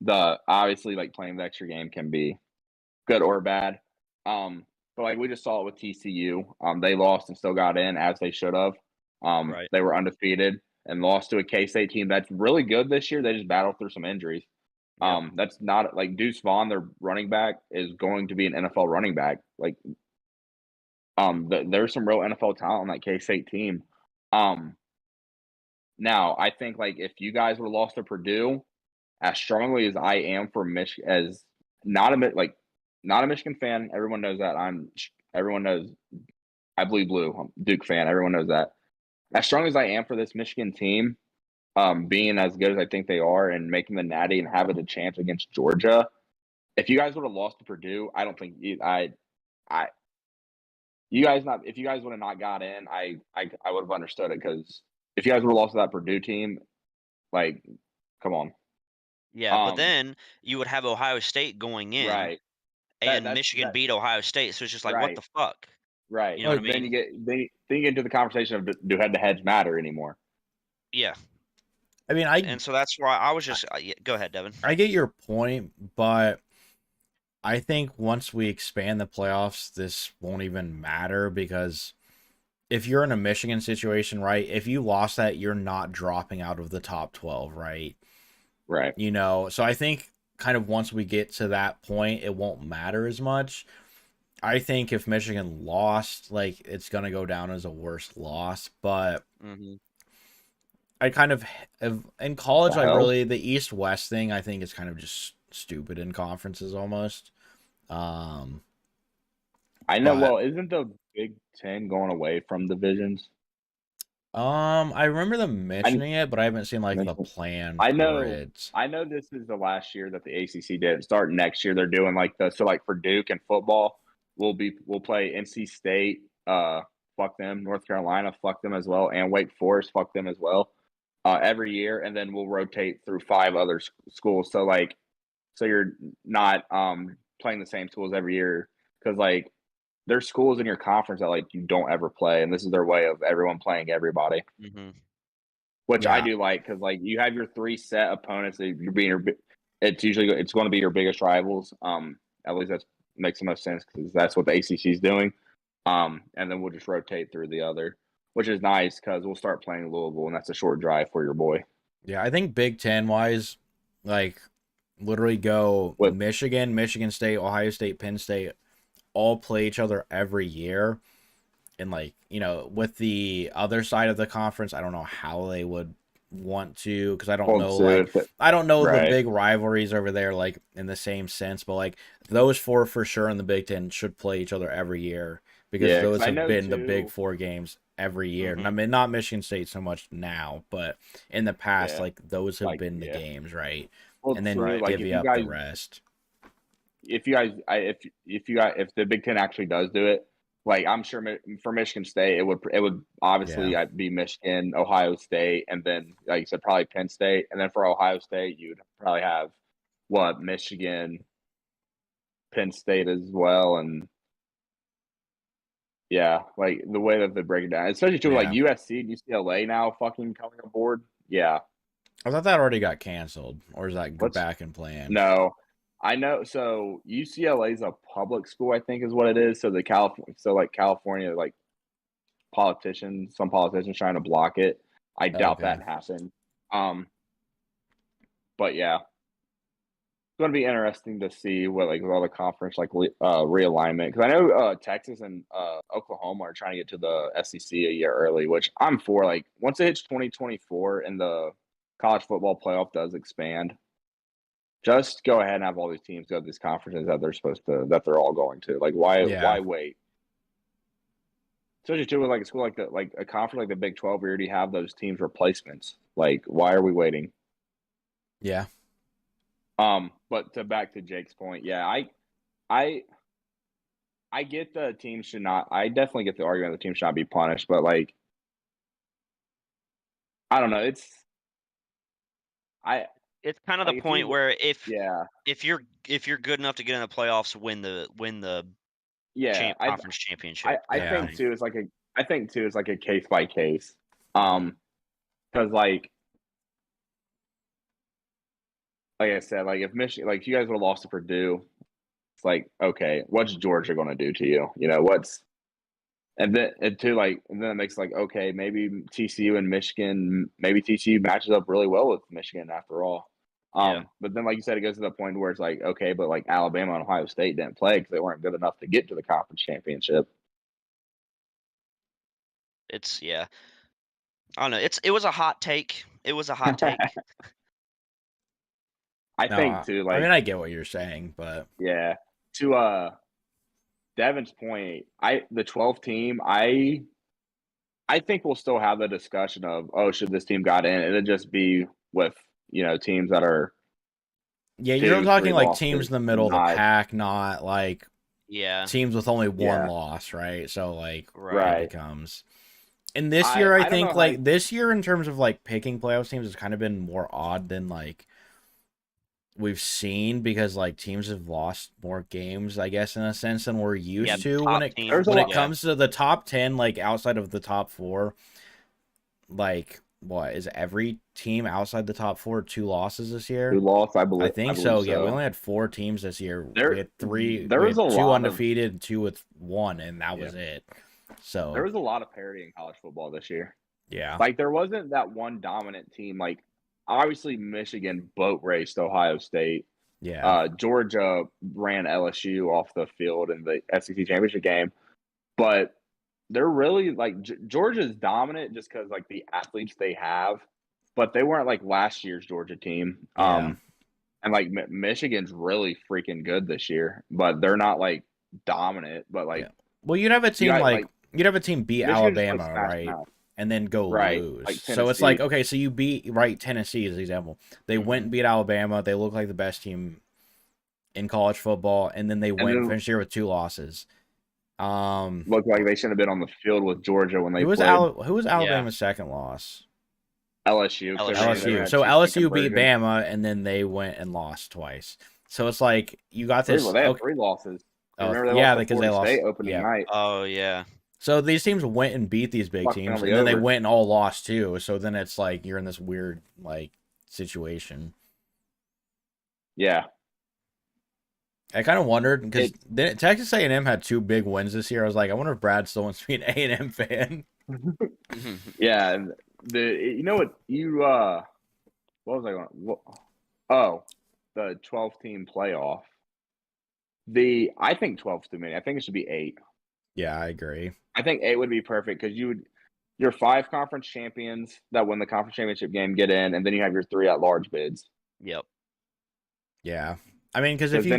the obviously like playing the extra game can be good or bad. But like we just saw it with TCU. They lost and still got in as they should have. Right. They were undefeated and lost to a K State team that's really good this year. They just battled through some injuries. Yep. That's not like Deuce Vaughn, their running back, is going to be an NFL running back. Like, there's some real NFL talent on that K State team. Um, Now I think like if you guys would have lost to Purdue, as strongly as I am for Michigan, as not a like not a Michigan fan, everyone knows that everyone knows I bleed blue. I'm a Duke fan. Everyone knows that. As strong as I am for this Michigan team, being as good as I think they are and making the Natty and having a chance against Georgia, if you guys would have lost to Purdue, I don't think I you guys not if you guys would have not got in, I would have understood it because if you guys would have lost to that Purdue team, like, come on, Yeah, but um, then you would have Ohio State going in, right? and That's Michigan that beat Ohio State, so it's just like, what right, the fuck? right. You know what I Like, Then mean? you get into the conversation of do head to heads matter anymore? Yeah, I mean, and so that's why I was I just yeah, go ahead, Devin. I get your point, but I think once we expand the playoffs, this won't even matter because if you're in a Michigan situation, right? If you lost that, you're not dropping out of the top 12, right? Right. You know, so I think kind of once we get to that point, it won't matter as much. I think if Michigan lost, like it's gonna go down as a worse loss. But Hmm. I kind of in college, The I hell? really the East West thing. I think is kind of just stupid in conferences almost. Um, I know. but Well, isn't the Big Ten going away from divisions? I remember them I mentioning it, but I haven't seen like the plan I for know. it. I know this is the last year that the ACC did. Start next year, they're doing like like for Duke and football, we'll play NC State. Fuck them. North Carolina, fuck them as well, and Wake Forest, fuck them as well. Every year, and then we'll rotate through five other schools. So like, so you're not playing the same schools every year because like there's schools in your conference that like you don't ever play, and this is their way of everyone playing everybody, Hmm. which I Yeah, do like because like you have your three set opponents that you're being your. It's usually it's going to be your biggest rivals. At least that makes the most sense because that's what the ACC is doing. And then we'll just rotate through the other, which is nice because we'll start playing Louisville, and that's a short drive for your boy. yeah. I think Big Ten wise, like literally go With Michigan, Michigan State, Ohio State, Penn State, all play each other every year. And like, you know, with the other side of the conference, I don't know how they would want to because well, I don't know the right, big rivalries over there like in the same sense, but like those four for sure in the Big Ten should play each other every year because yeah, because those I have know been the big too. four games every year. And I Hmm. mean not Michigan State so much now, but in the past Yeah, like those have like been the yeah. games, right? Well, And then too, Right. like divvy if you up the guys rest. if you guys, if the Big Ten actually does do it, like I'm sure for Michigan State, it would obviously be Michigan, Ohio State, and then like you said, probably Penn State, and then for Ohio State, you'd probably have Michigan, Penn State as well, and yeah, like the way that they break it down, especially too like USC and UCLA now fucking coming aboard. Yeah, I thought that already got canceled, or is that back in plan? No, I know. So UCLA is a public school, I think, is what it is. So California, like some politicians trying to block it. I doubt that happened. But yeah, it's going to be interesting to see what like with all the conference like realignment, because I know Texas and Oklahoma are trying to get to the SEC a year early, which I'm for. Like once it hits 2024 and the college football playoff does expand, just go ahead and have all these teams go to these conferences that they're all going to. Like why wait? Especially too with like a school like a conference like the Big 12, we already have those teams replacements. Like why are we waiting? Yeah. But back to Jake's point, yeah, I get the team should not. I definitely get the argument the team should not be punished, but like I don't know. It's kind of the point where if you're good enough to get in the playoffs, win the conference championship. I think too it's like a case by case. Because like I said, like if Michigan, like if you guys would have lost to Purdue, it's like okay, what's Georgia going to do to you? You know and then it makes like okay, maybe TCU and Michigan, maybe TCU matches up really well with Michigan after all. But then like you said, it goes to the point where it's like okay, but like Alabama and Ohio State didn't play because they weren't good enough to get to the conference championship. I don't know. It was a hot take. It was a hot take. I think too. Like I mean, I get what you're saying, but yeah. To Devin's point, the 12 team, I think we'll still have the discussion of should this team got in? It'll just be with teams that are you're talking like teams in the middle of the pack, not like teams with only one loss, right? So like it becomes. And this year, I think like this year in terms of like picking playoff teams has kind of been more odd than like we've seen because like teams have lost more games, I guess, in a sense than we're used to when it comes to the top 10, like outside of the top 4. Like what is every team outside the top 4 2 losses this year? 2 losses, I believe. I think so. Yeah, we only had 4 teams this year. We had 3. There was 2 undefeated, 2 with 1, and that was it. So there was a lot of parity in college football this year. Yeah, like there wasn't that one dominant team. Like obviously Michigan boat raced Ohio State. Yeah, Georgia ran LSU off the field in the SEC championship game, but they're really like Georgia's dominant just because like the athletes they have, but they weren't like last year's Georgia team. And like Michigan's really freaking good this year, but they're not like dominant. But like, well, you'd have a team you'd have a team beat Alabama, right? And then go lose. Like so it's like, okay, so you beat Tennessee as an example. They went and beat Alabama. They look like the best team in college football, and then they finished here with 2 losses. Looked like they should have been on the field with Georgia when they played. Who was Alabama's second loss? LSU. So LSU beat Bama, and then they went and lost twice. So it's like you got this. They had 3 losses. Because they lost opening night. Oh yeah. So these teams went and beat these big teams, and then they went and all lost too. So then it's like you're in this weird like situation. Yeah. I kind of wondered because Texas A&M had 2 big wins this year. I was like, I wonder if Brad still wants to be an A&M fan. Yeah, what was I going? The 12-team playoff. I think 12's too many. I think it should be 8. Yeah, I agree. I think 8 would be perfect because your 5 conference champions that win the conference championship game get in, and then you have your 3 at-large bids. Yep. Yeah. I mean, because if you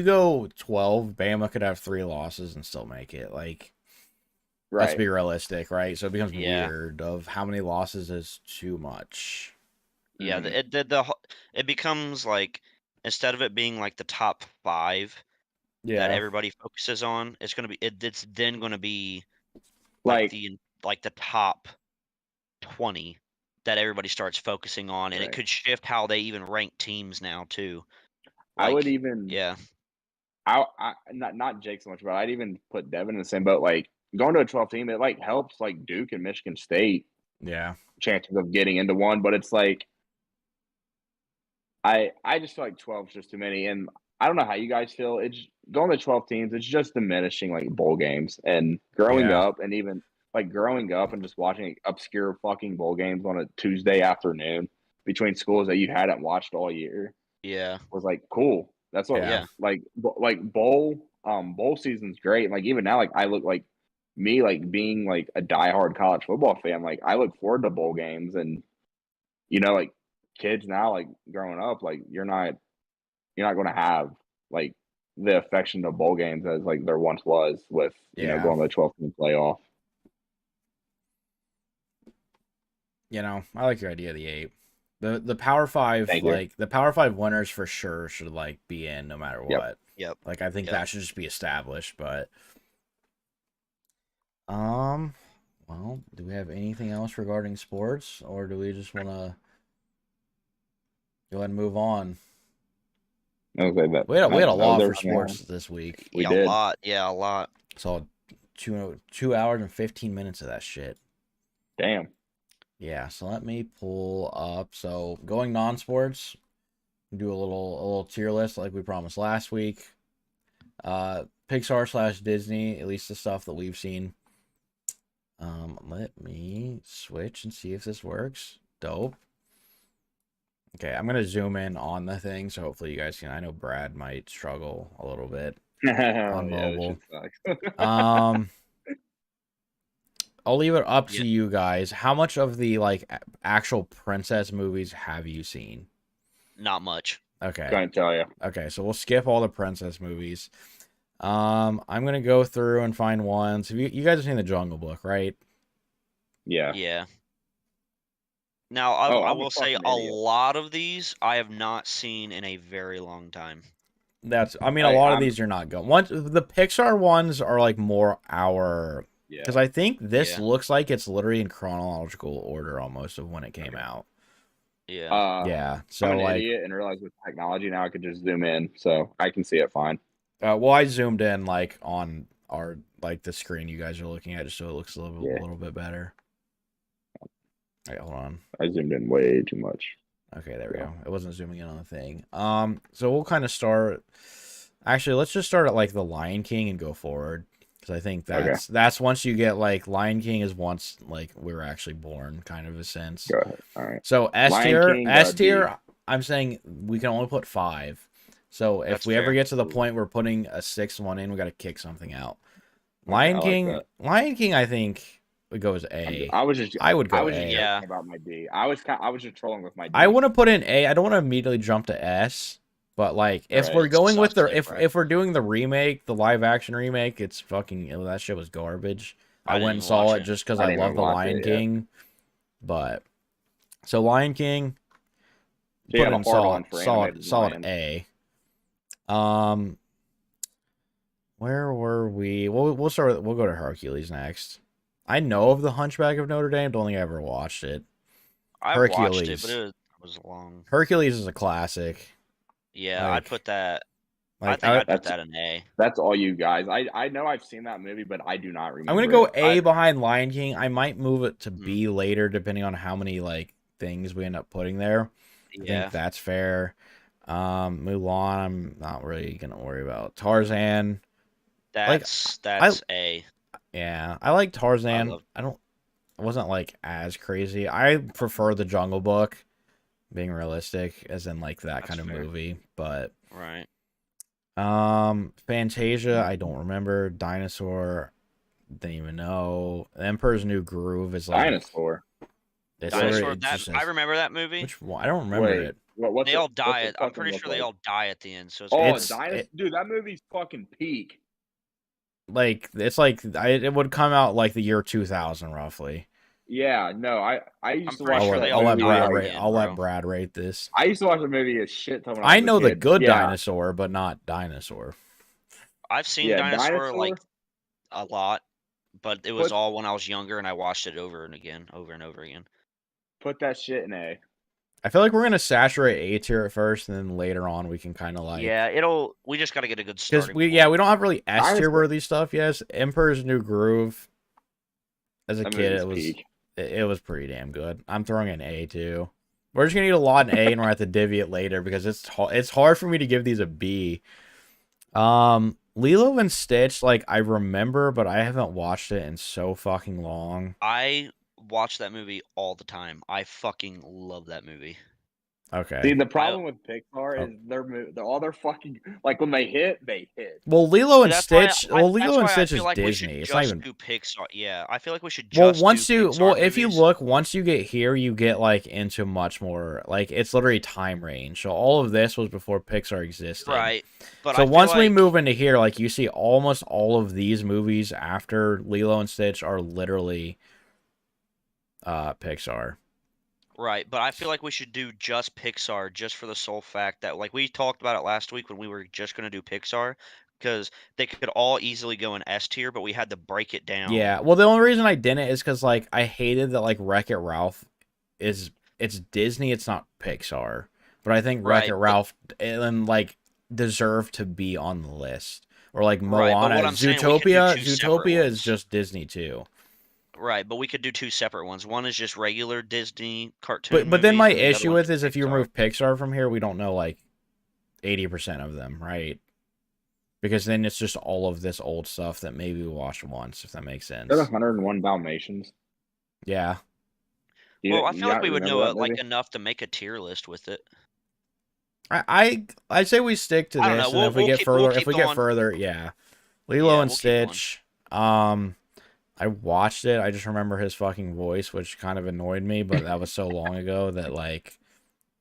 go 12, Bama could have 3 losses and still make it. Like, let's be realistic, right? So it becomes weird of how many losses is too much. Yeah, it becomes like instead of it being like the top 5 that Yeah. everybody focuses on, it's gonna be it's then gonna be like Like, the top 20 that everybody starts focusing on, and it right. could shift how they even rank teams now too. I would Like, even yeah, I not Jake so much, but I'd even put Devin in the same boat. Like going to a 12 team, it like helps like Duke and Michigan State Yeah. chances of getting into one, but it's like I just feel like 12 is just too many, and I don't know how you guys feel. It's going to 12 teams. It's just diminishing like bowl games and growing Yeah. up, and even like growing up and just watching obscure fucking bowl games on a Tuesday afternoon between schools that you hadn't watched all year yeah, was like cool. That's what Yeah. yeah, like bowl season's great. Like even now, like I look like me like being like a diehard college football fan. Like I look forward to bowl games, and like kids now, like growing up, like you're not going to have like the affection of bowl games as like there once was with Yeah. going to the 12th team playoff. I like your idea of the 8. The Power 5, Thank you. like the Power 5 winners for sure should like be in no matter Yep. what. yep, Like I think yep. that should just be established, but well, do we have anything else regarding sports, or do we just want to go ahead and move on? I was like that. We had a That was lot for everything I sports had. this week. We Yeah, a did. lot. Yeah, a lot. So 2 hours and 15 minutes of that shit. Damn. Yeah, so let me pull up. So going non-sports, do a little tier list like we promised last week. Pixar / Disney, at least the stuff that we've seen. Let me switch and see if this works. Dope. Okay, I'm gonna zoom in on the thing, so hopefully you guys can. I know Brad might struggle a little bit on Yeah, this mobile. shit sucks. I'll leave it up Yeah. to you guys. How much of the like actual princess movies have you seen? Not much. Okay. Couldn't tell you. Okay, so we'll skip all the princess movies. I'm gonna go through and find ones. You guys have seen the Jungle Book, right? Yeah. Yeah. Now, Oh, I I'm a will say fucking a idiot. lot of these I have not seen in a very long time. I mean, a lot of I'm these you're not going. Once the Pixar ones are like more our, yeah. because I think this Yeah. looks like it's literally in chronological order almost of when it came Okay. out. Yeah. Yeah, I'm so an like, idiot and realize with technology now I could just zoom in, so I can see it fine. well, I zoomed in like on our like the screen you guys are looking at just so it looks a Yeah. little bit better. Wait, hold on. I zoomed in way too much. Okay, there we Yeah. go. It wasn't zooming in on the thing. So we'll kind of start. Actually, let's just start at like the Lion King and go forward, because I think Okay. that's once you get like Lion King is once like we were actually born, kind of a sense. Go ahead. All right. So Lion King, S D. tier. I'm saying we can only put 5. So if That's we ever fair. get to the point where putting a 6th one in, we got to kick something out. Okay, I like that. Lion King, I think would go as A. I was just I would go I was just A. Yeah. joking about my D. I was just trolling with my D. I want to put in A. I don't want to immediately jump to S. But like, if Right. we're going with the Sucks, right? if we're doing the remake, the live action remake, it's fucking that shit was garbage. I didn't went and even saw watch it it. just because I I didn't love even the watch Lion it yet. King. But so Lion King, So you put have a in hard on for animated solid lions. A. Where were we? We'll start with, we'll go to Hercules next. I know of the Hunchback of Notre Dame. Don't think I ever watched it. I watched it, but it was long. Hercules is a classic. Yeah, Like- I'd put that. I Like think I'd put That's- that in A. That's all you guys. I know I've seen that movie, but I do not remember. I'm gonna go it. A behind Lion King. I might move it to Hmm. B later, depending on how many like things we end up putting there. I Yeah, think that's fair. Mulan, I'm not really gonna worry about. Tarzan, that's A. yeah, I like Tarzan. love- I wasn't like as crazy. I prefer the Jungle Book, being realistic, as in like that That's kind of fair. movie. But Right. Fantasia, I don't remember. Dinosaur, didn't even know. The Emperor's New Groove is like Dinosaur. It's Dinosaur. literally just I remember that movie. which one? I don't remember Wait, it. what's They it, all what's die. it I'm fucking pretty look sure they like? all die at the end. So it's Oh, It's- Dinosaur, dude, that movie's fucking peak. Like it's like it would come out like the year 2000 roughly. Yeah, no, I used I'm to pretty watch sure that they all movie tie like in, I'll let bro. Brad rate this. I used to watch the movie a shit ton when I I was a know the kid. good Yeah, dinosaur, but not dinosaur. I've seen yeah, Dinosaur like dinosaur. a lot, but it was Put all when I was younger, and I watched it over and over again. put that shit in A. I feel like we're gonna saturate A tier at first, and then later on we can kind of Yeah, like we just got to get a good because starting we point. we don't have really S tier Dinosaur. worthy stuff. Yes, Emperor's New Groove. As a That kid, movie's peak. it was pretty damn good. I'm throwing an A too. We're just gonna need a lot in A, and we're gonna have to divvy it later because it's hard for me to give these a B. Lilo and Stitch, like I remember, but I haven't watched it in so fucking long. I watch that movie all the time. I fucking love that movie. Okay. See, the I problem with Pixar Oh. is they're all their fucking like when they hit, they hit. Well, Lilo See, and Stitch. Well, that's Lilo and why I Stitch feel is like we should Disney. It's not just even. do Pixar. Yeah, I feel like we should Well, just do Pixar if you movies. look, once you get here, you get like into much more like it's literally time range. So all of this was before Pixar existed. Right. But So I feel once we like move into here, like you see almost all of these movies after Lilo and Stitch are literally Pixar. right, but I feel like we should do just Pixar just for the sole fact that like we talked about it last week when we were just going to do Pixar because they could all easily go in S tier, but we had to break it down. Yeah. Well, the only reason I didn't is because like I hated that like Wreck-It Ralph it's Disney, it's not Pixar. But I think Right, Wreck-It Ralph and like deserve to be on the list. Or like right, but Moana, what I'm saying we could do two separate Zootopia is ones. just Disney too. Right, but we could do two separate ones. One is just regular Disney cartoon But then movies, my and the other issue one's with is if you Pixar. remove Pixar from here, we don't know like 80% of them, right? Because then it's just all of this old stuff that maybe we watched once, if that makes sense. There's 101 Dalmatians. Yeah. Well, I feel like we would remember know that like movie? enough to make a tier list with it. I say we stick to I don't this, know. and We'll if keep we get going. further, yeah. Lilo Yeah, and we'll keep going. Stitch. I watched it. I just remember his fucking voice, which kind of annoyed me, but that was so long ago that like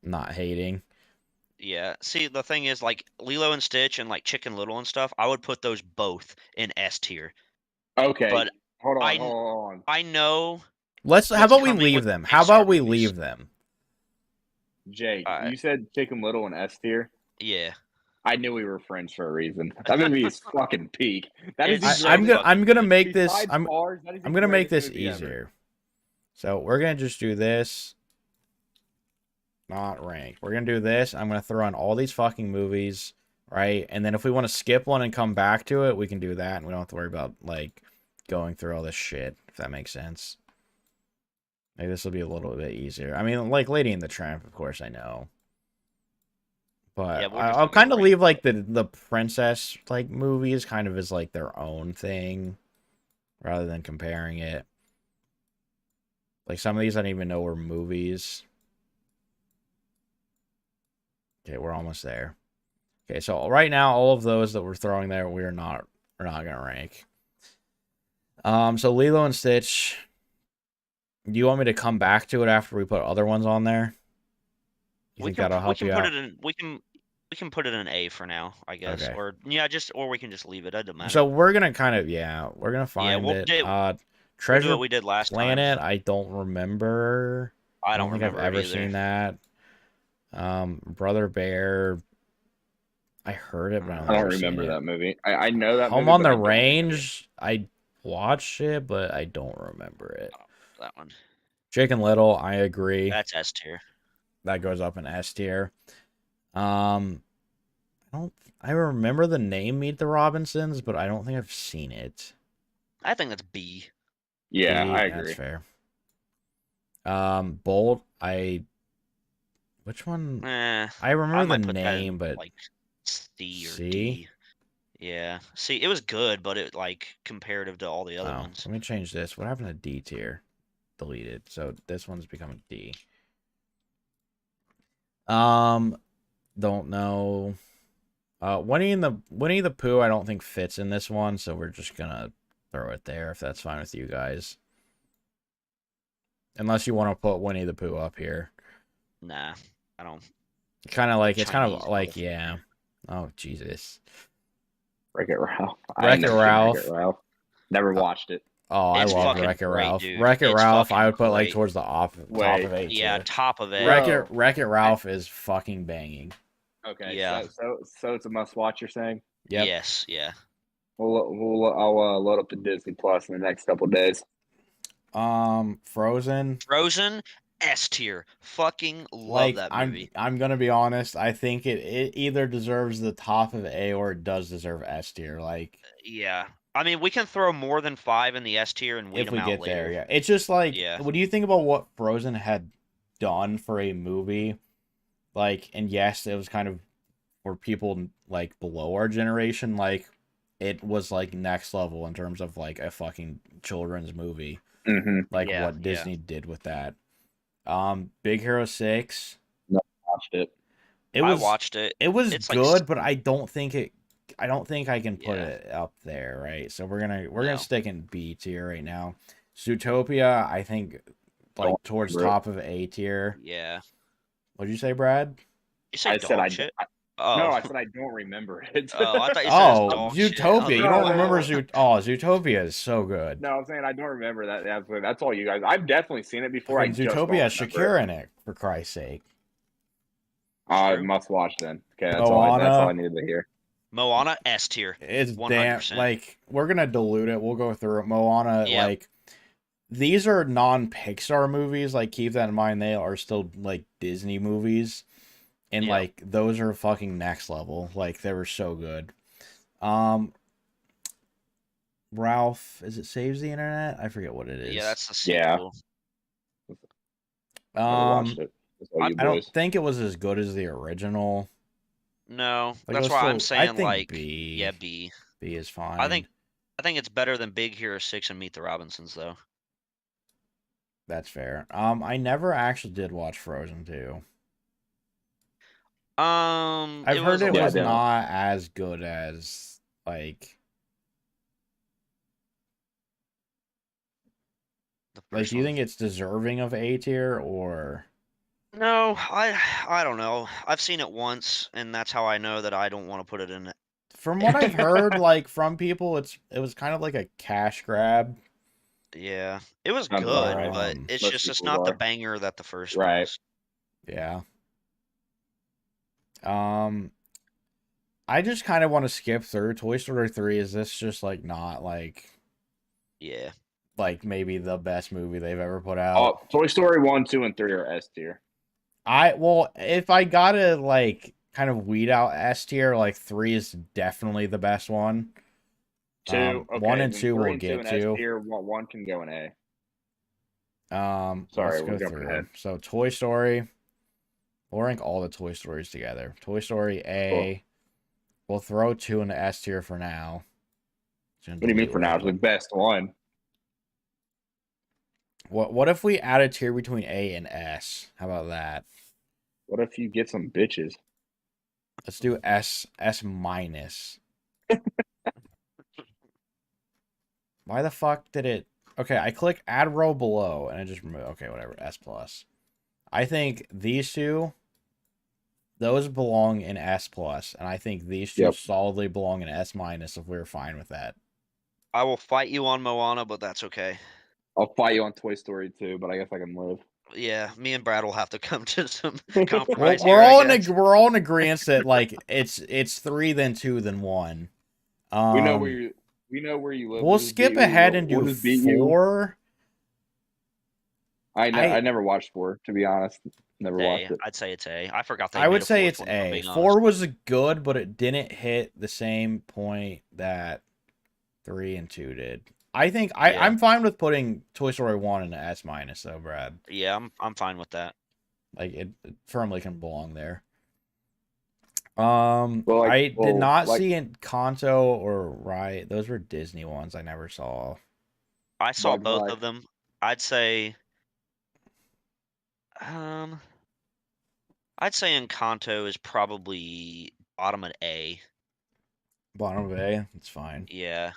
not hating. Yeah. See, the thing is, like Lilo and Stitch and like Chicken Little and stuff, I would put those both in S tier. Okay, But hold on, I hold on. I know How what's about we coming leave with them? the How Pixar about we movies. leave them? Jake, All right. you said Chicken Little and S tier. Yeah. I knew we were friends for a reason. That movie is fucking peak. That is It's the so greatest. I'm gonna fucking good. make this Besides Cars, that is the I'm gonna make greatest this movie ever. easier. So we're gonna just do this. Not ranked. We're gonna do this. I'm gonna throw in all these fucking movies, right? And then if we want to skip one and come back to it, we can do that, and we don't have to worry about like going through all this shit. If that makes sense. Maybe this will be a little bit easier. I mean, like Lady and the Tramp, of course, I know. But Yeah, we're just I'll gonna kind of rank leave like the princess like movies kind of as like their own thing, rather than comparing it. Like some of these I didn't even know were movies. Okay, we're almost there. Okay, so right now all of those that we're throwing there we're not gonna rank. So Lilo and Stitch. Do you want me to come back to it after we put other ones on there? You think that'll help you put out? it in we can put it in A for now, I guess. Okay. Or yeah, or we can just leave it. It doesn't matter. So we're gonna we're gonna Yeah, find it. we'll do Treasure what we did last Planet, time. I don't remember. I don't think I've remember it ever either. seen that. Brother Bear. I heard it, but I I don't don't ever seen remember it. that movie. I know that Home movie, on but the I don't remember it. Range. I watched it, but I don't remember it. Oh, that one. Chicken Little, I agree. That's S tier. That goes up in S tier. I don't. I remember the name Meet the Robinsons, but I don't think I've seen it. I think that's B. Yeah, B, I that's agree. fair. Bolt, which one? I I remember might the put that name, in but like C or C. D. Yeah. See, it was good, but it like comparative to all the other ones. Let me change this. What happened to D tier? Deleted. So this one's becoming D. Don't know. Winnie the Pooh, I don't think fits in this one, so we're just gonna throw it there if that's fine with you guys. Unless you want to put Winnie the Pooh up here. Nah, I don't. It's kind of like Chinese yeah. Oh Jesus. Wreck-It Ralph. I Wreck-It ain't never seen Ralph. Wreck-It Ralph. Never watched it. Oh, I It's love fucking Wreck-It great, Ralph. dude. Wreck-It It's Ralph, I fucking would put like great. towards the top Wait. of A Yeah, tier. top of A. Bro. Wreck-It Ralph is fucking banging. Okay, Yeah. so it's a must watch. You're saying? Yep. Yes, yeah. I'll load up the Disney Plus in the next couple days. Frozen. Frozen, S tier. Fucking love Like that movie. I'm gonna be honest. I think it either deserves the top of A or it does deserve S tier. Like Yeah. I mean, we can throw more than 5 in the S tier and weed if them we out get there, later. yeah. It's just like Yeah. when you think about what Frozen had done for a movie, like, and yes, it was kind of for people like below our generation, like it was like next level in terms of like a fucking children's movie. Mm-hmm. Like Yeah, what yeah. Disney did with that. Big Hero 6. No, watched it. It I was watched it. it was It's like good, but I don't think I can put Yeah. it up there, right? So we're gonna No. stick in B tier right now. Zootopia, I think like Don't towards remember it. top of A tier. Yeah. What'd you say, Brad? You say I said dog shit? Oh. no, I said I don't remember it. Oh, I thought you said it's Oh, dog shit. I was Zootopia. You like, don't No, remember whoa. Zootopia is so good. No, I'm saying I don't remember that. That's all you guys. I've definitely seen it before. I Fucking just don't Zootopia has remember Shakira it. in it, for Christ's sake. I True. must watch then. Okay, that's all Moana. I needed to hear. Moana, S tier. It's 100%. damn like we're gonna dilute it. We'll go through it. Moana, Yep. like these are non-Pixar movies. Like keep that in mind. They are still like Disney movies, and Yep. like those are fucking next level. Like they were so good. Um, Ralph, is it Saves the Internet? I forget what it is. Yeah, that's the Yeah. sequel. Never watched it. That's all you I don't boys. think it was as good as the original. No, Like, it that's was why I'm still, I saying think like B. yeah, B. B is fine. I think it's better than Big Hero 6 and Meet the Robinsons though. That's fair. I never actually did watch Frozen 2. I've It heard was a it Yeah, I was don't. not as good as like the like first do you one. think it's deserving of A tier or No, I don't know. I've seen it once, and that's how I know that I don't want to put it in. from what I've heard like from people it was kind of like a cash grab. Yeah, it was I'm good, sorry. but it's Most just it's people not the are. banger that the first one Right. is. Yeah. I just kind of want to skip through Toy Story 3. Is this just like not Yeah. like maybe the best movie they've ever put out? Oh, Toy Story 1, 2, and 3 are S tier. Well, if I gotta like kind of weed out S tier, like 3 is definitely the best one. 2, okay. 1 and then 2 3 we'll and 2 get in S to. tier. 1 can go in A. Let's Sorry, we're go jumping through. ahead. So Toy Story, we'll rank all the Toy Stories together. Toy Story A. We'll throw 2 in the S tier for now. What do you mean for now? It's the best one. What if we add a tier between A and S? How about that? What if you get some bitches? Let's do S minus. Why the fuck did it? Okay, I click add row below and it just removed. Okay, whatever. S plus. I think these two, those belong in S plus, and I think these two Yep. solidly belong in S minus if we were fine with that. I will fight you on Moana, but that's okay. I'll fight you on Toy Story 2, but I guess I can live. Yeah, me and Brad will have to come to some Well, compromise we're here, all I guess. we're all in agreement that like it's 3 then 2 then 1. We know where you live. We'll skip ahead and do We'll just beat you. 4. I never watched 4, to be honest. Never watched it. I'd say it's A. I forgot they I made would a say fourth it's one, if I'm A. being 4 honest. was good, but it didn't hit the same point that 3 and 2 did. I think Yeah. I'm fine with putting Toy Story 1 in the S minus though, Brad. Yeah, I'm fine with that. Like it firmly can belong there. Well, I did not see Encanto or Riot. Those were Disney ones I never saw. I saw Bugs both Life. of them. I'd say Encanto is probably bottom of A. Bottom of A, it's fine. Yeah.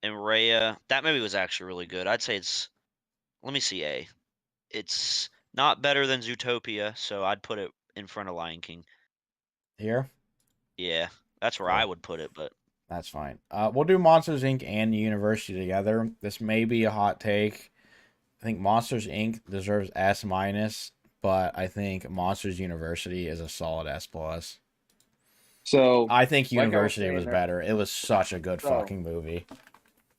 And Raya, that movie was actually really good. I'd say let me see A. It's not better than Zootopia, so I'd put it in front of Lion King. Here? Yeah, that's where Cool. I would put it, but That's fine. We'll do Monsters Inc. and University together. This may be a hot take. I think Monsters Inc. deserves S minus, but I think Monsters University is a solid S plus. So, I think like I was University was saying, better. It was such a good so fucking movie.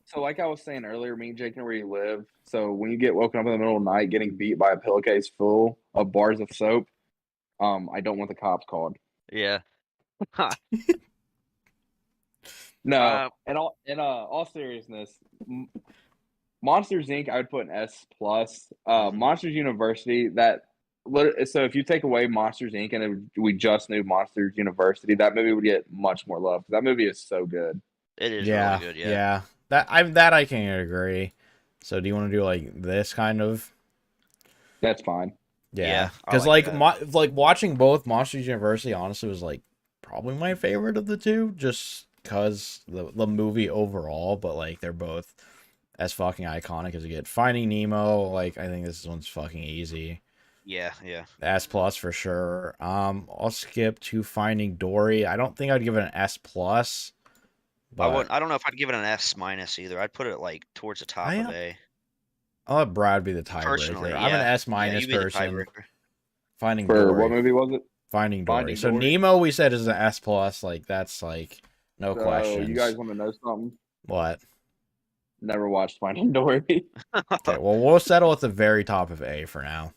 so like I was saying earlier, me and Jake know where you live. So when you get woken up in the middle of the night, getting beat by a pillowcase full of bars of soap, I don't want the cops called. Yeah. No, Uh, all seriousness, Monsters Inc. I would put an S plus. mhm. Monsters University so if you take away Monsters Inc. and we just knew Monsters University, that movie would get much more love. That movie is so good. It is really Yeah, good. Yeah. yeah. That I can agree. So do you want to do like this kind of? That's fine. Yeah, Yeah, I because like that. like watching both Monsters University honestly was like probably my favorite of the two, just because the movie overall. But like they're both as fucking iconic as you get. Finding Nemo, like I think this one's fucking easy. Yeah, yeah. S plus for sure. I'll skip to Finding Dory. I don't think I'd give it an S plus, I but wouldn't. I don't know if I'd give it an S minus either. I'd put it like towards the top of I A. I'll let Brad be the tiebreaker. Personally, I'm an yeah. S Yeah, minus you be the person. tiebreaker. Finding For what Dory. movie was it? Finding Dory. Finding So Dory. Nemo we said is an S plus. Like that's like no So you guys questions. want to know something? What? Never watched Finding Dory. Okay, well we'll settle at the very top of A for now.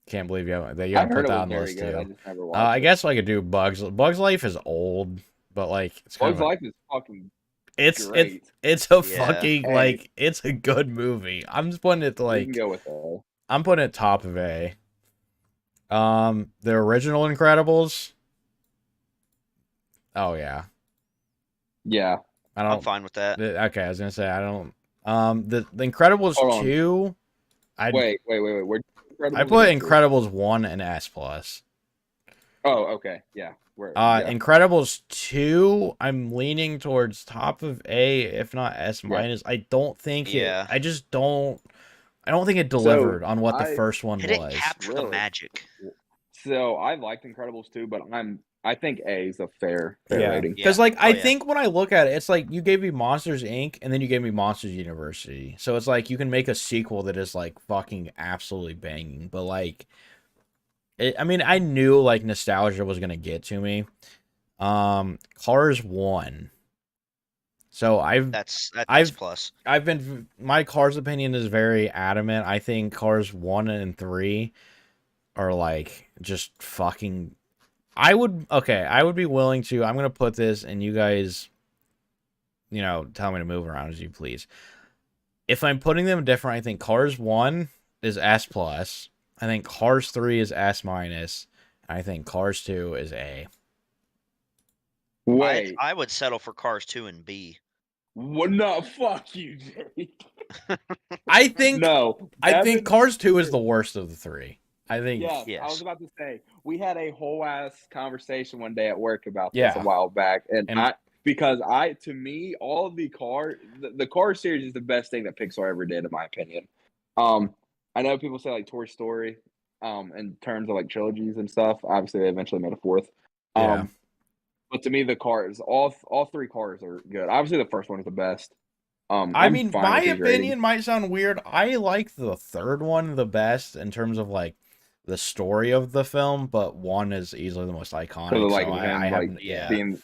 Can't believe you haven't I've put heard it that was on the very list good. I too. just never watched I it. guess I could do Bugs Life is old, but like it's kind Bugs of a Life is fucking it's great. it's a Yeah. fucking Hey, like it's a good movie. I'm just putting it we can like go with that. I'm putting it top of A. The original Incredibles. Oh yeah. Yeah. I I'm don't. fine with that. Okay, I was gonna say I don't. The Incredibles Hold on. 2. Wait. Where I Incredibles put go to? Incredibles 1 and S plus. Oh, okay. Yeah. Yeah. Incredibles 2. I'm leaning towards top of A, if not S Yeah. minus. I don't think it. Yeah. I just don't. I don't think it So delivered on what the I first one It didn't was. capture the really magic. so I liked Incredibles too, but I think A is a fair Yeah, rating. because Yeah. like Oh I yeah. think when I look at it, it's like you gave me Monsters Inc. and then you gave me Monsters University. So it's like you can make a sequel that is like fucking absolutely banging. But like, I mean, I knew like nostalgia was gonna get to me. Cars 1. So That's S I've plus. I've been my Cars opinion is very adamant. I think Cars 1 and 3 are like just fucking. I would be willing to. I'm gonna put this, and you guys, tell me to move around as you please. If I'm putting them different, I think Cars 1 is S plus. I think Cars 3 is S minus. I think Cars 2 is A. Wait. I would settle for Cars 2 and B. What? No, fuck you, Jake. I think No, I think Evan. Cars 2 is the worst of the three. I think Yes, I was Yes. about to say we had a whole ass conversation one day at work about this a yeah. while back, and And to me, all of the car series is the best thing that Pixar ever did, in my opinion. I know people say like Toy Story, in terms of like trilogies and stuff. Obviously, they eventually made a fourth. yeah. But to me, the cars, all three cars are good. Obviously, the first one is the best. I I'm mean, fine my with these ratings opinion might sound weird. I like the third one the best in terms of like the story of the film, but one is easily the most because iconic. of like So I him have like Yeah. being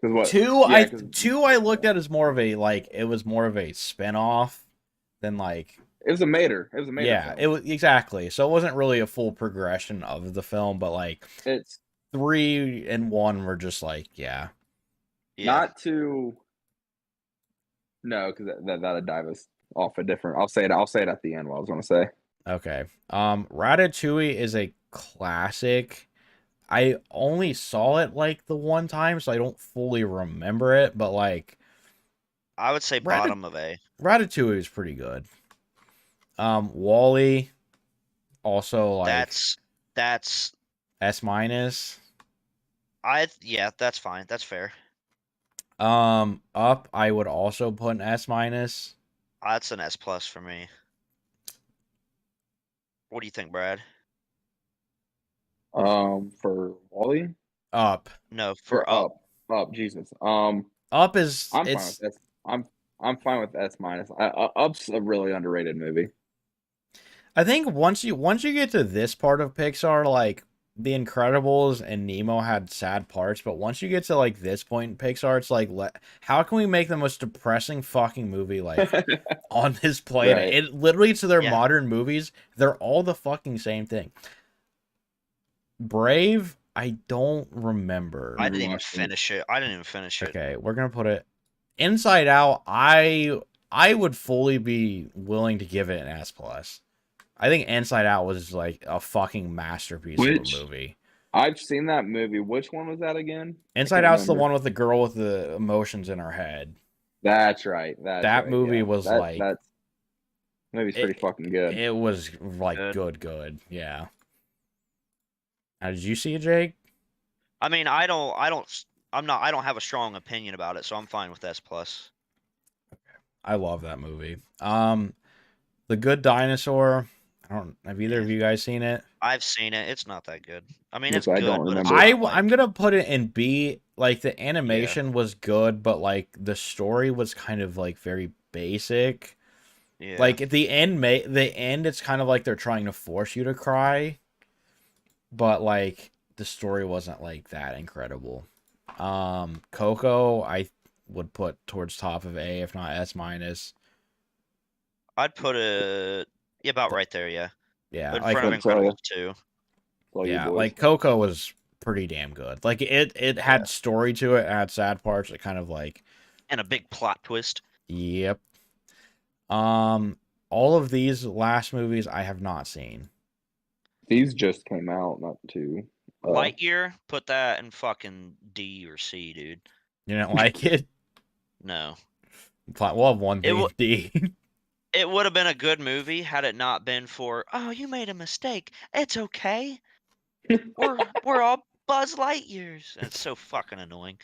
because what two. yeah because Two I looked at as more of a like it was more of a spin-off than like it was a Mater. It was a Mater yeah, film. it was exactly. So it wasn't really a full progression of the film, but like It's 3 and 1 were just like yeah. Yeah. not to no because that'll dive us off a different. I'll say it at the end. What I was going to say. Okay. Ratatouille is a classic. I only saw it like the one time, so I don't fully remember it, but like I would say bottom of A. Ratatouille is pretty good. Wally also like That's S minus. yeah, that's fine. That's fair. Up I would also put an S minus. That's an S plus for me. What do you think, Brad? For Wally Up. No, for for up. up Jesus Up is I'm fine it's. with S. I'm fine with S minus. Up's a really underrated movie. I think once you get to this part of Pixar, like The Incredibles and Nemo had sad parts, but once you get to like this point in Pixar, it's like, how can we make the most depressing fucking movie like on this planet? Right. It literally to their Yeah. modern movies, they're all the fucking same thing. Brave, I don't remember. I didn't even Watched it. finish it. I didn't even finish it. Okay, we're gonna put it Inside Out. I would fully be willing to give it an S plus. I think Inside Out was like a fucking masterpiece of Which a movie. I've seen that movie. Which one was that again? I Inside can't Out's the remember. one with the girl with the emotions in her head. That's right. That's That right. movie Yeah. was like That's movie's pretty fucking good. it was like good. Yeah. Now, did you see it, Jake? I mean, I don't have a strong opinion about it, so I'm fine with S plus. I love that movie. The Good Dinosaur. I don't. Have either of you guys seen it? I've seen it. It's not that good. I mean, Which it's I good, don't but it's remember. not like, I'm gonna put it in B. Like the animation was good, but like the story was kind of like very basic. yeah. Like at the end, it's kind of like they're trying to force you to cry, but like the story wasn't like that incredible. Coco, I would put towards top of A, if not S minus. I'd put it about right there, yeah. Yeah, In like front of I'd tell you. Incredibles 2. Tell you yeah, boys. like Coco was pretty damn good. Like it had story to it, it had sad parts. It kind of like And a big plot twist. yep. All of these last movies I have not seen. These just came out, not too. Lightyear, put that in fucking D or C, dude. You didn't like it? No. We'll have one It B and D. It would have been a good movie had it not been for, oh, you made a mistake. It's okay. We're all Buzz Lightyears. It's so fucking annoying.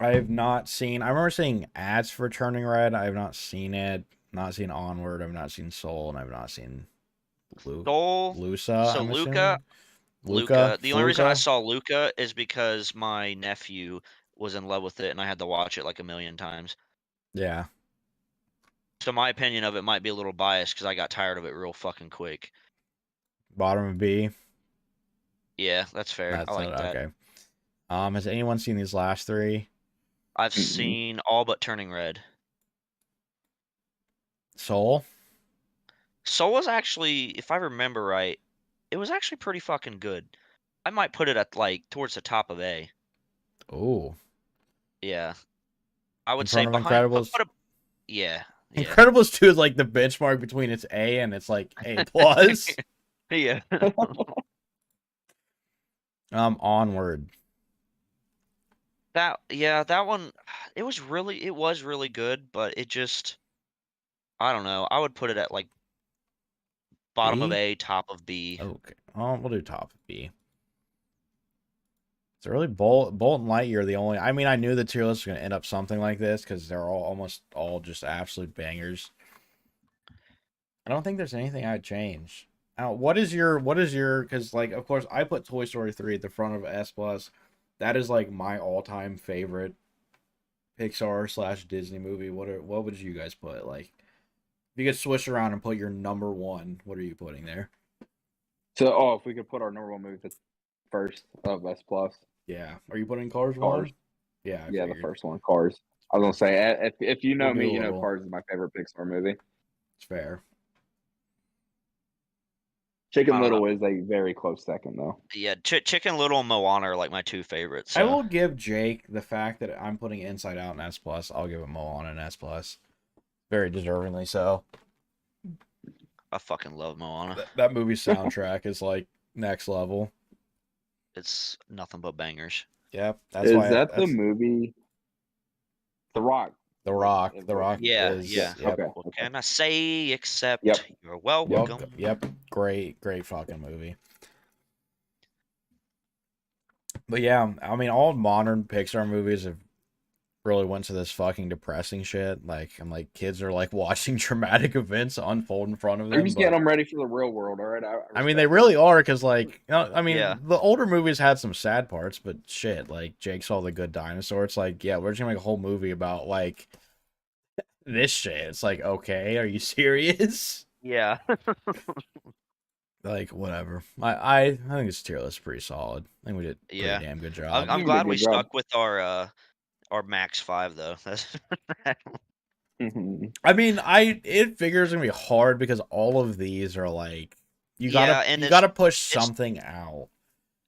I have not seen. I remember seeing ads for Turning Red. I have not seen it. Not seen Onward. I've not seen Soul, and I've not seen Soul. Luca. So I'm Luca. assuming. Luca. The only reason I Fluca? saw Luca is because my nephew was in love with it, and I had to watch it like a million times. Yeah. So my opinion of it might be a little biased because I got tired of it real fucking quick. Bottom of B. Yeah, that's fair. That's I like that. okay. Has anyone seen these last three? I've seen all but Turning Red. Soul. Soul was actually, if I remember right, it was actually pretty fucking good. I might put it at like towards the top of A. Oh. Yeah, I would In say front of behind. Incredibles. Yeah. Incredibles 2 is like the benchmark between its A and it's like A plus. Yeah. Onward. That one, it was really good, but it just, I don't know. I would put it at like bottom of B? A, top of B. Okay. Oh, we'll do top of B. It's really Bolt and Lightyear are the only. I mean, I knew the tier list was going to end up something like this because they're almost all just absolute bangers. I don't think there's anything I'd change. Now, what is your because like of course I put Toy Story 3 at the front of S plus. That is like my all-time favorite Pixar / Disney movie. What would you guys put? Like if you could switch around and put your number one, what are you putting there? So, if we could put our number one movie at the first of S plus. Yeah. Are you putting Cars Cars. 1? Yeah, I Yeah, figured. the first one, Cars. I was gonna say, if you know We'll do me, a you know little. Cars is my favorite Pixar movie. It's fair. Chicken I don't Little is a very close second, though. Yeah, Chicken Little and Moana are like my two favorites. I So. will give Jake the fact that I'm putting Inside Out in S plus. I'll give it Moana an S plus. Very deservingly so. I fucking love Moana. That movie's soundtrack is like next level. It's nothing but bangers. Yep, that's Is why. that the movie? The Rock. The Rock. The Rock. Yeah, is, yeah. Yep. Okay. What can I say except Yep. you're welcome? Yep. Great fucking movie. But yeah, I mean, all modern Pixar movies have really went to this fucking depressing shit. Like, I'm like, kids are like watching traumatic events unfold in front of They're them. just But getting them ready for the real world. All right, I I mean, they respect really are, because like, I Yeah. mean, the older movies had some sad parts, but shit, like Jake saw the good dinosaur. It's like, yeah, we're just gonna make a whole movie about like this shit. It's like, okay, are you serious? Yeah. Like, whatever. I think this tier list is pretty solid. I think we did a pretty Yeah. damn good I'm, job. I'm You did a glad we good job. stuck with our max 5 though. That's I mean, it figures gonna be hard because all of these are like yeah, and you gotta push it's something out.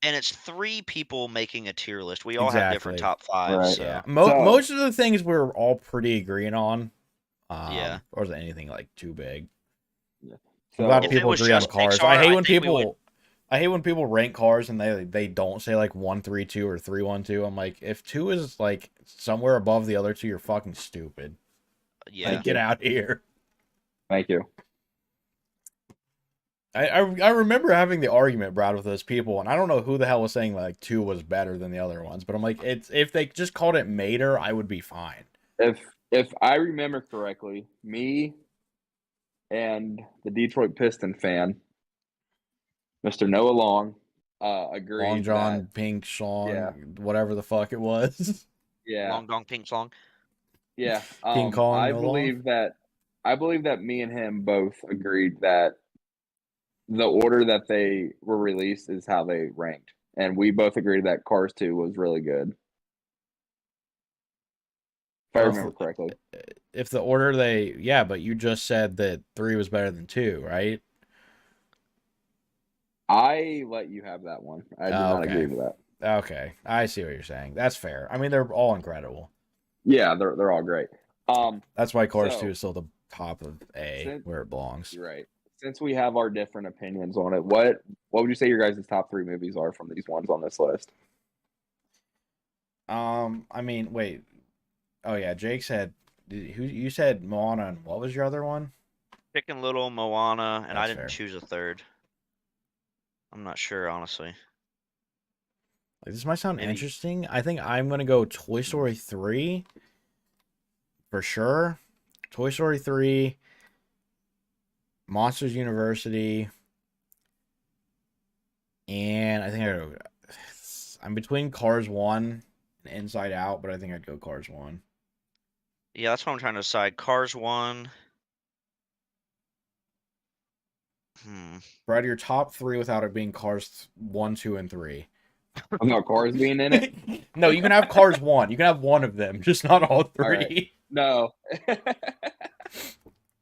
it's 3 people making a tier list. We all have different Exactly. top 5s, Right. Yeah. so So Most of the things we're all pretty agreeing on. yeah. Or is it anything like too big? I'm so glad If it people was agree on just cars. Pixar, I think we would. I hate when people rank cars and they don't say like 1-3-2 or 3-1-2. I'm like, if 2 is like somewhere above the other 2, you're fucking stupid. Yeah. Like, get out here. thank you. I remember having the argument, Brad, with those people, and I don't know who the hell was saying like 2 was better than the other ones, but I'm like, it's if they just called it Mater, I would be fine. If I remember correctly, me and the Detroit Piston fan, Mr. Noah Long, Long agreed John, that Pink yeah, Schlong, whatever the fuck it was. yeah, Long Dong Pink Song. yeah. King Kong, I no long. believe that me and him both agreed that the order that they were released is how they ranked, and we both agreed that Cars 2 was really good. If I Well, remember correctly. if the order yeah, but you just said that 3 was better than 2, right? I let you have that one. I did not agree Okay. to that. Okay. I see what you're saying. That's fair. I mean, they're all incredible. Yeah, they're all great. That's why Cars 2 So is still the top of A, where it belongs. you're right. Since we have our different opinions on it, what would you say your guys' top 3 movies are from these ones on this list? I mean, wait. Oh yeah, Jake said who you said Moana, and what was your other one? Chicken Little, Moana, and I That's didn't fair. choose a third. I'm not sure, honestly. Like, this might sound Maybe. interesting. I think I'm gonna go Toy Story 3 for sure. Toy Story 3, Monsters University, and I think I'm between Cars 1 and Inside Out, but I think I'd go Cars 1. Yeah, that's what I'm trying to decide. Cars 1. Brad, your top 3 without it being Cars 1, 2, and 3. Without Cars being in it? No, you can have Cars 1. You can have one of them, just not all 3. All right. No.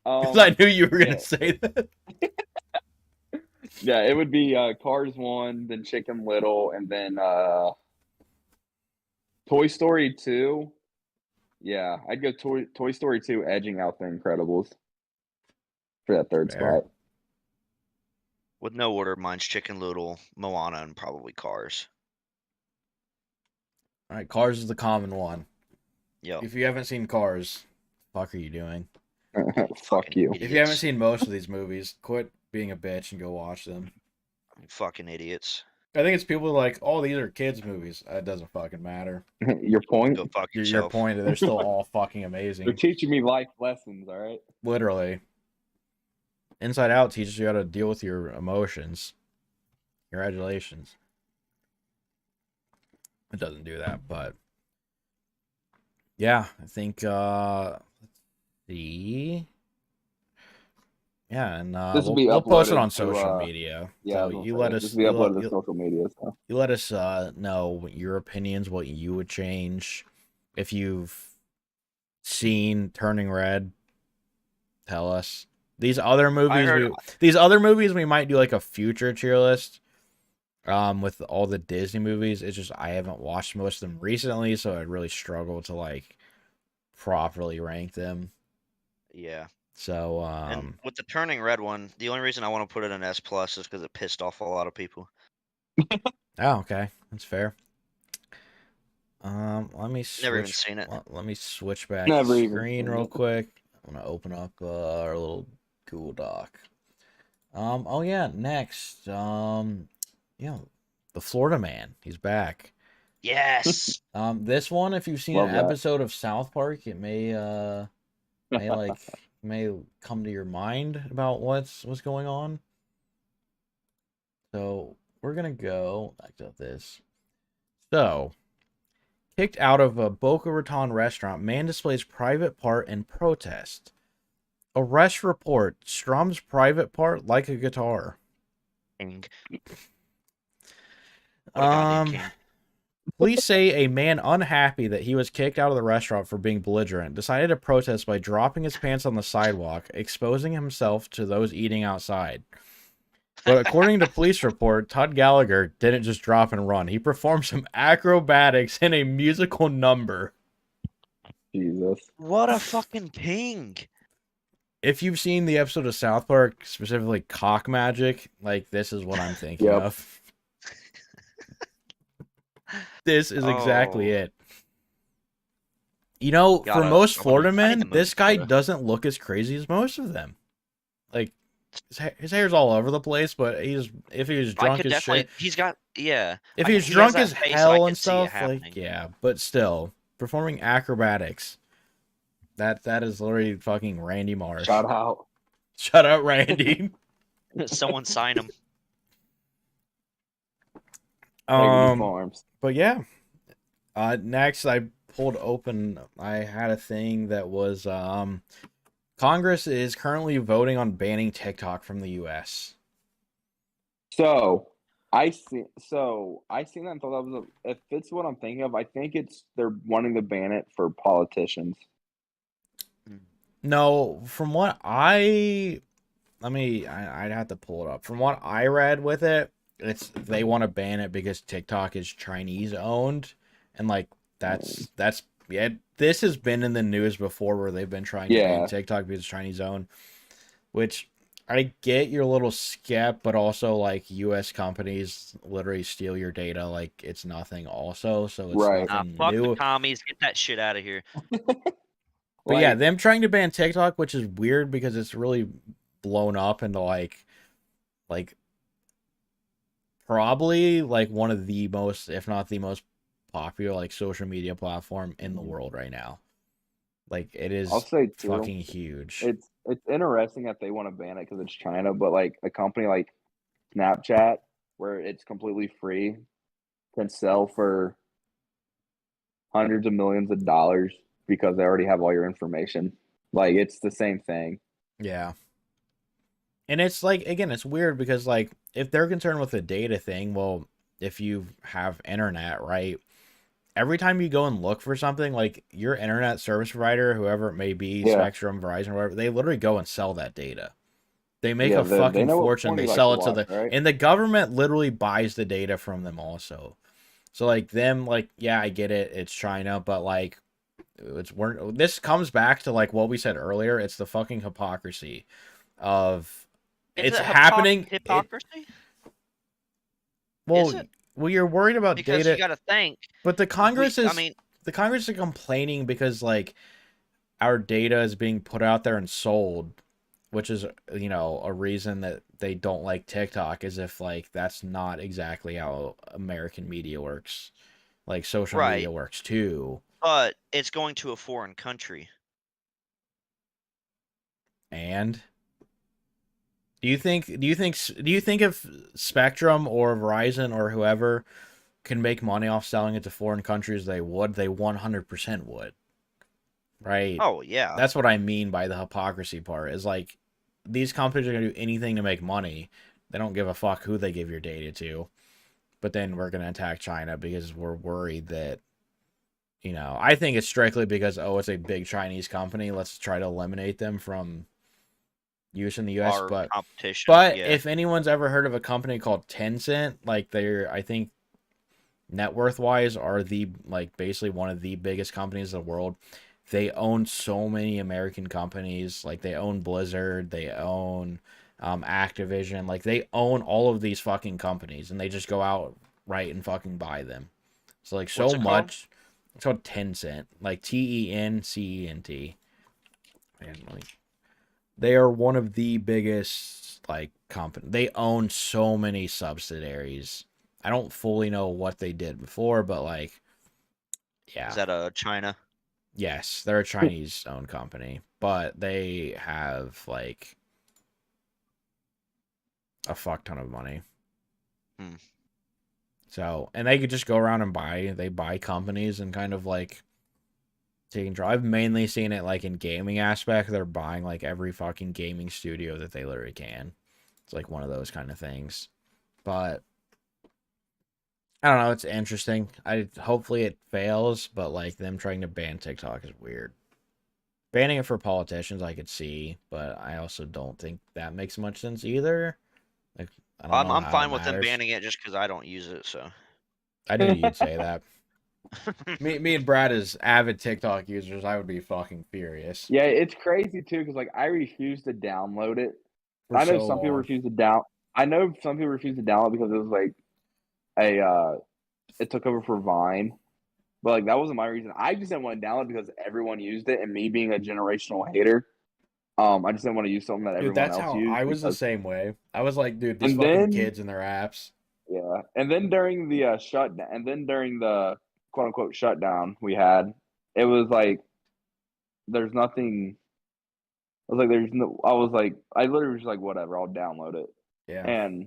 Because I knew you were gonna yeah. say that. Yeah, it would be Cars 1, then Chicken Little, and then Toy Story 2. Yeah, I'd go Toy Story 2 edging out The Incredibles for that third Fair. spot. With no order, mine's Chicken Little, Moana, and probably Cars. All right, Cars is the common one. Yep. If you haven't seen Cars, fuck are you doing? Fuck you. If you haven't seen most of these movies, quit being a bitch and go watch them. Fucking idiots. I think it's people like, oh, these are kids' movies. It doesn't fucking matter. Your point? Go fuck Your yourself. point, they're still all fucking They're amazing. teaching me life lessons, all right? Literally. Inside Out teaches you how to deal with your emotions. Congratulations. It doesn't do that, but yeah, I think let's see. Yeah, and This will be we'll post it uploaded on to, social media. Yeah, So I was gonna you say, let this us will be uploaded to social media. So. you let us know your opinions, what you would change. If you've seen Turning Red, tell us. These other movies we might do like a future tier list. With all the Disney movies, it's just I haven't watched most of them recently, so I'd really struggle to like properly rank them. Yeah. So And with the Turning Red one, the only reason I want to put it in S plus is because it pissed off a lot of people. oh, okay, that's fair. Let me switch. Never even seen it. Let me switch back Never the even screen seen real it. quick. I'm gonna open up our little Google Doc. Oh yeah, next. Yeah, the Florida Man. He's back. Yes. This one, if you've seen an Love that. episode of South Park, it may come to your mind about what's going on. So we're gonna go back to this. So, kicked out of a Boca Raton restaurant, man displays private part in protest. Arrest report strums private part like a guitar. King. What a goddamn king. Police say a man unhappy that he was kicked out of the restaurant for being belligerent decided to protest by dropping his pants on the sidewalk, exposing himself to those eating outside. But according to police report, Todd Gallagher didn't just drop and run. He performed some acrobatics in a musical number. Jesus. What a fucking king. If you've seen the episode of South Park, specifically Cock Magic, like this is what I'm thinking Yep. of. This is exactly Oh. it. You know, for Gotta- most I Florida need the men, movie this guy photo. doesn't look as crazy as most of them. Like, his hair's all over the place, but if he was I drunk could as definitely. shit, He's got. Yeah. if I- he was he has drunk that as face, I hell can and see it stuff, like, happening. yeah, but still, performing acrobatics, that is literally fucking Randy Marsh. Shout out. Shout out, Randy. Someone sign him. Haggerty Farms. But yeah, next I pulled open. I had a thing that was Congress is currently voting on banning TikTok from the U.S. So I seen that and thought that was if it's what I'm thinking of, I think they're wanting to ban it for politicians. No, from what I'd have to pull it up. From what I read with it, they want to ban it because TikTok is Chinese owned, and like that's yeah. This has been in the news before where they've been trying to ban Yeah. TikTok because it's Chinese owned, which I get your little skep, but also like U.S. companies literally steal your data like it's nothing. Also, so it's Right. nothing Fuck new. the commies. Get that shit out of here. But yeah, them trying to ban TikTok, which is weird because it's really blown up into like probably like one of the most, if not the most popular like social media platform in the world right now. Like it is I'll say too, fucking huge. It's interesting that they want to ban it because it's China, but like a company like Snapchat, where it's completely free, can sell for hundreds of millions of dollars because they already have all your information. Like it's the same thing. Yeah. And it's like, again, it's weird because like if they're concerned with the data thing, well, if you have internet, right? Every time you go and look for something, like your internet service provider, whoever it may be, Yeah. Spectrum, Verizon, whatever, they literally go and sell that data. They make Yeah, a they fucking know what fortune. porn They you like sell to it to watch, the right? and the government literally buys the data from them also. So like them, like, yeah, I get it, it's China, but like this comes back to like what we said earlier. It's the fucking hypocrisy of it's happening. Hypocrisy. Well, Is it? well, you're worried about Because data, you got to think. but the Congress is. I mean, the Congress is complaining because like our data is being put out there and sold, which is, you know, a reason that they don't like TikTok, is if like that's not exactly how American media works. Like social media right. works too. But it's going to a foreign country. And do you think if Spectrum or Verizon or whoever can make money off selling it to foreign countries, they 100% would. Right? Oh yeah. That's what I mean by the hypocrisy part. Is like these companies are gonna do anything to make money. They don't give a fuck who they give your data to. But then we're gonna attack China because we're worried that, you know, I think it's strictly because, oh, it's a big Chinese company. Let's try to eliminate them from use in the U.S. Our But competition. Yeah. if anyone's ever heard of a company called Tencent, like they're, I think, net worth wise, are the like basically one of the biggest companies in the world. They own so many American companies. Like they own Blizzard, they own Activision. Like they own all of these fucking companies, and they just go out right and fucking buy them. So like so What's it called? much. It's called Tencent, like Tencent. And like they are one of the biggest like company. They own so many subsidiaries I don't fully know what they did before, but like, Is yeah, that China? yes, they're a Chinese-owned company, but they have like a fuck ton of money. Hmm. So, and they could just go around and buy companies and kind of like take control. I've mainly seen it like in gaming aspect. They're buying like every fucking gaming studio that they literally can. It's like one of those kind of things. But I don't know. It's interesting. I hopefully it fails, but like them trying to ban TikTok is weird. Banning it for politicians, I could see, but I also don't think that makes much sense either. Like, I don't know I'm how it fine with them matters. banning it just because I don't use it. So. I knew you'd say that. Me and Brad as avid TikTok users, I would be fucking furious Yeah, it's crazy too because like I refuse to download it. for I know so some people long. refuse to down. I know some people refuse to download because it was like a it took over for Vine, but like that wasn't my reason. I just didn't want to download because everyone used it, and me being a generational hater, I just didn't want to use something that Dude, everyone that's else how used I was the because. same way. I was like, dude, these And fucking then kids and their apps. yeah, and then during the shutdown, and then during the quote unquote shutdown we had, it was like there's nothing. I was like, there's no. I was like, I literally was just like, whatever, I'll download it. Yeah. And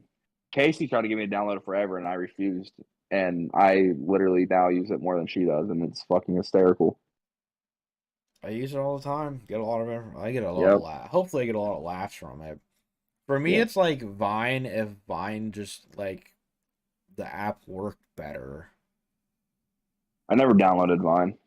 Casey tried to get me to download it forever, and I refused. And I literally now use it more than she does, and it's fucking hysterical. I use it all the time. Get a lot of I get a lot of Yep. hopefully I get a lot of laughs from it. For me Yeah. it's like Vine if Vine just like the app worked better. I never downloaded Vine.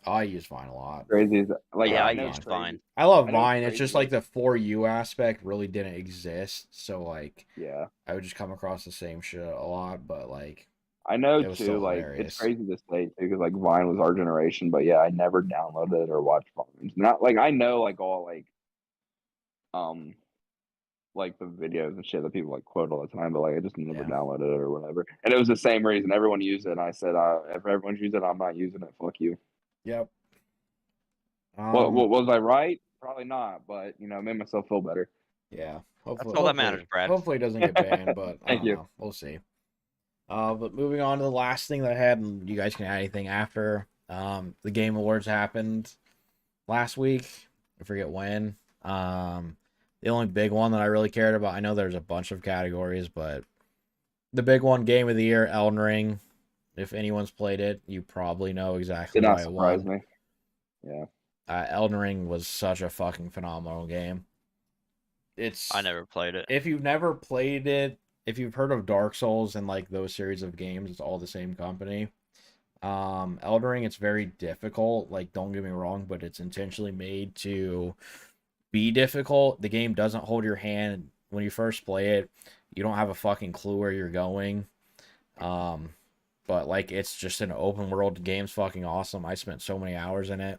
I use Vine a lot. Crazy as like I Yeah, I I love know it's used Vine. Vine. crazy. I love I know it's Vine. It's just crazy. like Like the for you aspect really didn't exist. So like yeah, I would just come across the same shit a lot, but like I know it was still too. Like it's hilarious. crazy to say too, because like Vine was our generation. But yeah, I never downloaded it or watched Vine. Not like I know like all um like the videos and shit that people like quote all the time, but like I just never Yeah. downloaded it or whatever. And it was the same reason everyone used it. And I said, if everyone's using it, I'm not using it. Fuck you. Yep. What was I right? Probably not, but you know, it made myself feel better. Yeah. That's Hopefully, all that matters, hopefully, Brad. hopefully it doesn't get banned, but I Thank don't you. know. We'll see. But moving on to the last thing that I had, and you guys can add anything after. The Game Awards happened last week. I forget when. The only big one that I really cared about, I know there's a bunch of categories, but the big one, Game of the Year, Elden Ring. If anyone's played it, you probably know exactly Did not why it surprise won. me. Yeah. Elden Ring was such a fucking phenomenal game. I It's never played it. if you've never played it, if you've heard of Dark Souls and like those series of games, it's all the same company. Elden Ring, it's very difficult. Like, don't get me wrong, but it's intentionally made to be difficult. The game doesn't hold your hand when you first play it. You don't have a fucking clue where you're going. Um, but like, it's just an open world. The game's fucking awesome. I spent so many hours in it.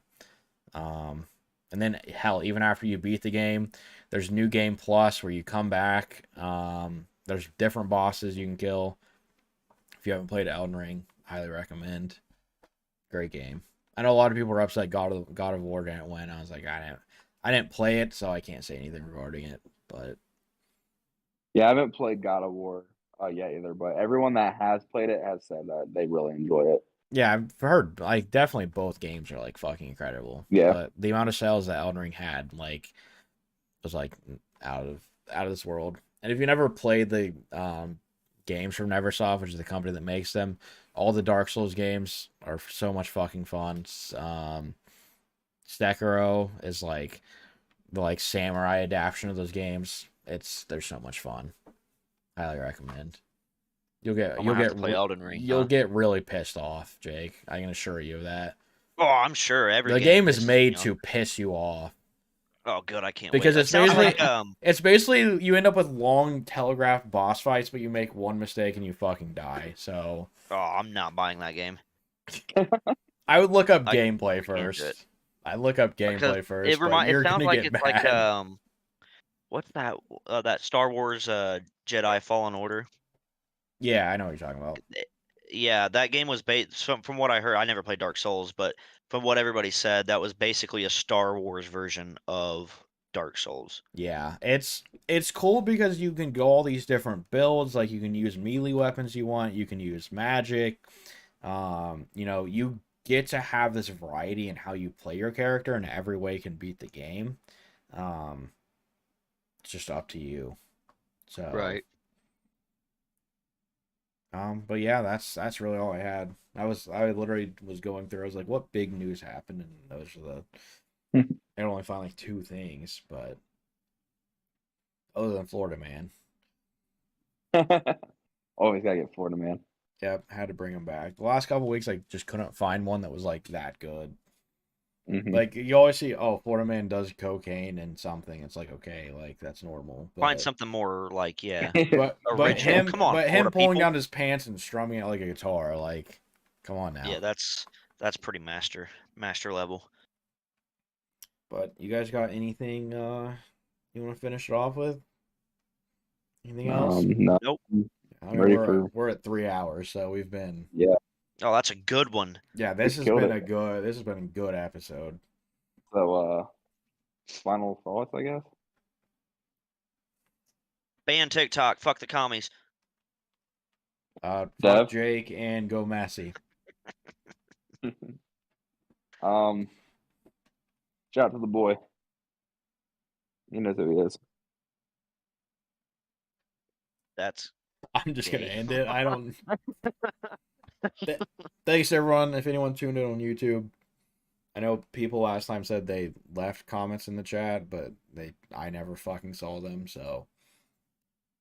Um, and then hell, even after you beat the game, there's New Game Plus where you come back. There's different bosses you can kill. If you haven't played Elden Ring, highly recommend. Great game. I know a lot of people were upset God of War didn't win. I was like, I didn't play it, so I can't say anything regarding it. But Yeah, I haven't played God of War yet either, but everyone that has played it has said that they really enjoy it. yeah, I've heard like definitely both games are like fucking incredible. Yeah. But the amount of sales that Elden Ring had like was like out of this world. And if you never played the games from Neversoft, which is the company that makes them, all the Dark Souls games are so much fucking fun. Sekiro is like the like samurai adaptation of those games. They're so much fun. Highly recommend. You'll get I'm you'll gonna have get to play Elden Ring, you'll huh? get really pissed off, Jake. I can assure you of that. Oh, I'm sure every The game game is pisses me made off. to piss you off Oh, good. I can't wait. because That sounds like it's basically you end up with long telegraphed boss fights, but you make one mistake and you fucking die. So Oh, I'm not buying that game. I would look up I gameplay can't do it first. I look up because gameplay first, but it you're sounds gonna like get it's like mad. what's that that Star Wars Jedi Fallen Order? Yeah, I know what you're talking about. Yeah, that game was based from what I heard. I never played Dark Souls, but from what everybody said, that was basically a Star Wars version of Dark Souls. Yeah, it's cool because you can go all these different builds. Like you can use melee weapons you want. You can use magic. You get to have this variety in how you play your character, and every way can beat the game. Um, it's just up to you. So, Right. but yeah, that's really all I had. I literally was going through. I was like, what big news happened? And those are I only found like two things, but other than Florida man, Always gotta get Florida man. yep, had to bring him back. The last couple weeks, I just couldn't find one that was like that good. Hmm. Like you always see, oh, Florida man does cocaine and something. It's like okay, like that's normal. Find something more like, yeah, But original. Come on, him Florida pulling people. down his pants and strumming it like a guitar, like, come on now. Yeah, that's pretty master level. But you guys got anything you want to finish it off with? Anything else? No, Nope. I mean, ready for we're at 3 hours, so we've been yeah. Oh, that's a good one. yeah. We killed it. This has been a good episode. So final thoughts, I guess. Ban TikTok. Fuck the commies. Fuck Dev? Jake and go Messi. um, shout out to the boy. He knows who he is. That's I'm just gonna gay. end it. I don't. Thanks everyone. If anyone tuned in on YouTube, I know people last time said they left comments in the chat, but I never fucking saw them. So